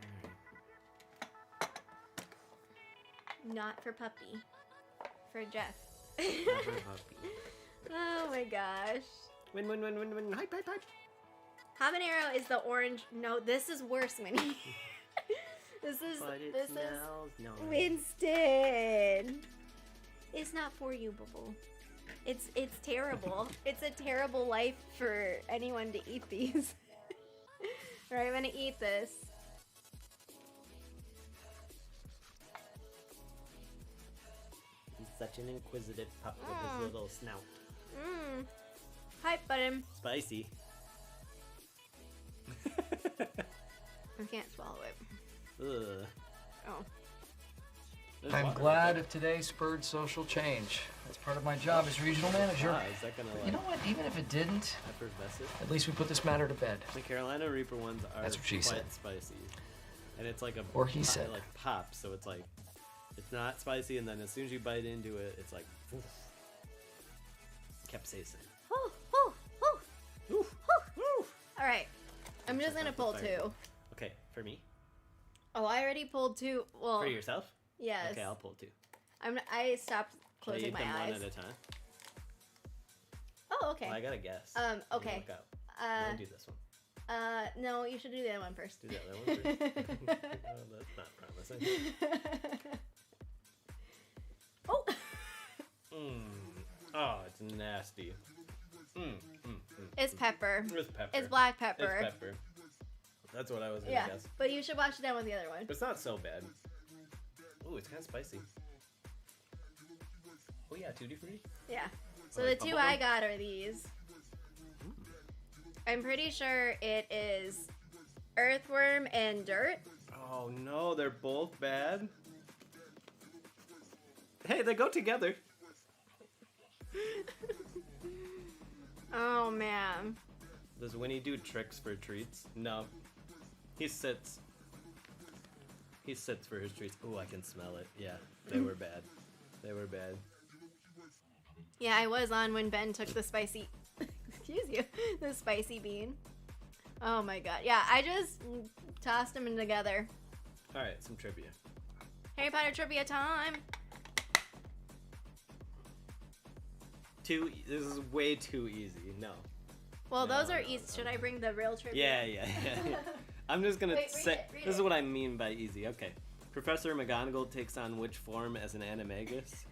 All not for puppy. For Jeff. right. Never puppy. Oh my gosh. Win. Hype. Habanero is the orange. No, this is worse, Winnie. This is But it this is smells nice. Winston. It's not for you, Bubble. It's terrible. It's a terrible life for anyone to eat these. Alright, I'm gonna eat this. He's such an inquisitive pup with his little snout. Mmm. Hype button. Spicy. I can't swallow it. Ugh. Oh. There's I'm water glad right if today spurred social change. That's part of my job as regional manager. there. Is that gonna You know what? Even if it didn't, effervesce it? at least we put this matter to bed. The Carolina Reaper ones are That's what she quite said. spicy, and it's like a Or he said. like pop. So it's like it's not spicy, and then as soon as you bite into it, it's like oof. Capsaicin. Oh, oh, oh. Oof. Oof. Alright. I'm just gonna pull 2. Okay, for me. Oh, I already pulled 2. Well, For yourself. yes. Okay, I'll pull 2. I stopped Should I closing eat my them eyes. one at a time? Oh, okay. Well, I gotta guess. Okay. Look out. I'm gonna do this one. No, you should do the other one first. Do the other one first. Oh, that's not promising. Oh! Oh, it's nasty. It's pepper. It's pepper. It's black pepper. It's pepper. That's what I was gonna Yeah, guess. but you should wash it down with the other one. It's not so bad. Ooh, it's kind of spicy. Oh yeah, tutti frutti. Yeah. So Oh, the like 2 bubblegum? I got are these. I'm pretty sure it is earthworm and dirt. Oh no, they're both bad. Hey, they go together. Oh man. Does Winnie do tricks for treats? No. He sits. He sits for his treats. Ooh, I can smell it. Yeah, they were bad. They were bad. Yeah, I was on when Ben took the spicy, excuse you, the spicy bean. Oh my god. Yeah, I just tossed them in together. All right, some trivia. Harry Potter trivia time. This is way too easy. No. Well, No, those are no, easy. no. Should I bring the real trivia? Yeah. I'm just gonna Wait, read say it, read this is it. what I mean by easy. Okay. Professor McGonagall takes on which form as an animagus?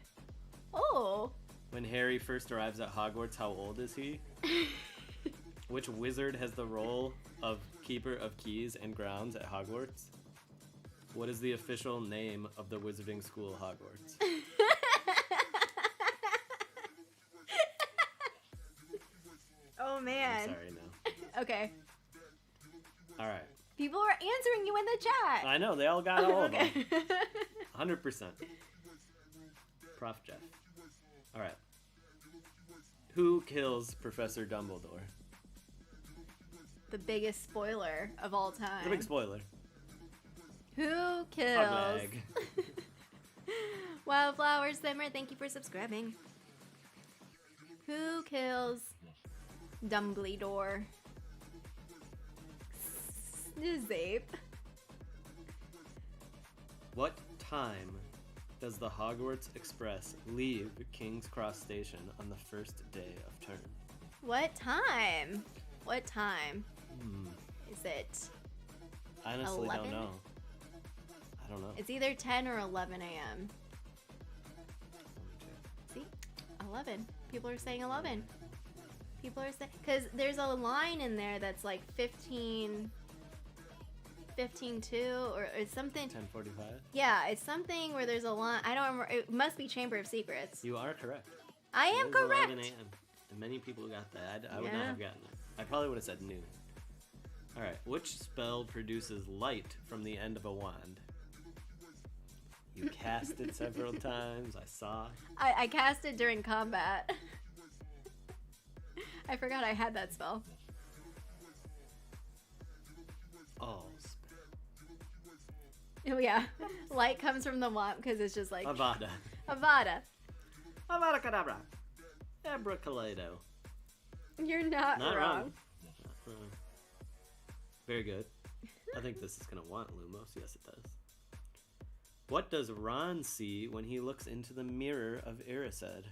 Oh. When Harry first arrives at Hogwarts, how old is he? Which wizard has the role of keeper of keys and grounds at Hogwarts? What is the official name of the wizarding school Hogwarts? Oh man. I'm sorry, no. Okay. All right. People are answering you in the chat. I know, they all got all of them. Okay. 100%. Prof Jeff. Alright. Who kills Professor Dumbledore? The biggest spoiler of all time. The big spoiler. Who kills? Hoglag. Wildflower Simmer, thank you for subscribing. Who kills Dumbledore? Snape. What time does the Hogwarts Express leave King's Cross Station on the first day of term? What time? What time? Hmm. Is it? I honestly 11? don't know. I don't know. It's either 10 or 11 a.m. See? 11. People are saying 11. People are saying... Because there's a line in there that's like 15... 15-2 or it's something... 10:45? Yeah, it's something where there's a line... I don't remember. It must be Chamber of Secrets. You are correct. I am It is correct. 11 a.m. And many people got that. I would Yeah. not have gotten it. I probably would have said noon. Alright, which spell produces light from the end of a wand? You cast it several times, I saw. I cast it during combat. I forgot I had that spell. Oh, Oh yeah. Light comes from the wand because it's just like... Avada. Avada. Avada Kedavra. Abracalado. You're not Not wrong. wrong. Not wrong. Very good. I think this is going to want Lumos. Yes, it does. What does Ron see when he looks into the mirror of Erised?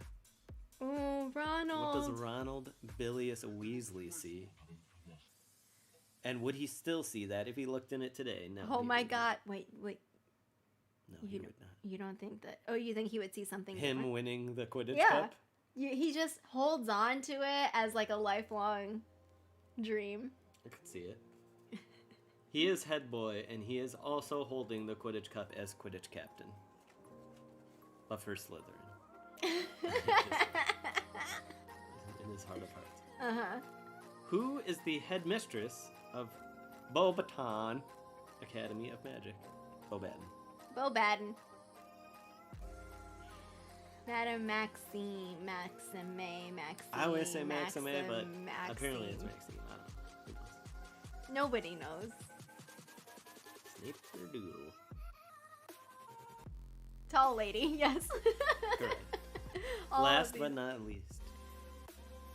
Oh, Ronald. What does Ronald Bilious Weasley see? And would he still see that if he looked in it today? No. Oh he my would god. not. Wait. No, he would not. You don't think that... Oh, you think he would see something Him different? winning the Quidditch Yeah. Cup? He just holds on to it as like a lifelong dream. I could see it. He is head boy, and he is also holding the Quidditch Cup as Quidditch captain. But for Slytherin. In his heart of hearts. Uh-huh. Who is the headmistress of Beauxbaton Academy of Magic? Beauxbaton. Madame Maxime, Maxime. I always say Maxime, but Maxime. apparently it's Maxime. I don't know. Who knows? Nobody knows. Snape or Doodle? Tall lady, yes. Correct. All Last of these. but not least,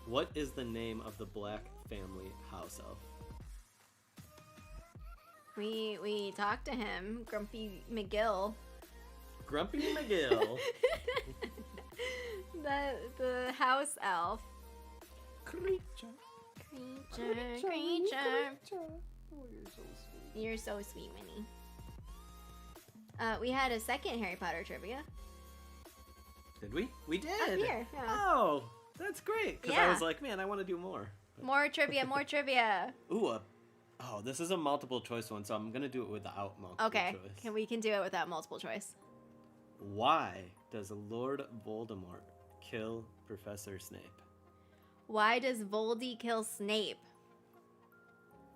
what is the name of the Black family house elf? We talked to him, Grumpy McGill. Grumpy McGill. the house elf. Creature. Creature. Oh, you're so sweet. You're so sweet, Minnie. We had a second Harry Potter trivia. Did we? We did. Up here, yeah. Oh, that's great. Because I was like, man, I want to do more. More trivia, more trivia. Ooh, oh, this is a multiple choice one, so I'm gonna do it without multiple Okay, choice. we can do it without multiple choice. Why does Lord Voldemort kill Professor Snape? Why does Voldy kill Snape?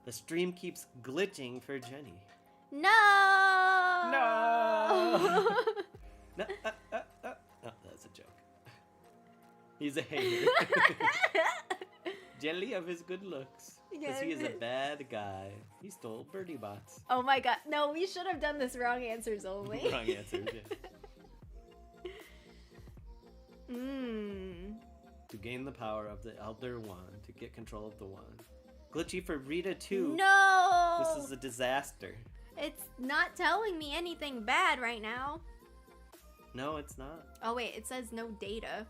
The stream keeps glitching for Jenny. No! No! No, oh, that's a joke. He's a hater. Jelly of his good looks. Because he is a bad guy. He stole Birdie Bots. Oh my god. No, we should have done this wrong answers only. Wrong answers, yeah. To gain the power of the Elder Wand, to get control of the wand. Glitchy for Rita too. No! This is a disaster. It's not telling me anything bad right now. No, it's not. Oh wait, it says no data.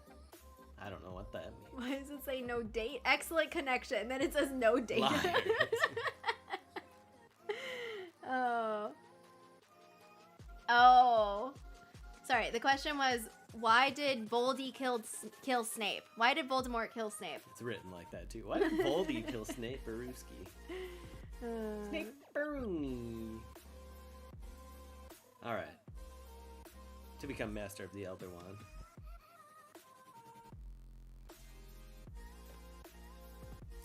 I don't know what that means. Why does it say no date? Excellent connection. Then it says no data. Liars. Oh. Oh. Sorry, the question was, why did Voldy kill Snape? Why did Voldemort kill Snape? It's written like that too. Why did Voldy kill Snape Baruski? Snape Baruni. Alright. To become Master of the Elder Wand.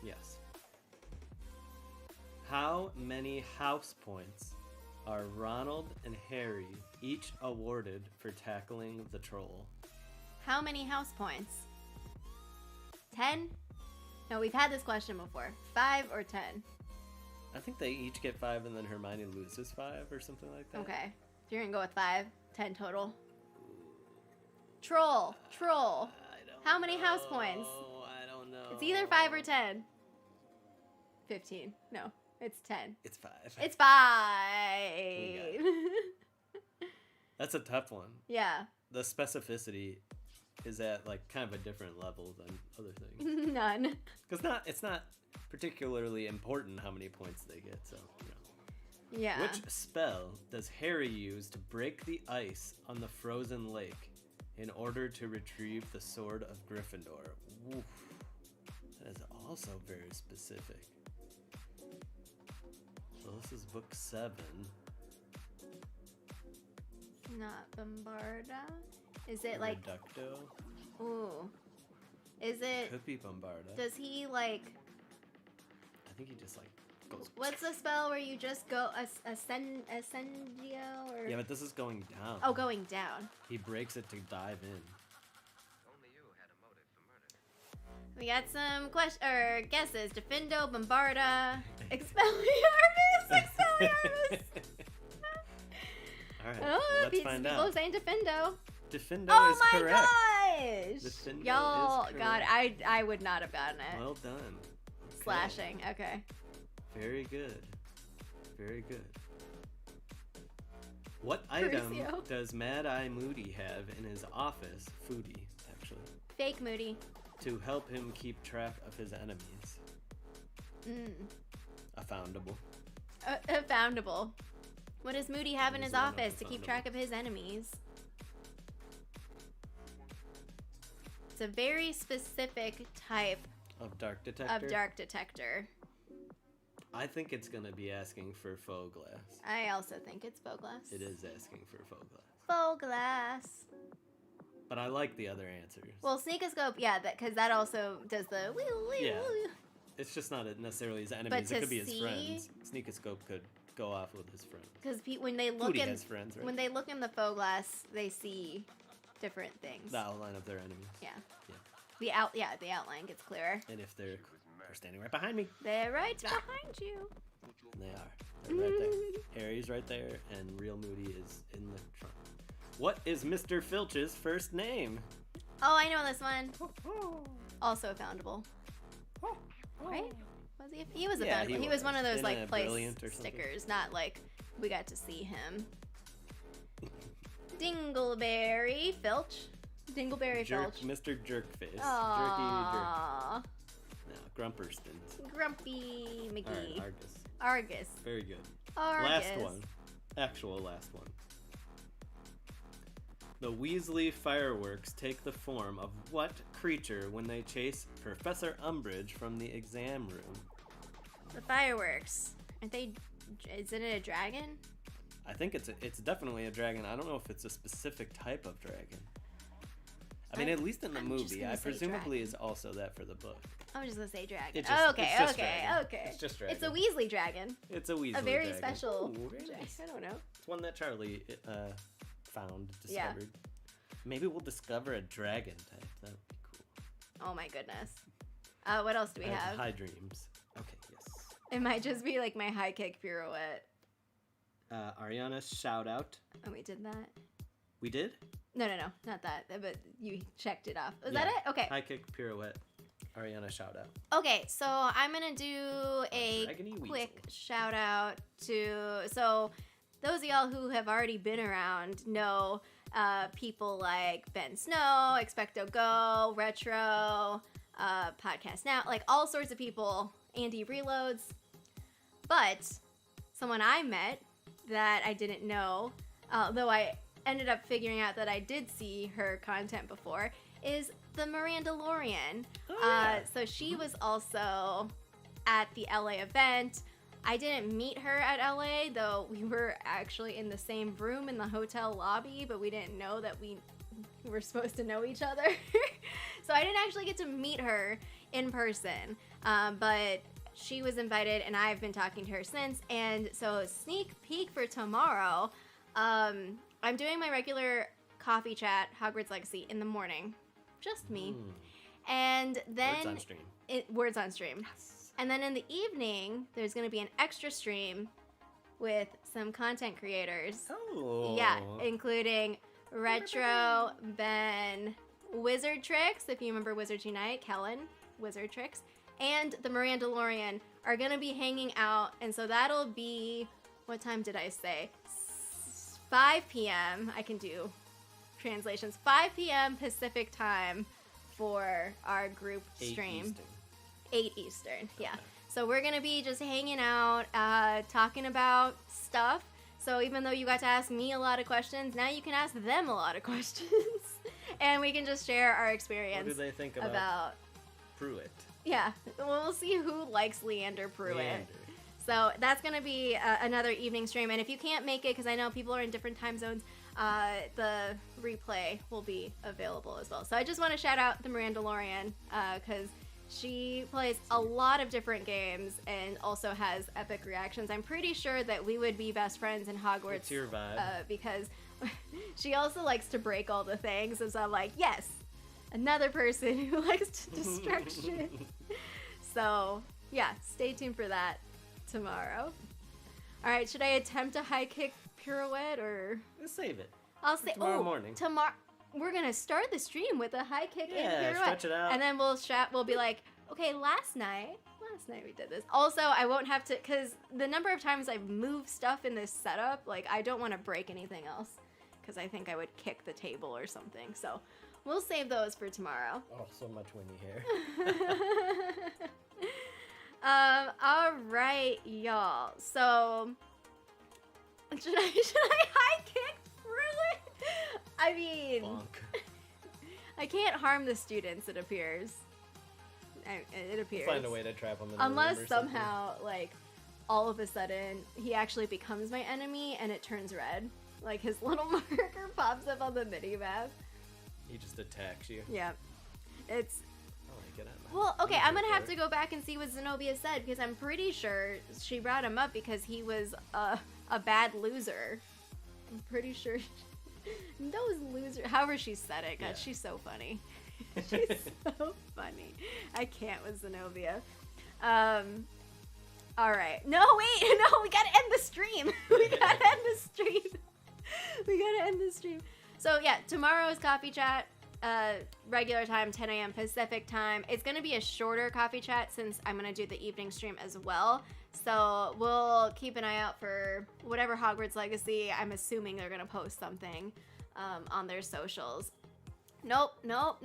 Yes. How many house points are Ronald and Harry each awarded for tackling the troll? How many house points? 10? No, we've had this question before. 5 or 10? I think they each get 5 and then Hermione loses 5 or something like that. Okay. So you're gonna go with 5. 10 total. Troll. Troll. How many house points? I don't know. It's either 5 or 10. 15. No, it's 10. It's 5. It's 5. That's a tough one. Yeah. The specificity is at like kind of a different level than other things. None. Because it's not particularly important how many points they get, so you know. Yeah. Which spell does Harry use to break the ice on the frozen lake in order to retrieve the sword of Gryffindor? Oof. That is also very specific. So this is book 7. Not Bombarda. Is it like? Reducto? Ooh. Is it? Could be Bombarda. Does he like? I think he just like goes. What's the spell where you just go ascendio or? Yeah, but this is going down. Oh, going down. He breaks it to dive in. We got some guesses. Defendo, Bombarda, Expelliarmus, Expelliarmus. All right, Oh, let's find people out. saying Defendo. Defendo Oh is my correct. gosh! Defendo Y'all, is God, correct. I would not have gotten it. Well done. Okay. Slashing, okay. Very good. Very good. What item Crucio. does Mad Eye Moody have in his office? Foodie, actually. Fake Moody. To help him keep track of his enemies. A foundable. Foundable. What does Moody have in his What is one office of to the keep foundable? track of his enemies? It's a very specific type Of dark detector? of dark detector. I think it's going to be asking for faux glass. I also think it's faux glass. It is asking for faux glass. Faux glass. But I like the other answers. Well, Sneakoscope, yeah, because that also does the wee wee Yeah. wee. It's just not necessarily his enemies. to It could be his see- friends. Sneakoscope could go off with his friends. Because when they look Foodie in has friends, right? when they look in the faux glass, they see different things. The outline of their enemies. Yeah. Yeah. The outline gets clearer. And if they're standing right behind me, They're right behind you. and they are. They're right there. Harry's right there, and Real Moody is in the trunk. What is Mr. Filch's first name? Oh, I know this one. Also foundable. Right? Was he? He was a Yeah, foundable. He was one of those In like a place Brilliant or something. stickers, not like we got to see him. Dingleberry Filch. Dingleberry Jerk, Filch. Mr. Jerkface. Jerky Aww. Jerk. No, Grumperstons. Grumpy All right, McGee. Argus. Argus. Very good. Argus. Last one. Actual last one. The Weasley fireworks take the form of what creature when they chase Professor Umbridge from the exam room? The fireworks. Aren't they? Isn't it a dragon? I think it's definitely a dragon. I don't know if it's a specific type of dragon. I mean, at least in the I'm just movie, gonna I say presumably dragon. is also that for the book. I'm just gonna say dragon. It just- okay, it's just okay, dragon. okay. It's just dragon. It's a Weasley dragon. It's a Weasley A very dragon. special. Ooh, very nice. I don't know. It's one that Charlie found, Yeah. discovered. Maybe we'll discover a dragon type. That would be cool. Oh my goodness. What else do we I have? high dreams. Okay, yes. It might just be like my high kick pirouette. Ariana's shout out. Oh, we did that? We did? No, not that. But you checked it off. Was Yeah. that it? Okay. High kick pirouette. Ariana shout out. Okay, so I'm gonna do a Dragony quick Weasel. shout out to those of y'all who have already been around know people like Ben Snow, Expecto Go, Retro, Podcast Now, like all sorts of people, Andy Reloads. But someone I met that I didn't know, though I ended up figuring out that I did see her content before, is the Mirandalorian. Oh, yeah. So she was also at the LA event. I didn't meet her at LA, though we were actually in the same room in the hotel lobby, but we didn't know that we were supposed to know each other. So I didn't actually get to meet her in person. But she was invited, and I've been talking to her since. And so, sneak peek for tomorrow. I'm doing my regular coffee chat, Hogwarts Legacy, in the morning. Just me. And then... Words on stream. Words on stream. Yes. And then in the evening, there's going to be an extra stream with some content creators. Oh. Yeah, including Retro, Ben, Wizard Tricks, if you remember Wizard Unite, Kellen, Wizard Tricks, and the Mirandalorian are going to be hanging out. And so that'll be, what time did I say? 5 p.m. I can do translations. 5 p.m. Pacific time for our group stream. 8 Eastern. 8 Eastern, yeah. So we're going to be just hanging out, talking about stuff. So even though you got to ask me a lot of questions, now you can ask them a lot of questions. And we can just share our experience. What do they think about Pruitt? Yeah, well, we'll see who likes Leander Pruitt. So that's going to be another evening stream. And if you can't make it, because I know people are in different time zones, the replay will be available as well. So I just want to shout out the Mirandalorian, because she plays a lot of different games and also has epic reactions. I'm pretty sure that we would be best friends in Hogwarts. What's your vibe? Because she also likes to break all the things. And so I'm like, yes, another person who likes to destruct shit. So yeah, stay tuned for that tomorrow. All right, should I attempt a high kick pirouette or? Let's save it. I'll say tomorrow morning. Tomorrow. We're gonna start the stream with a high kick and pirouette. Stretch it out. And then we'll be like, okay, last night we did this. Also, I won't have to, because the number of times I've moved stuff in this setup, like I don't want to break anything else, because I think I would kick the table or something. So we'll save those for tomorrow. Oh, so much windy hair. All right, y'all. So should I high kick through it? I mean, Bonk. I can't harm the students, it appears. It appears. We'll find a way to trap him in the Unless room or somehow, like, all of a sudden, he actually becomes my enemy and it turns red. Like, his little marker pops up on the mini-map. He just attacks you. Yeah. It's... I like it. Well, okay, I'm gonna have to go back and see what Zenobia said, because I'm pretty sure she brought him up because he was a bad loser. I'm pretty sure... Those losers, however she said it, God, yeah. She's so funny. She's so funny. I can't with Zenobia. All right. No, wait. No, we gotta end the stream. We gotta end the stream. So yeah, tomorrow's coffee chat, regular time, 10 a.m. Pacific time. It's gonna be a shorter coffee chat since I'm gonna do the evening stream as well. So we'll keep an eye out for whatever Hogwarts Legacy. I'm assuming they're gonna post something on their socials. Nope. Nope.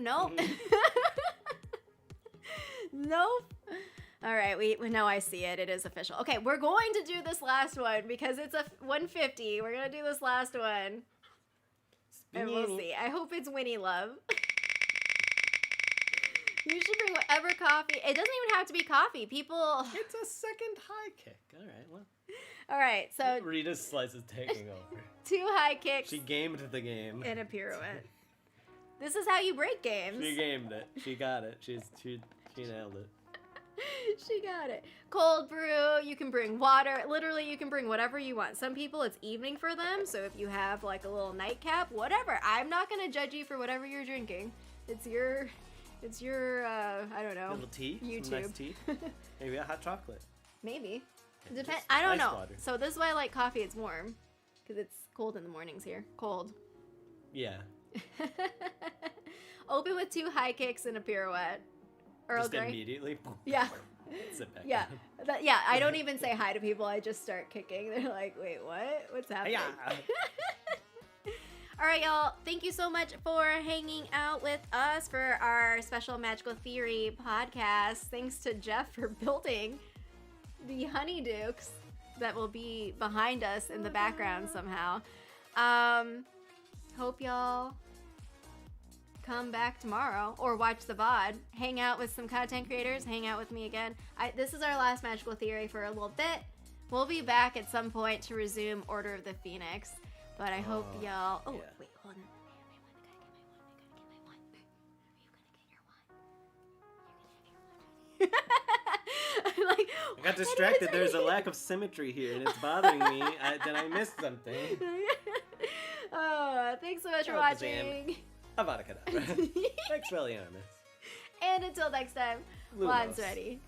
All right, we now I see it. It is official. Okay, we're going to do this last one because it's a 150. We're gonna do this last one, and we'll see. I hope it's Winnie Love. You should bring whatever coffee. It doesn't even have to be coffee. People. It's a second high kick. All right, well. All right, so Rita's slice is taking over. 2 high kicks. She gamed the game. And a pirouette. This is how you break games. She gamed it. She got it. She nailed it. She got it. Cold brew. You can bring water. Literally, you can bring whatever you want. Some people, it's evening for them. So if you have like a little nightcap, whatever. I'm not gonna judge you for whatever you're drinking. It's your. I don't know. A little tea. YouTube. Some nice tea. Maybe a hot chocolate. Maybe. And Depend. just I don't ice know. water. So this is why I like coffee. It's warm, because it's cold in the mornings here. Cold. Yeah. Open with 2 high kicks and a pirouette. Earl Just Grey. immediately. Yeah. Sit back Yeah. down. Yeah. I don't even say hi to people. I just start kicking. They're like, wait, what? What's happening? Yeah. All right, y'all. Thank you so much for hanging out with us for our special Magical Theory podcast. Thanks to Jeff for building the Honeydukes that will be behind us in the background somehow. Hope y'all come back tomorrow or watch the VOD. Hang out with some content creators. Hang out with me again. This is our last Magical Theory for a little bit. We'll be back at some point to resume Order of the Phoenix. But I hope y'all... Oh, yeah. wait, hold on. I'm like, got distracted. There's a lack of symmetry here, and it's bothering me. Then I missed something. Oh, thanks so much for watching. Avada Kedavra. Thanks, Expelliarmus. And until next time, Lumos. Juan's ready.